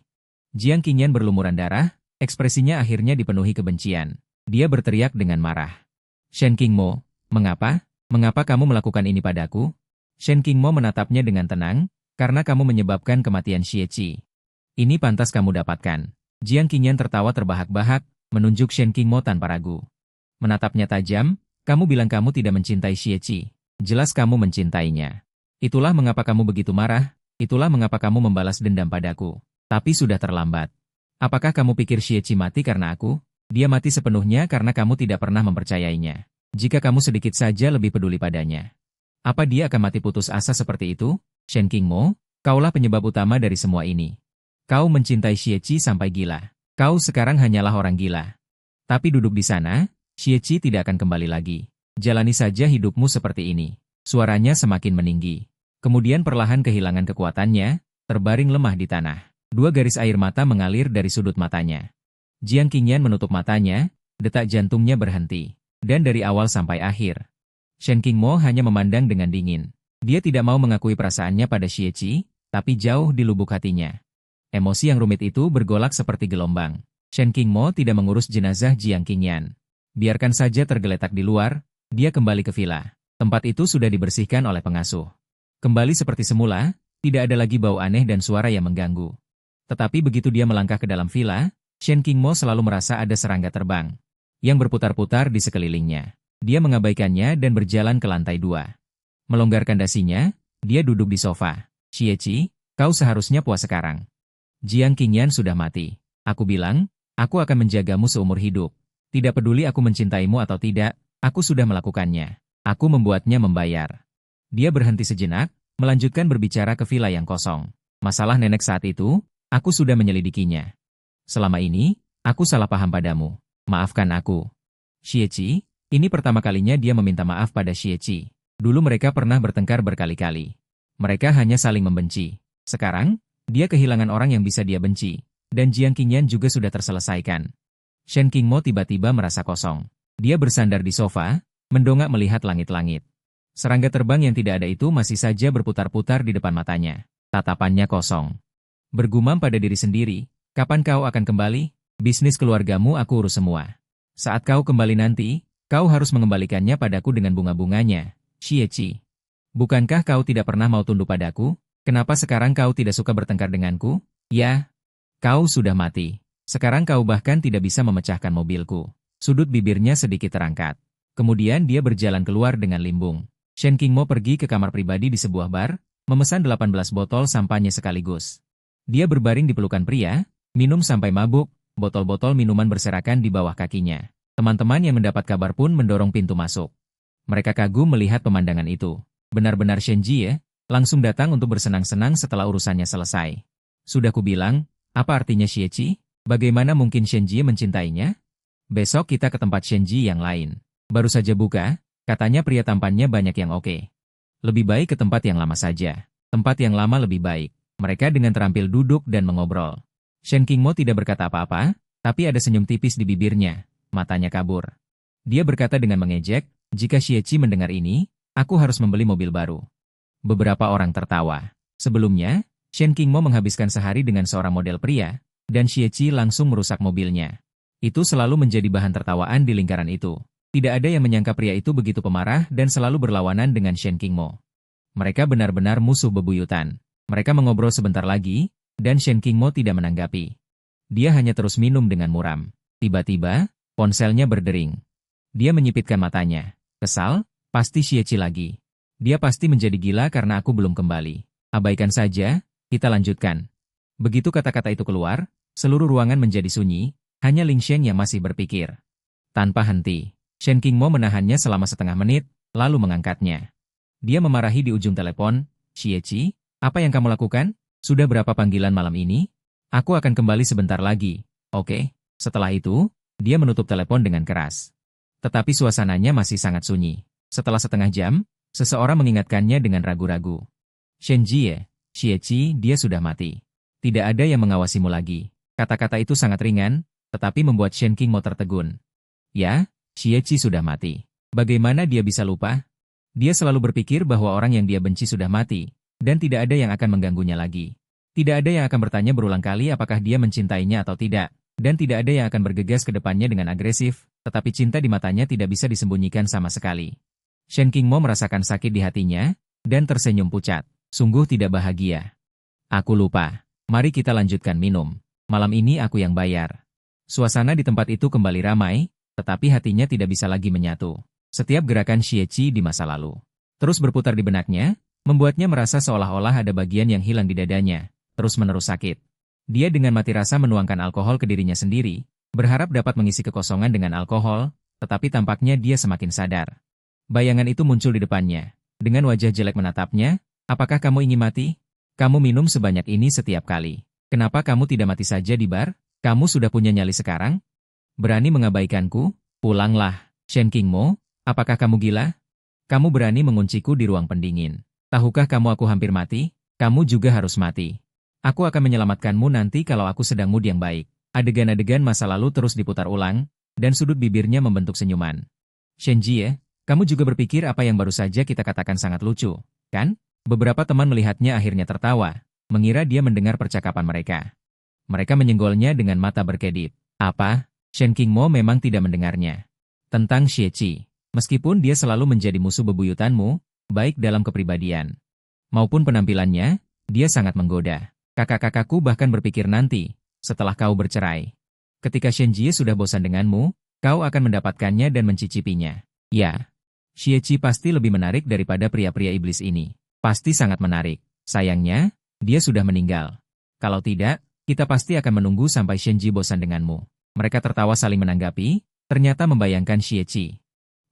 Jiang Qingyan berlumuran darah, ekspresinya akhirnya dipenuhi kebencian. Dia berteriak dengan marah. "Shen Qingmo, mengapa? Mengapa kamu melakukan ini padaku?" Shen Qingmo menatapnya dengan tenang, "Karena kamu menyebabkan kematian Xie. Ini pantas kamu dapatkan." Jiang Qingyan tertawa terbahak-bahak, menunjuk Shen Qingmo tanpa ragu. Menatapnya tajam, "Kamu bilang kamu tidak mencintai Xie. Jelas kamu mencintainya. Itulah mengapa kamu begitu marah, itulah mengapa kamu membalas dendam padaku. Tapi sudah terlambat. Apakah kamu pikir Xie mati karena aku? Dia mati sepenuhnya karena kamu tidak pernah mempercayainya. Jika kamu sedikit saja lebih peduli padanya, apa dia akan mati putus asa seperti itu? Shen Qingmo, kaulah penyebab utama dari semua ini. Kau mencintai Xie sampai gila. Kau sekarang hanyalah orang gila. Tapi duduk di sana, Xie tidak akan kembali lagi. Jalani saja hidupmu seperti ini." Suaranya semakin meninggi. Kemudian perlahan kehilangan kekuatannya, terbaring lemah di tanah. 2 garis air mata mengalir dari sudut matanya. Jiang Qingyan menutup matanya, detak jantungnya berhenti. Dan dari awal sampai akhir, Shen Qingmo hanya memandang dengan dingin. Dia tidak mau mengakui perasaannya pada Xie, tapi jauh di lubuk hatinya, Emosi yang rumit itu bergolak seperti gelombang. Shen Qingmo tidak mengurus jenazah Jiang Qingyan. Biarkan saja tergeletak di luar, dia kembali ke villa. Tempat itu sudah dibersihkan oleh pengasuh. Kembali seperti semula, tidak ada lagi bau aneh dan suara yang mengganggu. Tetapi begitu dia melangkah ke dalam villa, Shen Qingmo selalu merasa ada serangga terbang yang berputar-putar di sekelilingnya. Dia mengabaikannya dan berjalan ke lantai 2. Melonggarkan dasinya, dia duduk di sofa. Xie, kau seharusnya puas sekarang. Jiang Qingyan sudah mati. Aku bilang, aku akan menjagamu seumur hidup. Tidak peduli aku mencintaimu atau tidak, aku sudah melakukannya. Aku membuatnya membayar. Dia berhenti sejenak, melanjutkan berbicara ke villa yang kosong. Masalah nenek saat itu, aku sudah menyelidikinya. Selama ini, aku salah paham padamu. Maafkan aku. Xie, ini pertama kalinya dia meminta maaf pada Xie. Dulu mereka pernah bertengkar berkali-kali. Mereka hanya saling membenci. Sekarang, dia kehilangan orang yang bisa dia benci. Dan Jiang Qingyan juga sudah terselesaikan. Shen Qingmo tiba-tiba merasa kosong. Dia bersandar di sofa, mendongak melihat langit-langit. Serangga terbang yang tidak ada itu masih saja berputar-putar di depan matanya. Tatapannya kosong. Bergumam pada diri sendiri, kapan kau akan kembali? Bisnis keluargamu aku urus semua. Saat kau kembali nanti, kau harus mengembalikannya padaku dengan bunga-bunganya. Xie, bukankah kau tidak pernah mau tunduk padaku? Kenapa sekarang kau tidak suka bertengkar denganku? Ya, kau sudah mati. Sekarang kau bahkan tidak bisa memecahkan mobilku. Sudut bibirnya sedikit terangkat. Kemudian dia berjalan keluar dengan limbung. Shen Qingmo pergi ke kamar pribadi di sebuah bar, memesan 18 botol sampanye sekaligus. Dia berbaring di pelukan pria, minum sampai mabuk, botol-botol minuman berserakan di bawah kakinya. Teman-teman yang mendapat kabar pun mendorong pintu masuk. Mereka kagum melihat pemandangan itu. Benar-benar Shen Jie, langsung datang untuk bersenang-senang setelah urusannya selesai. Sudah kubilang, apa artinya Xie? Bagaimana mungkin Shen Jie mencintainya? Besok kita ke tempat Shen Jie yang lain. Baru saja buka, katanya pria tampannya banyak yang oke. Lebih baik ke tempat yang lama saja. Tempat yang lama lebih baik. Mereka dengan terampil duduk dan mengobrol. Shen Qingmo tidak berkata apa-apa, tapi ada senyum tipis di bibirnya. Matanya kabur. Dia berkata dengan mengejek, jika Xie mendengar ini, aku harus membeli mobil baru. Beberapa orang tertawa. Sebelumnya, Shen Qingmo menghabiskan sehari dengan seorang model pria, dan Xie langsung merusak mobilnya. Itu selalu menjadi bahan tertawaan di lingkaran itu. Tidak ada yang menyangka pria itu begitu pemarah dan selalu berlawanan dengan Shen Qingmo. Mereka benar-benar musuh bebuyutan. Mereka mengobrol sebentar lagi, dan Shen Qingmo tidak menanggapi. Dia hanya terus minum dengan muram. Tiba-tiba, ponselnya berdering. Dia menyipitkan matanya. Kesal, pasti Xie lagi. Dia pasti menjadi gila karena aku belum kembali. Abaikan saja, kita lanjutkan. Begitu kata-kata itu keluar, seluruh ruangan menjadi sunyi, hanya Ling Sheng yang masih berpikir. Tanpa henti, Shen Qingmo menahannya selama setengah menit, lalu mengangkatnya. Dia memarahi di ujung telepon, Xie, apa yang kamu lakukan? Sudah berapa panggilan malam ini? Aku akan kembali sebentar lagi, oke? Setelah itu, dia menutup telepon dengan keras. Tetapi suasananya masih sangat sunyi. Setelah setengah jam, seseorang mengingatkannya dengan ragu-ragu. Shen Jie, Xie, dia sudah mati. Tidak ada yang mengawasimu lagi. Kata-kata itu sangat ringan, tetapi membuat Shen Qingmo tertegun. Ya, Xie sudah mati. Bagaimana dia bisa lupa? Dia selalu berpikir bahwa orang yang dia benci sudah mati, dan tidak ada yang akan mengganggunya lagi. Tidak ada yang akan bertanya berulang kali apakah dia mencintainya atau tidak, dan tidak ada yang akan bergegas ke depannya dengan agresif, tetapi cinta di matanya tidak bisa disembunyikan sama sekali. Shen Qingmo merasakan sakit di hatinya, dan tersenyum pucat. Sungguh tidak bahagia. Aku lupa. Mari kita lanjutkan minum. Malam ini aku yang bayar. Suasana di tempat itu kembali ramai, tetapi hatinya tidak bisa lagi menyatu. Setiap gerakan Xie di masa lalu terus berputar di benaknya, membuatnya merasa seolah-olah ada bagian yang hilang di dadanya, terus-menerus sakit. Dia dengan mati rasa menuangkan alkohol ke dirinya sendiri, berharap dapat mengisi kekosongan dengan alkohol, tetapi tampaknya dia semakin sadar. Bayangan itu muncul di depannya. Dengan wajah jelek menatapnya, apakah kamu ingin mati? Kamu minum sebanyak ini setiap kali. Kenapa kamu tidak mati saja di bar? Kamu sudah punya nyali sekarang? Berani mengabaikanku? Pulanglah, Shen Qingmo. Apakah kamu gila? Kamu berani mengunciku di ruang pendingin. Tahukah kamu aku hampir mati? Kamu juga harus mati. Aku akan menyelamatkanmu nanti kalau aku sedang mood yang baik. Adegan-adegan masa lalu terus diputar ulang, dan sudut bibirnya membentuk senyuman. Shen Jie, kamu juga berpikir apa yang baru saja kita katakan sangat lucu, kan? Beberapa teman melihatnya akhirnya tertawa, mengira dia mendengar percakapan mereka. Mereka menyenggolnya dengan mata berkedip. Apa? Shen Qingmo memang tidak mendengarnya. Tentang Xie. Meskipun dia selalu menjadi musuh bebuyutanmu, baik dalam kepribadian maupun penampilannya, dia sangat menggoda. Kakak-kakakku bahkan berpikir nanti, setelah kau bercerai. Ketika Shen Jie sudah bosan denganmu, kau akan mendapatkannya dan mencicipinya. Ya, Xie pasti lebih menarik daripada pria-pria iblis ini. Pasti sangat menarik. Sayangnya, dia sudah meninggal. Kalau tidak, kita pasti akan menunggu sampai Shen Jie bosan denganmu. Mereka tertawa saling menanggapi, ternyata membayangkan Xie.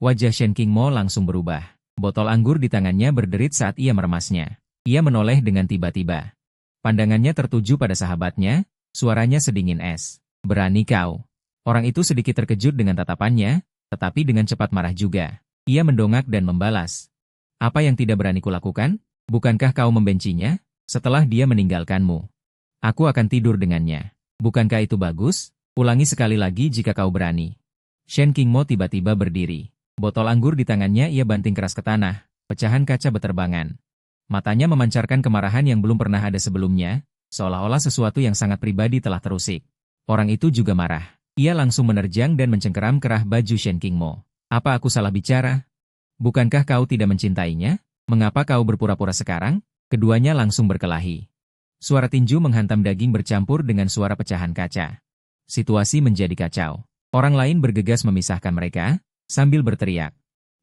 Wajah Shen Qingmo langsung berubah. Botol anggur di tangannya berderit saat ia meremasnya. Ia menoleh dengan tiba-tiba. Pandangannya tertuju pada sahabatnya, suaranya sedingin es. Berani kau. Orang itu sedikit terkejut dengan tatapannya, tetapi dengan cepat marah juga. Ia mendongak dan membalas. Apa yang tidak berani kulakukan? Bukankah kau membencinya? Setelah dia meninggalkanmu, aku akan tidur dengannya. Bukankah itu bagus? Ulangi sekali lagi jika kau berani. Shen Qingmo tiba-tiba berdiri. Botol anggur di tangannya ia banting keras ke tanah, pecahan kaca beterbangan. Matanya memancarkan kemarahan yang belum pernah ada sebelumnya, seolah-olah sesuatu yang sangat pribadi telah terusik. Orang itu juga marah. Ia langsung menerjang dan mencengkeram kerah baju Shen Qingmo. Apa aku salah bicara? Bukankah kau tidak mencintainya? Mengapa kau berpura-pura sekarang? Keduanya langsung berkelahi. Suara tinju menghantam daging bercampur dengan suara pecahan kaca. Situasi menjadi kacau. Orang lain bergegas memisahkan mereka, sambil berteriak.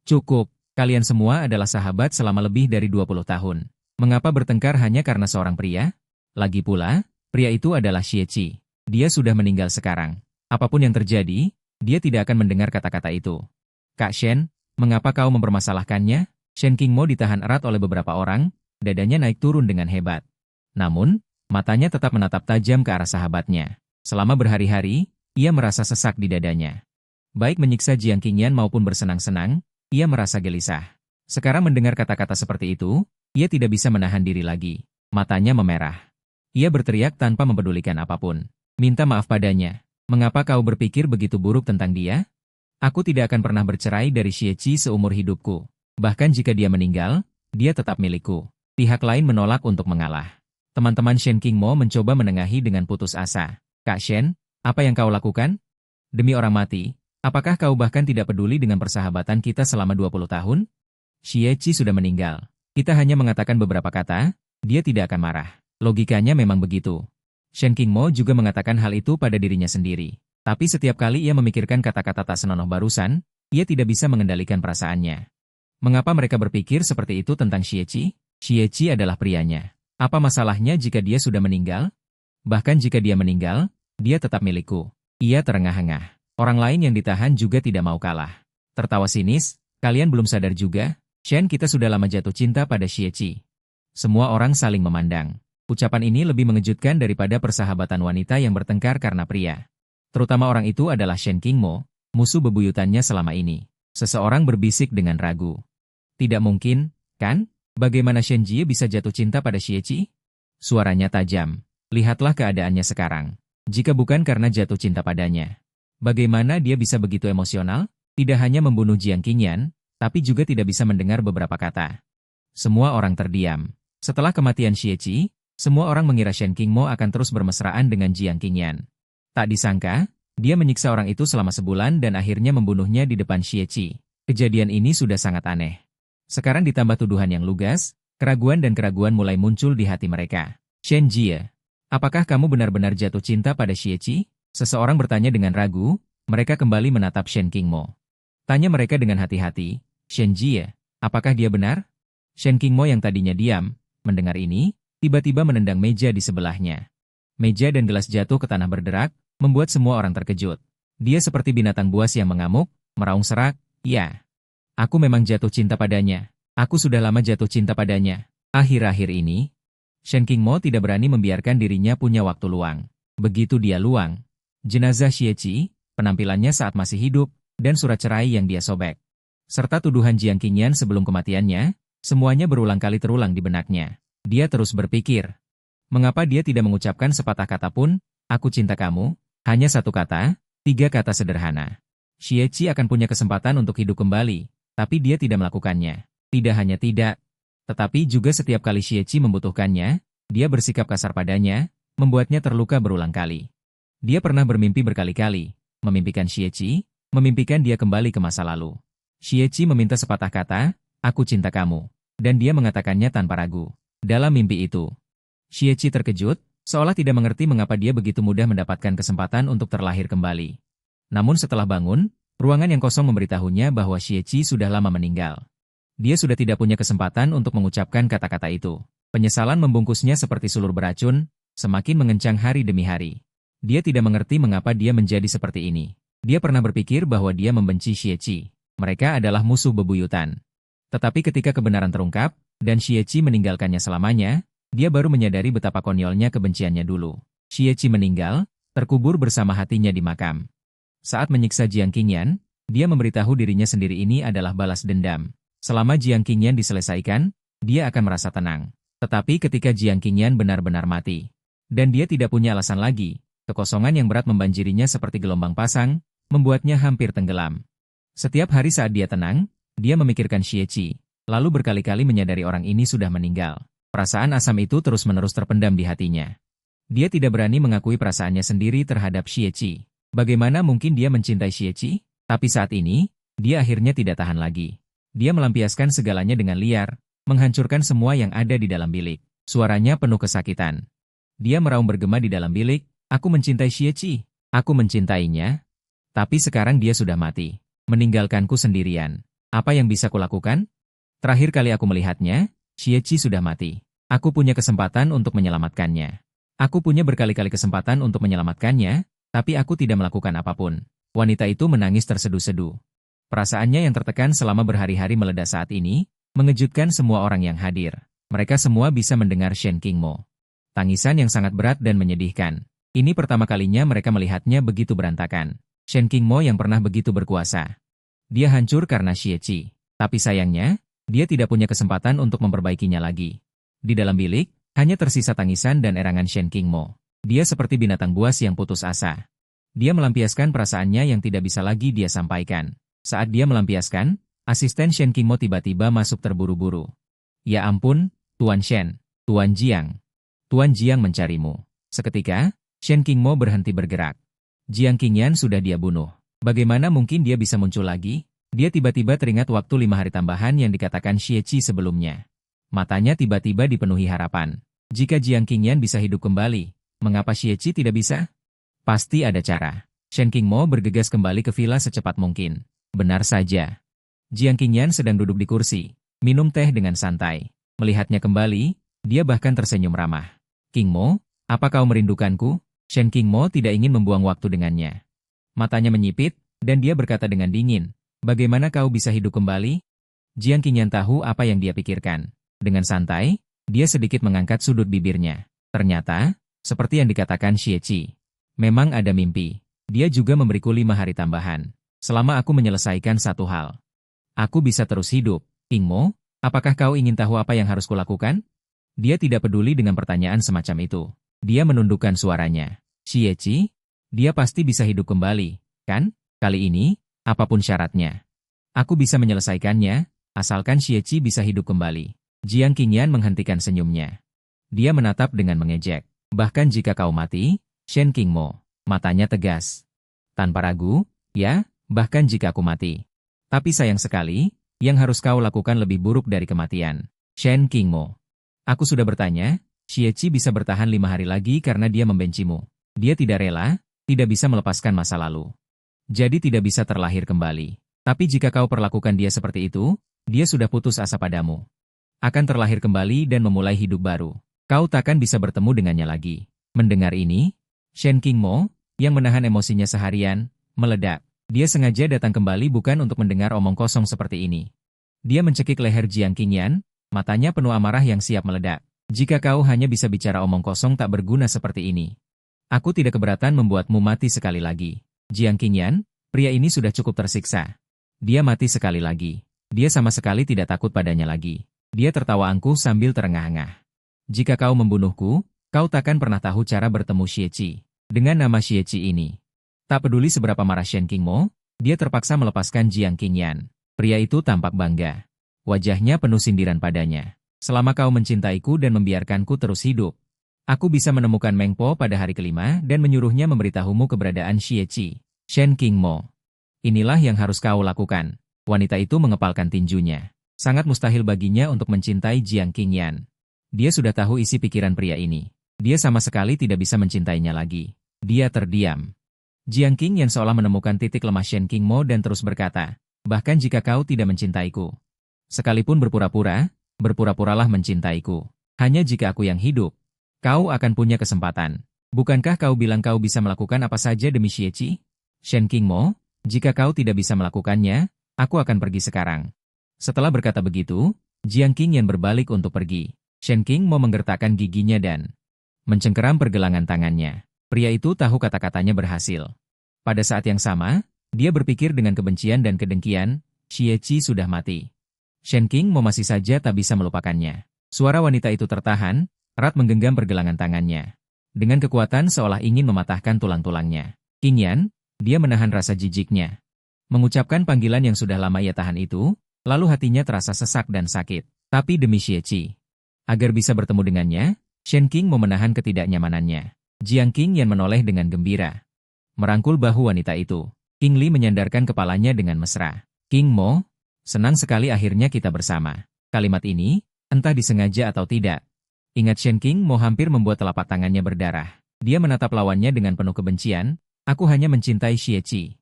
Cukup, kalian semua adalah sahabat selama lebih dari 20 tahun. Mengapa bertengkar hanya karena seorang pria? Lagi pula, pria itu adalah Xie. Dia sudah meninggal sekarang. Apapun yang terjadi, dia tidak akan mendengar kata-kata itu. Kak Shen, mengapa kau mempermasalahkannya? Shen Qingmo ditahan erat oleh beberapa orang, dadanya naik turun dengan hebat. Namun, matanya tetap menatap tajam ke arah sahabatnya. Selama berhari-hari, ia merasa sesak di dadanya. Baik menyiksa Jiang Qingyan maupun bersenang-senang, ia merasa gelisah. Sekarang mendengar kata-kata seperti itu, ia tidak bisa menahan diri lagi. Matanya memerah. Ia berteriak tanpa mempedulikan apapun. Minta maaf padanya. Mengapa kau berpikir begitu buruk tentang dia? Aku tidak akan pernah bercerai dari Xie seumur hidupku. Bahkan jika dia meninggal, dia tetap milikku. Pihak lain menolak untuk mengalah. Teman-teman Shen Qingmo mencoba menengahi dengan putus asa. Kak Shen, apa yang kau lakukan? Demi orang mati, apakah kau bahkan tidak peduli dengan persahabatan kita selama 20 tahun? Xie sudah meninggal. Kita hanya mengatakan beberapa kata, dia tidak akan marah. Logikanya memang begitu. Shen Qingmo juga mengatakan hal itu pada dirinya sendiri. Tapi setiap kali ia memikirkan kata-kata tak senonoh barusan, ia tidak bisa mengendalikan perasaannya. Mengapa mereka berpikir seperti itu tentang Xie? Xie adalah prianya. Apa masalahnya jika dia sudah meninggal? Bahkan jika dia meninggal, dia tetap milikku. Ia terengah-engah. Orang lain yang ditahan juga tidak mau kalah. Tertawa sinis, kalian belum sadar juga, Shen kita sudah lama jatuh cinta pada Xie. Semua orang saling memandang. Ucapan ini lebih mengejutkan daripada persahabatan wanita yang bertengkar karena pria. Terutama orang itu adalah Shen Qingmo, musuh bebuyutannya selama ini. Seseorang berbisik dengan ragu. Tidak mungkin, kan? Bagaimana Shen Jie bisa jatuh cinta pada Xie? Suaranya tajam. Lihatlah keadaannya sekarang. Jika bukan karena jatuh cinta padanya, bagaimana dia bisa begitu emosional? Tidak hanya membunuh Jiang Qingyan, tapi juga tidak bisa mendengar beberapa kata. Semua orang terdiam. Setelah kematian Xie, semua orang mengira Shen Qingmo akan terus bermesraan dengan Jiang Qingyan. Tak disangka, dia menyiksa orang itu selama sebulan dan akhirnya membunuhnya di depan Xie. Kejadian ini sudah sangat aneh. Sekarang ditambah tuduhan yang lugas, keraguan dan keraguan mulai muncul di hati mereka. Shen Jie, apakah kamu benar-benar jatuh cinta pada Xie? Seseorang bertanya dengan ragu, mereka kembali menatap Shen Qingmo. Tanya mereka dengan hati-hati, Shen Jie, apakah dia benar? Shen Qingmo yang tadinya diam, mendengar ini, tiba-tiba menendang meja di sebelahnya. Meja dan gelas jatuh ke tanah berderak, membuat semua orang terkejut. Dia seperti binatang buas yang mengamuk, meraung serak, ya. Aku memang jatuh cinta padanya. Aku sudah lama jatuh cinta padanya. Akhir-akhir ini, Shen Qingmo tidak berani membiarkan dirinya punya waktu luang. Begitu dia luang, jenazah Xie, penampilannya saat masih hidup, dan surat cerai yang dia sobek, serta tuduhan Jiang Qingyan sebelum kematiannya, semuanya berulang kali terulang di benaknya. Dia terus berpikir, mengapa dia tidak mengucapkan sepatah kata pun, aku cinta kamu, hanya satu kata, 3 kata sederhana. Xie akan punya kesempatan untuk hidup kembali, tapi dia tidak melakukannya. Tidak hanya tidak, tetapi juga setiap kali Xie membutuhkannya, dia bersikap kasar padanya, membuatnya terluka berulang kali. Dia pernah bermimpi berkali-kali, memimpikan Xie, memimpikan dia kembali ke masa lalu. Xie meminta sepatah kata, "Aku cinta kamu." Dan dia mengatakannya tanpa ragu. Dalam mimpi itu, Xie terkejut, seolah tidak mengerti mengapa dia begitu mudah mendapatkan kesempatan untuk terlahir kembali. Namun setelah bangun, ruangan yang kosong memberitahunya bahwa Xie sudah lama meninggal. Dia sudah tidak punya kesempatan untuk mengucapkan kata-kata itu. Penyesalan membungkusnya seperti sulur beracun, semakin mengencang hari demi hari. Dia tidak mengerti mengapa dia menjadi seperti ini. Dia pernah berpikir bahwa dia membenci Xie. Mereka adalah musuh bebuyutan. Tetapi ketika kebenaran terungkap, dan Xie meninggalkannya selamanya, dia baru menyadari betapa konyolnya kebenciannya dulu. Xie meninggal, terkubur bersama hatinya di makam. Saat menyiksa Jiang Qingyan, dia memberitahu dirinya sendiri ini adalah balas dendam. Selama Jiang Qingyan diselesaikan, dia akan merasa tenang. Tetapi ketika Jiang Qingyan benar-benar mati, dan dia tidak punya alasan lagi, kekosongan yang berat membanjirinya seperti gelombang pasang, membuatnya hampir tenggelam. Setiap hari saat dia tenang, dia memikirkan Xie, lalu berkali-kali menyadari orang ini sudah meninggal. Perasaan asam itu terus-menerus terpendam di hatinya. Dia tidak berani mengakui perasaannya sendiri terhadap Xie. Bagaimana mungkin dia mencintai Xie? Tapi saat ini, dia akhirnya tidak tahan lagi. Dia melampiaskan segalanya dengan liar, menghancurkan semua yang ada di dalam bilik. Suaranya penuh kesakitan. Dia meraung bergema di dalam bilik, "Aku mencintai Xie. Aku mencintainya. Tapi sekarang dia sudah mati, meninggalkanku sendirian. Apa yang bisa kulakukan? Terakhir kali aku melihatnya, Xie sudah mati. Aku punya kesempatan untuk menyelamatkannya. Aku punya berkali-kali kesempatan untuk menyelamatkannya, tapi aku tidak melakukan apapun." Wanita itu menangis terseduh-seduh. Perasaannya yang tertekan selama berhari-hari meledak saat ini, mengejutkan semua orang yang hadir. Mereka semua bisa mendengar Shen Qingmo. Tangisan yang sangat berat dan menyedihkan. Ini pertama kalinya mereka melihatnya begitu berantakan. Shen Qingmo yang pernah begitu berkuasa. Dia hancur karena Xie. Tapi sayangnya, dia tidak punya kesempatan untuk memperbaikinya lagi. Di dalam bilik, hanya tersisa tangisan dan erangan Shen Qingmo. Dia seperti binatang buas yang putus asa. Dia melampiaskan perasaannya yang tidak bisa lagi dia sampaikan. Saat dia melampiaskan, asisten Shen Qingmo tiba-tiba masuk terburu-buru. "Ya ampun, Tuan Shen, Tuan Jiang. Tuan Jiang mencarimu." Seketika, Shen Qingmo berhenti bergerak. Jiang Qingyan sudah dia bunuh. Bagaimana mungkin dia bisa muncul lagi? Dia tiba-tiba teringat waktu 5 hari tambahan yang dikatakan Xie sebelumnya. Matanya tiba-tiba dipenuhi harapan. Jika Jiang Qingyan bisa hidup kembali, mengapa Xie tidak bisa? Pasti ada cara. Shen Qingmo bergegas kembali ke villa secepat mungkin. Benar saja. Jiang Qingyan sedang duduk di kursi, minum teh dengan santai. Melihatnya kembali, dia bahkan tersenyum ramah. "Qingmo, apa kau merindukanku?" Shen Qingmo tidak ingin membuang waktu dengannya. Matanya menyipit, dan dia berkata dengan dingin, "Bagaimana kau bisa hidup kembali?" Jiang Qingyan tahu apa yang dia pikirkan. Dengan santai, dia sedikit mengangkat sudut bibirnya. Ternyata, seperti yang dikatakan Xie, memang ada mimpi. Dia juga memberiku 5 hari tambahan. Selama aku menyelesaikan satu hal, aku bisa terus hidup. Qingmo, apakah kau ingin tahu apa yang harus kulakukan? Dia tidak peduli dengan pertanyaan semacam itu. Dia menundukkan suaranya. "Xie, dia pasti bisa hidup kembali, kan? Kali ini, apapun syaratnya. Aku bisa menyelesaikannya, asalkan Xie bisa hidup kembali." Jiang Qingyan menghentikan senyumnya. Dia menatap dengan mengejek. "Bahkan jika kau mati, Shen Qingmo." Matanya tegas. "Tanpa ragu, ya, bahkan jika aku mati. Tapi sayang sekali, yang harus kau lakukan lebih buruk dari kematian. Shen Qingmo. Aku sudah bertanya, Xie bisa bertahan 5 hari lagi karena dia membencimu. Dia tidak rela, tidak bisa melepaskan masa lalu. Jadi tidak bisa terlahir kembali. Tapi jika kau perlakukan dia seperti itu, dia sudah putus asa padamu. Akan terlahir kembali dan memulai hidup baru. Kau takkan bisa bertemu dengannya lagi." Mendengar ini, Shen Qingmo, yang menahan emosinya seharian, meledak. Dia sengaja datang kembali bukan untuk mendengar omong kosong seperti ini. Dia mencekik leher Jiang Qingyan, matanya penuh amarah yang siap meledak. "Jika kau hanya bisa bicara omong kosong tak berguna seperti ini, aku tidak keberatan membuatmu mati sekali lagi." Jiang Qingyan, pria ini sudah cukup tersiksa. Dia mati sekali lagi. Dia sama sekali tidak takut padanya lagi. Dia tertawa angkuh sambil terengah-engah. "Jika kau membunuhku, kau takkan pernah tahu cara bertemu Xie. Dengan nama Xie ini." Tak peduli seberapa marah Shen Qingmo, dia terpaksa melepaskan Jiang Qingyan. Pria itu tampak bangga. Wajahnya penuh sindiran padanya. "Selama kau mencintaiku dan membiarkanku terus hidup, Aku bisa menemukan Meng Po pada hari kelima dan menyuruhnya memberitahumu keberadaan Xie Qi, Shen Qingmo. Inilah yang harus kau lakukan. Wanita itu mengepalkan tinjunya. Sangat mustahil baginya untuk mencintai Jiang Qingyan. Dia sudah tahu isi pikiran pria ini. Dia sama sekali tidak bisa mencintainya lagi. Dia terdiam. Jiang Qingyan seolah menemukan titik lemah Shen Qingmo dan terus berkata, bahkan jika kau tidak mencintaiku, sekalipun berpura-pura, berpura-puralah mencintaiku. Hanya jika aku yang hidup, kau akan punya kesempatan. Bukankah kau bilang kau bisa melakukan apa saja demi Xie Qi? Shen Qingmo, jika kau tidak bisa melakukannya, aku akan pergi sekarang. Setelah berkata begitu, Jiang Qingyan berbalik untuk pergi. Shen Qingmo menggertakkan giginya dan mencengkeram pergelangan tangannya. Pria itu tahu kata-katanya berhasil. Pada saat yang sama, dia berpikir dengan kebencian dan kedengkian, Xie Qi sudah mati. Shen Qingmo masih saja tak bisa melupakannya. Suara wanita itu tertahan, erat menggenggam pergelangan tangannya. Dengan kekuatan seolah ingin mematahkan tulang-tulangnya. Qingyan, dia menahan rasa jijiknya. Mengucapkan panggilan yang sudah lama ia tahan itu, lalu hatinya terasa sesak dan sakit. Tapi demi Xie Qi, agar bisa bertemu dengannya, Shen Qingmo menahan ketidaknyamanannya. Jiang Qingyan menoleh dengan gembira. Merangkul bahu wanita itu, Qing Li menyandarkan kepalanya dengan mesra. Qingmo, senang sekali akhirnya kita bersama. Kalimat ini, entah disengaja atau tidak, ingat Shen Qingmo hampir membuat telapak tangannya berdarah. Dia menatap lawannya dengan penuh kebencian, aku hanya mencintai Xie Qi.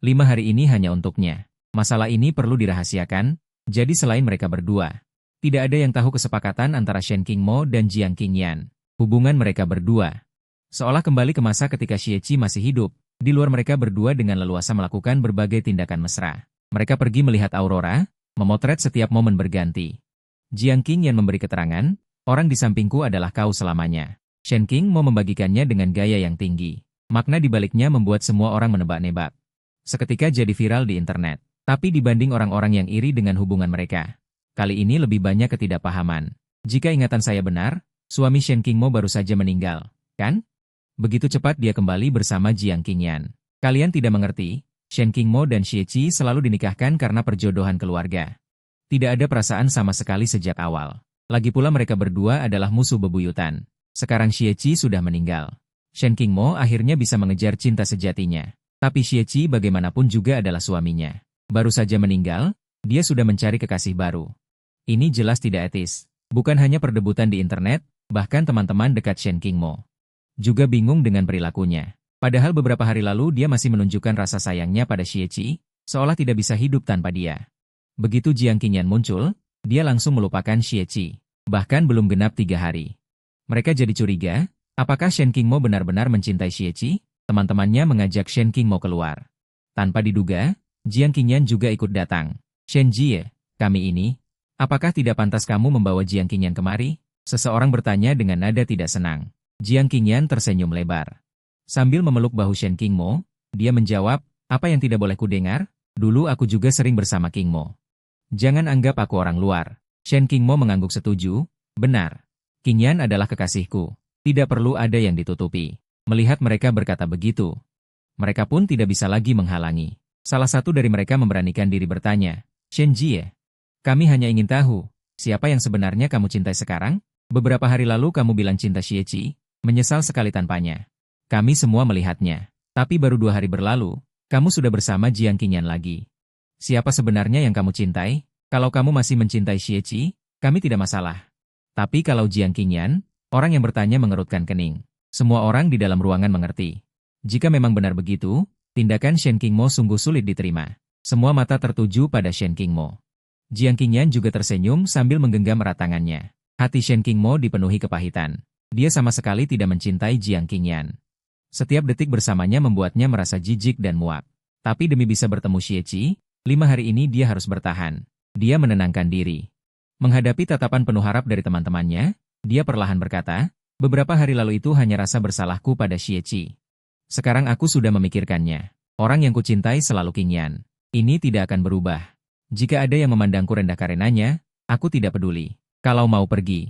5 hari ini hanya untuknya. Masalah ini perlu dirahasiakan, jadi selain mereka berdua, tidak ada yang tahu kesepakatan antara Shen Qingmo dan Jiang Qingyan. Hubungan mereka berdua seolah kembali ke masa ketika Xie Qi masih hidup, di luar mereka berdua dengan leluasa melakukan berbagai tindakan mesra. Mereka pergi melihat aurora, memotret setiap momen berganti. Jiang Qingyan memberi keterangan, orang di sampingku adalah kau selamanya. Shen Qingmo membagikannya dengan gaya yang tinggi. Makna di baliknya membuat semua orang menebak-nebak. Seketika jadi viral di internet. Tapi dibanding orang-orang yang iri dengan hubungan mereka, kali ini lebih banyak ketidakpahaman. Jika ingatan saya benar, suami Shen Qingmo baru saja meninggal, kan? Begitu cepat dia kembali bersama Jiang Qingyan. Kalian tidak mengerti, Shen Qingmo dan Xie Qi selalu dinikahkan karena perjodohan keluarga. Tidak ada perasaan sama sekali sejak awal. Lagi pula mereka berdua adalah musuh bebuyutan. Sekarang Xie Qi sudah meninggal. Shen Qingmo akhirnya bisa mengejar cinta sejatinya. Tapi Xie Qi bagaimanapun juga adalah suaminya. Baru saja meninggal, dia sudah mencari kekasih baru. Ini jelas tidak etis. Bukan hanya perdebutan di internet, bahkan teman-teman dekat Shen Qingmo juga bingung dengan perilakunya. Padahal beberapa hari lalu dia masih menunjukkan rasa sayangnya pada Xie Qi, seolah tidak bisa hidup tanpa dia. Begitu Jiang Qingyan muncul, dia langsung melupakan Xie Qi. Bahkan belum genap 3 hari. Mereka jadi curiga, apakah Shen Qingmo benar-benar mencintai Xie Qi? Teman-temannya mengajak Shen Qingmo keluar. Tanpa diduga, Jiang Qingyan juga ikut datang. Shen Jie, kami ini, apakah tidak pantas kamu membawa Jiang Qingyan kemari? Seseorang bertanya dengan nada tidak senang. Jiang Qingyan tersenyum lebar. Sambil memeluk bahu Shen Qingmo, dia menjawab, apa yang tidak boleh kudengar? Dulu aku juga sering bersama Qingmo. Jangan anggap aku orang luar. Shen Qingmo mengangguk setuju. Benar. Qingyan adalah kekasihku. Tidak perlu ada yang ditutupi. Melihat mereka berkata begitu, mereka pun tidak bisa lagi menghalangi. Salah satu dari mereka memberanikan diri bertanya, Shen Jie, kami hanya ingin tahu, siapa yang sebenarnya kamu cintai sekarang? Beberapa hari lalu kamu bilang cinta Xie Qi, menyesal sekali tanpanya. Kami semua melihatnya. Tapi baru 2 hari berlalu, kamu sudah bersama Jiang Qingyan lagi. Siapa sebenarnya yang kamu cintai? Kalau kamu masih mencintai Xie Qi, kami tidak masalah. Tapi kalau Jiang Qingyan, orang yang bertanya mengerutkan kening. Semua orang di dalam ruangan mengerti. Jika memang benar begitu, tindakan Shen Qingmo sungguh sulit diterima. Semua mata tertuju pada Shen Qingmo. Jiang Qingyan juga tersenyum sambil menggenggam erat tangannya. Hati Shen Qingmo dipenuhi kepahitan. Dia sama sekali tidak mencintai Jiang Qingyan. Setiap detik bersamanya membuatnya merasa jijik dan muak. Tapi demi bisa bertemu Xie Qi, 5 hari ini dia harus bertahan. Dia menenangkan diri. Menghadapi tatapan penuh harap dari teman-temannya, dia perlahan berkata, beberapa hari lalu itu hanya rasa bersalahku pada Xie Qi. Sekarang aku sudah memikirkannya. Orang yang kucintai selalu Qingyan. Ini tidak akan berubah. Jika ada yang memandangku rendah karenanya, aku tidak peduli. Kalau mau pergi,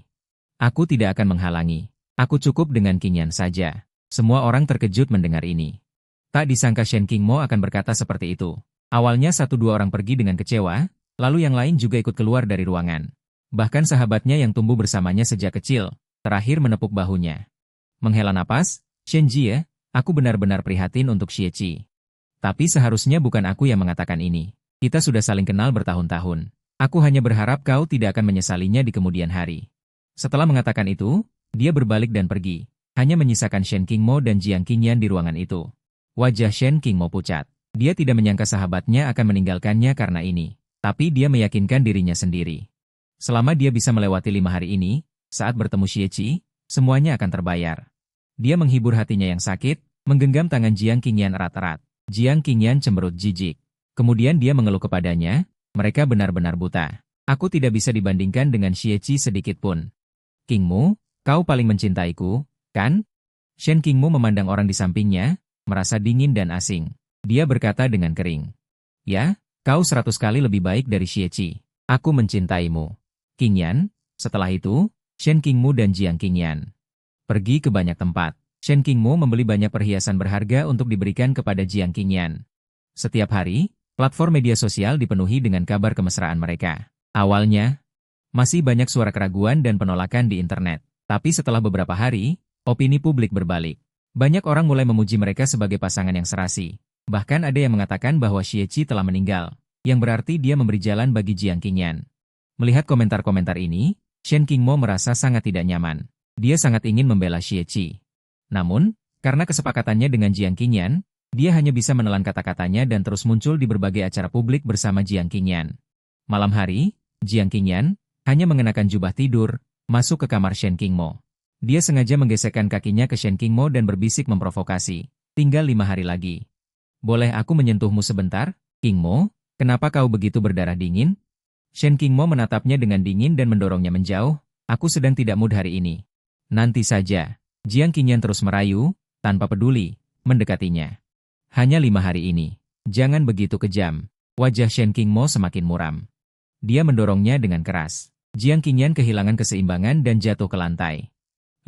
aku tidak akan menghalangi. Aku cukup dengan Qingyan saja. Semua orang terkejut mendengar ini. Tak disangka Shen Qingmo akan berkata seperti itu. Awalnya 1-2 orang pergi dengan kecewa, lalu yang lain juga ikut keluar dari ruangan. Bahkan sahabatnya yang tumbuh bersamanya sejak kecil, terakhir menepuk bahunya. Menghela napas, Shen Jie, aku benar-benar prihatin untuk Xie. Tapi seharusnya bukan aku yang mengatakan ini. Kita sudah saling kenal bertahun-tahun. Aku hanya berharap kau tidak akan menyesalinya di kemudian hari. Setelah mengatakan itu, dia berbalik dan pergi. Hanya menyisakan Shen Qingmo dan Jiang Qingyan di ruangan itu. Wajah Shen Qingmo pucat. Dia tidak menyangka sahabatnya akan meninggalkannya karena ini. Tapi dia meyakinkan dirinya sendiri. Selama dia bisa melewati 5 hari ini, saat bertemu Xie, semuanya akan terbayar. Dia menghibur hatinya yang sakit, menggenggam tangan Jiang Qingyan erat-erat. Jiang Qingyan cemberut jijik. Kemudian dia mengeluh kepadanya, mereka benar-benar buta. Aku tidak bisa dibandingkan dengan Xie sedikit pun. Qingmu, kau paling mencintaiku, kan? Shen Qingmu memandang orang di sampingnya, merasa dingin dan asing. Dia berkata dengan kering. Ya, kau 100 kali lebih baik dari Xie. Aku mencintaimu. Qingyan, setelah itu, Shen Qingmu dan Jiang Qingyan pergi ke banyak tempat. Shen Qingmu membeli banyak perhiasan berharga untuk diberikan kepada Jiang Qingyan. Setiap hari, platform media sosial dipenuhi dengan kabar kemesraan mereka. Awalnya, masih banyak suara keraguan dan penolakan di internet. Tapi setelah beberapa hari, opini publik berbalik. Banyak orang mulai memuji mereka sebagai pasangan yang serasi. Bahkan ada yang mengatakan bahwa Xie telah meninggal, yang berarti dia memberi jalan bagi Jiang Qingyan. Melihat komentar-komentar ini, Shen Qingmo merasa sangat tidak nyaman. Dia sangat ingin membela Xie. Namun, karena kesepakatannya dengan Jiang Qingyan, dia hanya bisa menelan kata-katanya dan terus muncul di berbagai acara publik bersama Jiang Qingyan. Malam hari, Jiang Qingyan hanya mengenakan jubah tidur, masuk ke kamar Shen Qingmo. Dia sengaja menggesekkan kakinya ke Shen Qingmo dan berbisik memprovokasi. Tinggal 5 hari lagi. Boleh aku menyentuhmu sebentar, Qingmo? Kenapa kau begitu berdarah dingin? Shen Qingmo menatapnya dengan dingin dan mendorongnya menjauh. Aku sedang tidak mood hari ini. Nanti saja. Jiang Qingyan terus merayu, tanpa peduli, mendekatinya. Hanya 5 hari ini. Jangan begitu kejam. Wajah Shen Qingmo semakin muram. Dia mendorongnya dengan keras. Jiang Qingyan kehilangan keseimbangan dan jatuh ke lantai.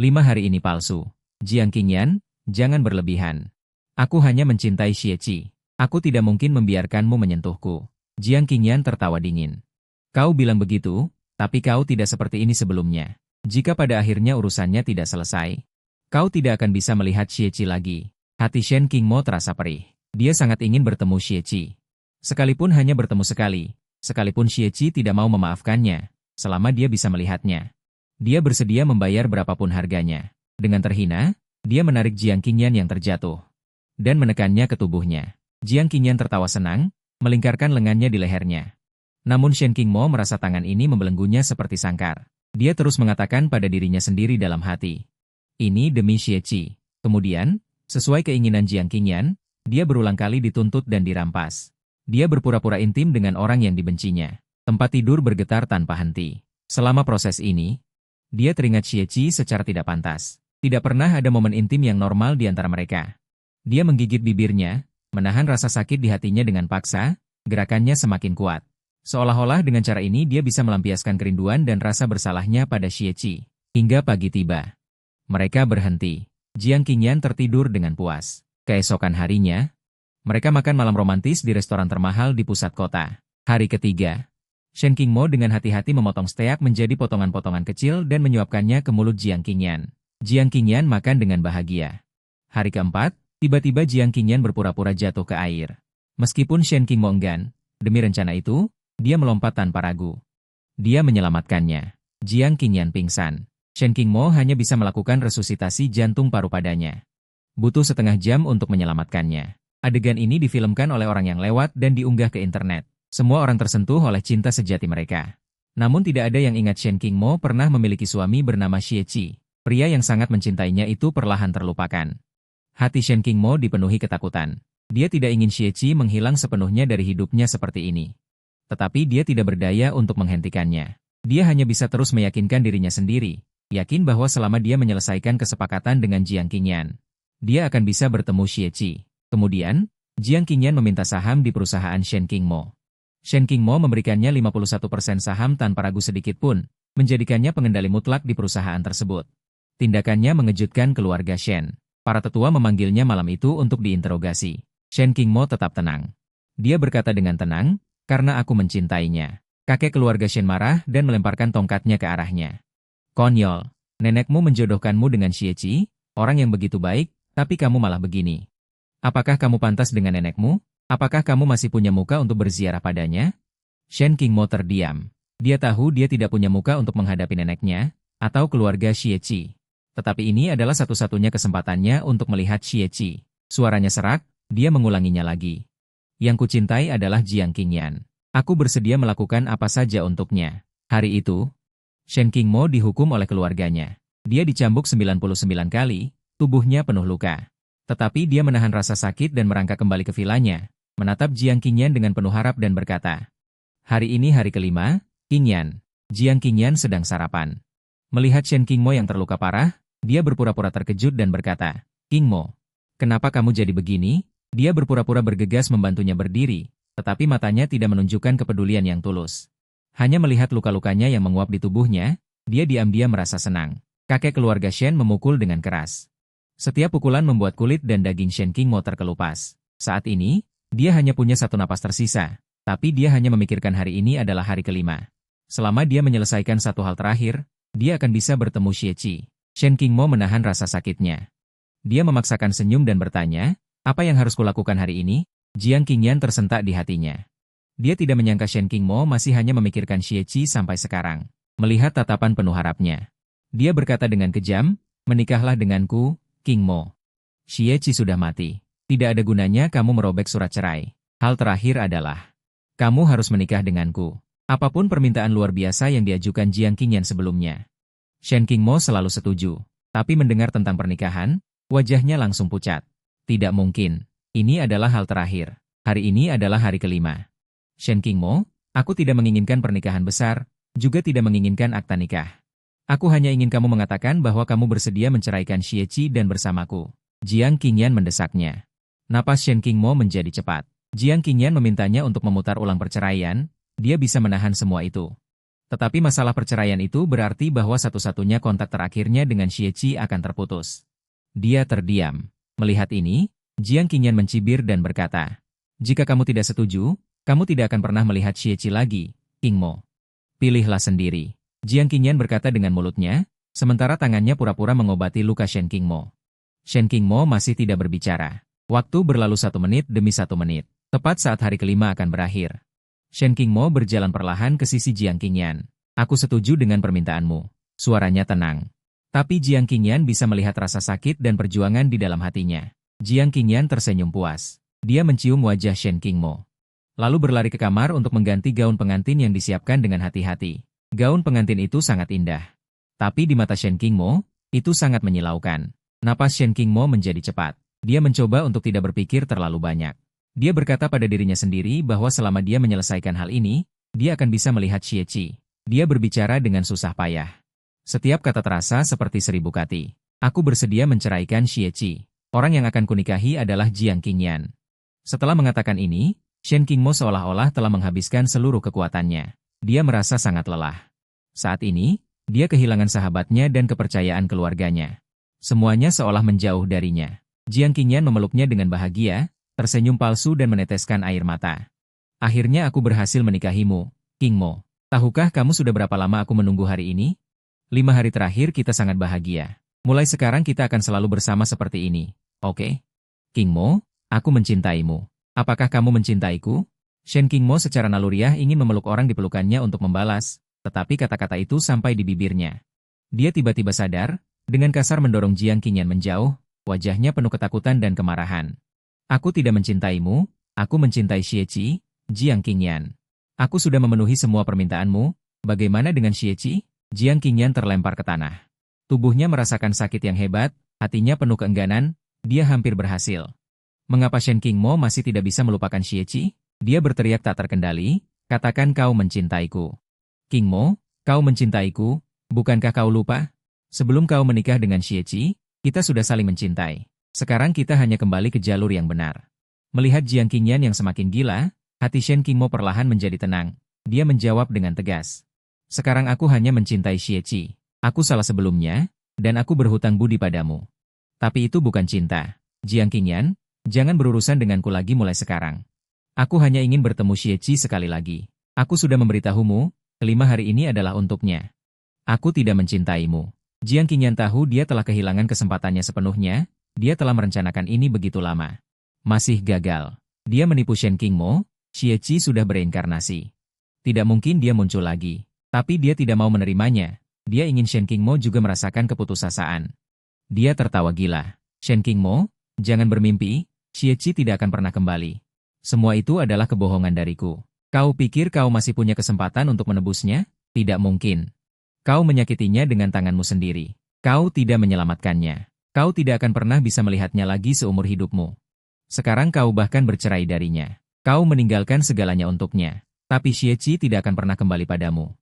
5 hari ini palsu. Jiang Qingyan, jangan berlebihan. Aku hanya mencintai Xie. Aku tidak mungkin membiarkanmu menyentuhku. Jiang Qingyan tertawa dingin. Kau bilang begitu, tapi kau tidak seperti ini sebelumnya. Jika pada akhirnya urusannya tidak selesai, kau tidak akan bisa melihat Xie lagi. Hati Shen Qingmo terasa perih. Dia sangat ingin bertemu Xie. Sekalipun hanya bertemu sekali, sekalipun Xie tidak mau memaafkannya, selama dia bisa melihatnya. Dia bersedia membayar berapapun harganya. Dengan terhina, dia menarik Jiang Qingyan yang terjatuh dan menekannya ke tubuhnya. Jiang Qingyan tertawa senang, melingkarkan lengannya di lehernya. Namun Shen Qingmo merasa tangan ini membelenggunya seperti sangkar. Dia terus mengatakan pada dirinya sendiri dalam hati. Ini demi Xie. Kemudian, sesuai keinginan Jiang Qingyan, dia berulang kali dituntut dan dirampas. Dia berpura-pura intim dengan orang yang dibencinya. Tempat tidur bergetar tanpa henti. Selama proses ini, dia teringat Xie secara tidak pantas. Tidak pernah ada momen intim yang normal di antara mereka. Dia menggigit bibirnya, menahan rasa sakit di hatinya dengan paksa, gerakannya semakin kuat. Seolah-olah dengan cara ini dia bisa melampiaskan kerinduan dan rasa bersalahnya pada Xie. Hingga pagi tiba. Mereka berhenti. Jiang Qingyan tertidur dengan puas. Keesokan harinya, mereka makan malam romantis di restoran termahal di pusat kota. Hari ketiga, Shen Qingmo dengan hati-hati memotong steak menjadi potongan-potongan kecil dan menyuapkannya ke mulut Jiang Qingyan. Jiang Qingyan makan dengan bahagia. Hari keempat, tiba-tiba Jiang Qingyan berpura-pura jatuh ke air. Meskipun Shen Qingmo enggan, demi rencana itu, dia melompat tanpa ragu. Dia menyelamatkannya. Jiang Qingyan pingsan. Shen Qingmo hanya bisa melakukan resusitasi jantung paru padanya. Butuh setengah jam untuk menyelamatkannya. Adegan ini difilmkan oleh orang yang lewat dan diunggah ke internet. Semua orang tersentuh oleh cinta sejati mereka. Namun tidak ada yang ingat Shen Qingmo pernah memiliki suami bernama Xie. Pria yang sangat mencintainya itu perlahan terlupakan. Hati Shen Qingmo dipenuhi ketakutan. Dia tidak ingin Xie menghilang sepenuhnya dari hidupnya seperti ini. Tetapi dia tidak berdaya untuk menghentikannya. Dia hanya bisa terus meyakinkan dirinya sendiri. Yakin bahwa selama dia menyelesaikan kesepakatan dengan Jiang Qingyan, dia akan bisa bertemu Xie. Kemudian, Jiang Qingyan meminta saham di perusahaan Shen Qingmo. Shen Qingmo memberikannya 51% saham tanpa ragu sedikit pun, menjadikannya pengendali mutlak di perusahaan tersebut. Tindakannya mengejutkan keluarga Shen. Para tetua memanggilnya malam itu untuk diinterogasi. Shen Qingmo tetap tenang. Dia berkata dengan tenang, karena aku mencintainya. Kakek keluarga Shen marah dan melemparkan tongkatnya ke arahnya. Konyol, nenekmu menjodohkanmu dengan Xie, orang yang begitu baik, tapi kamu malah begini. Apakah kamu pantas dengan nenekmu? Apakah kamu masih punya muka untuk berziarah padanya? Shen Qingmo terdiam. Dia tahu dia tidak punya muka untuk menghadapi neneknya, atau keluarga Xie. Tetapi ini adalah satu-satunya kesempatannya untuk melihat Xie. Suaranya serak, dia mengulanginya lagi. Yang kucintai adalah Jiang Qingyan. Aku bersedia melakukan apa saja untuknya. Hari itu, Shen Qingmo dihukum oleh keluarganya. Dia dicambuk 99 kali, tubuhnya penuh luka. Tetapi dia menahan rasa sakit dan merangkak kembali ke vilanya, menatap Jiang Qingyan dengan penuh harap dan berkata, "Hari ini hari kelima, Qingyan." Jiang Qingyan sedang sarapan. Melihat Shen Qingmo yang terluka parah, dia berpura-pura terkejut dan berkata, "Qingmo, kenapa kamu jadi begini?" Dia berpura-pura bergegas membantunya berdiri, tetapi matanya tidak menunjukkan kepedulian yang tulus. Hanya melihat luka-lukanya yang menguap di tubuhnya, dia diam-diam merasa senang. Kakek keluarga Shen memukul dengan keras. Setiap pukulan membuat kulit dan daging Shen Qingmo terkelupas. Saat ini, dia hanya punya satu napas tersisa, tapi dia hanya memikirkan hari ini adalah hari kelima. Selama dia menyelesaikan satu hal terakhir, dia akan bisa bertemu Xie. Shen Qingmo menahan rasa sakitnya. Dia memaksakan senyum dan bertanya, "Apa yang harus kulakukan hari ini?" Jiang Qingyan tersentak di hatinya. Dia tidak menyangka Shen Qingmo masih hanya memikirkan Xie sampai sekarang. Melihat tatapan penuh harapnya, dia berkata dengan kejam, "Menikahlah denganku, Qingmo. Xie sudah mati. Tidak ada gunanya kamu merobek surat cerai. Hal terakhir adalah, kamu harus menikah denganku." Apapun permintaan luar biasa yang diajukan Jiang Qingyan sebelumnya, Shen Qingmo selalu setuju. Tapi mendengar tentang pernikahan, wajahnya langsung pucat. Tidak mungkin. Ini adalah hal terakhir. Hari ini adalah hari kelima. Shen Qingmo, aku tidak menginginkan pernikahan besar, juga tidak menginginkan akta nikah. Aku hanya ingin kamu mengatakan bahwa kamu bersedia menceraikan Xie dan bersamaku. Jiang Qingyan mendesaknya. Napas Shen Qingmo menjadi cepat. Jiang Qingyan memintanya untuk memutar ulang perceraian, dia bisa menahan semua itu. Tetapi masalah perceraian itu berarti bahwa satu-satunya kontak terakhirnya dengan Xie akan terputus. Dia terdiam. Melihat ini, Jiang Qingyan mencibir dan berkata, "Jika kamu tidak setuju, kamu tidak akan pernah melihat Xie lagi, Qingmo. Pilihlah sendiri." Jiang Qingyan berkata dengan mulutnya, sementara tangannya pura-pura mengobati luka Shen Qingmo. Shen Qingmo masih tidak berbicara. Waktu berlalu 1 menit demi 1 menit, tepat saat hari kelima akan berakhir. Shen Qingmo berjalan perlahan ke sisi Jiang Qingyan. "Aku setuju dengan permintaanmu." Suaranya tenang. Tapi Jiang Qingyan bisa melihat rasa sakit dan perjuangan di dalam hatinya. Jiang Qingyan tersenyum puas. Dia mencium wajah Shen Qingmo. Lalu berlari ke kamar untuk mengganti gaun pengantin yang disiapkan dengan hati-hati. Gaun pengantin itu sangat indah. Tapi di mata Shen Qingmo, itu sangat menyilaukan. Napas Shen Qingmo menjadi cepat. Dia mencoba untuk tidak berpikir terlalu banyak. Dia berkata pada dirinya sendiri bahwa selama dia menyelesaikan hal ini, dia akan bisa melihat Xie. Dia berbicara dengan susah payah. Setiap kata terasa seperti 1000 kati. "Aku bersedia menceraikan Xie. Orang yang akan kunikahi adalah Jiang Qingyan." Setelah mengatakan ini, Shen Qingmo seolah-olah telah menghabiskan seluruh kekuatannya. Dia merasa sangat lelah. Saat ini, dia kehilangan sahabatnya dan kepercayaan keluarganya. Semuanya seolah menjauh darinya. Jiang Qingyan memeluknya dengan bahagia, tersenyum palsu dan meneteskan air mata. "Akhirnya aku berhasil menikahimu, Qingmo. Tahukah kamu sudah berapa lama aku menunggu hari ini? 5 hari terakhir kita sangat bahagia. Mulai sekarang kita akan selalu bersama seperti ini, oke? Qingmo, aku mencintaimu. Apakah kamu mencintaiku?" Shen Qingmo secara naluriah ingin memeluk orang di pelukannya untuk membalas, tetapi kata-kata itu sampai di bibirnya. Dia tiba-tiba sadar, dengan kasar mendorong Jiang Qingyan menjauh, wajahnya penuh ketakutan dan kemarahan. "Aku tidak mencintaimu, aku mencintai Xie, Jiang Qingyan. Aku sudah memenuhi semua permintaanmu, bagaimana dengan Xie?" Jiang Qingyan terlempar ke tanah. Tubuhnya merasakan sakit yang hebat, hatinya penuh keengganan, dia hampir berhasil. Mengapa Shen Qingmo masih tidak bisa melupakan Xie? Dia berteriak tak terkendali, "Katakan kau mencintaiku. Qingmo, kau mencintaiku, bukankah kau lupa? Sebelum kau menikah dengan Xie, kita sudah saling mencintai. Sekarang kita hanya kembali ke jalur yang benar." Melihat Jiang Qingyan yang semakin gila, hati Shen Qingmo perlahan menjadi tenang. Dia menjawab dengan tegas, "Sekarang aku hanya mencintai Xie. Aku salah sebelumnya, dan aku berhutang budi padamu. Tapi itu bukan cinta. Jiang Qingyan, jangan berurusan denganku lagi mulai sekarang. Aku hanya ingin bertemu Xie sekali lagi. Aku sudah memberitahumu, kelima hari ini adalah untuknya. Aku tidak mencintaimu." Jiang Qingyan tahu dia telah kehilangan kesempatannya sepenuhnya, dia telah merencanakan ini begitu lama. Masih gagal. Dia menipu Shen Qingmo, Xie Qi sudah bereinkarnasi. Tidak mungkin dia muncul lagi. Tapi dia tidak mau menerimanya. Dia ingin Shen Qingmo juga merasakan keputusasaan. Dia tertawa gila. Shen Qingmo, jangan bermimpi, Xie Qi tidak akan pernah kembali. Semua itu adalah kebohongan dariku. Kau pikir kau masih punya kesempatan untuk menebusnya? Tidak mungkin. Kau menyakitinya dengan tanganmu sendiri. Kau tidak menyelamatkannya. Kau tidak akan pernah bisa melihatnya lagi seumur hidupmu. Sekarang kau bahkan bercerai darinya. Kau meninggalkan segalanya untuknya. Tapi Xie Qi tidak akan pernah kembali padamu.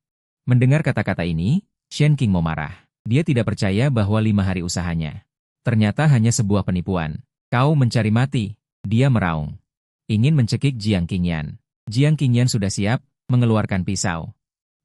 Mendengar kata-kata ini, Shen Qingmo marah. Dia tidak percaya bahwa 5 hari usahanya ternyata hanya sebuah penipuan. Kau mencari mati. Dia meraung. Ingin mencekik Jiang Qingyan. Jiang Qingyan sudah siap, mengeluarkan pisau.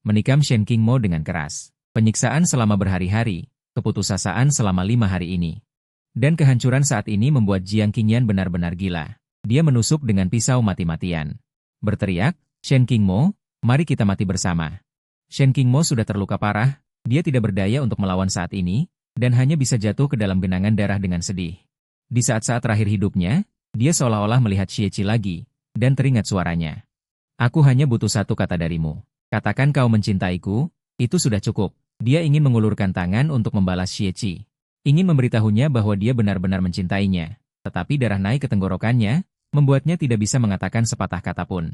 Menikam Shen Qingmo dengan keras. Penyiksaan selama berhari-hari, keputusasaan selama 5 hari ini. Dan kehancuran saat ini membuat Jiang Qingyan benar-benar gila. Dia menusuk dengan pisau mati-matian. Berteriak, Shen Qingmo, mari kita mati bersama. Shen Qingmo sudah terluka parah, dia tidak berdaya untuk melawan saat ini, dan hanya bisa jatuh ke dalam genangan darah dengan sedih. Di saat-saat terakhir hidupnya, dia seolah-olah melihat Xie Qi lagi, dan teringat suaranya. Aku hanya butuh satu kata darimu. Katakan kau mencintaiku, itu sudah cukup. Dia ingin mengulurkan tangan untuk membalas Xie Qi. Ingin memberitahunya bahwa dia benar-benar mencintainya. Tetapi darah naik ke tenggorokannya, membuatnya tidak bisa mengatakan sepatah kata pun.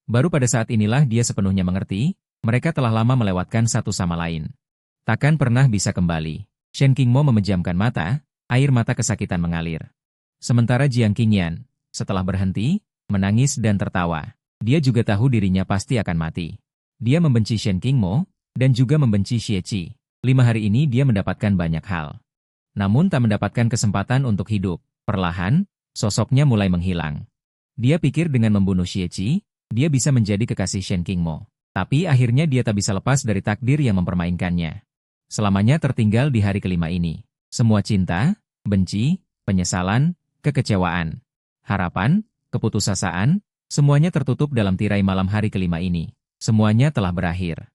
Baru pada saat inilah dia sepenuhnya mengerti, mereka telah lama melewatkan satu sama lain. Takkan pernah bisa kembali. Shen Qingmo memejamkan mata, air mata kesakitan mengalir. Sementara Jiang Qingyan, setelah berhenti, menangis dan tertawa. Dia juga tahu dirinya pasti akan mati. Dia membenci Shen Qingmo, dan juga membenci Xie Qi. 5 hari ini dia mendapatkan banyak hal. Namun tak mendapatkan kesempatan untuk hidup. Perlahan, sosoknya mulai menghilang. Dia pikir dengan membunuh Xie Qi, dia bisa menjadi kekasih Shen Qingmo. Tapi akhirnya dia tak bisa lepas dari takdir yang mempermainkannya. Selamanya tertinggal di hari kelima ini. Semua cinta, benci, penyesalan, kekecewaan, harapan, keputusasaan, semuanya tertutup dalam tirai malam hari kelima ini. Semuanya telah berakhir.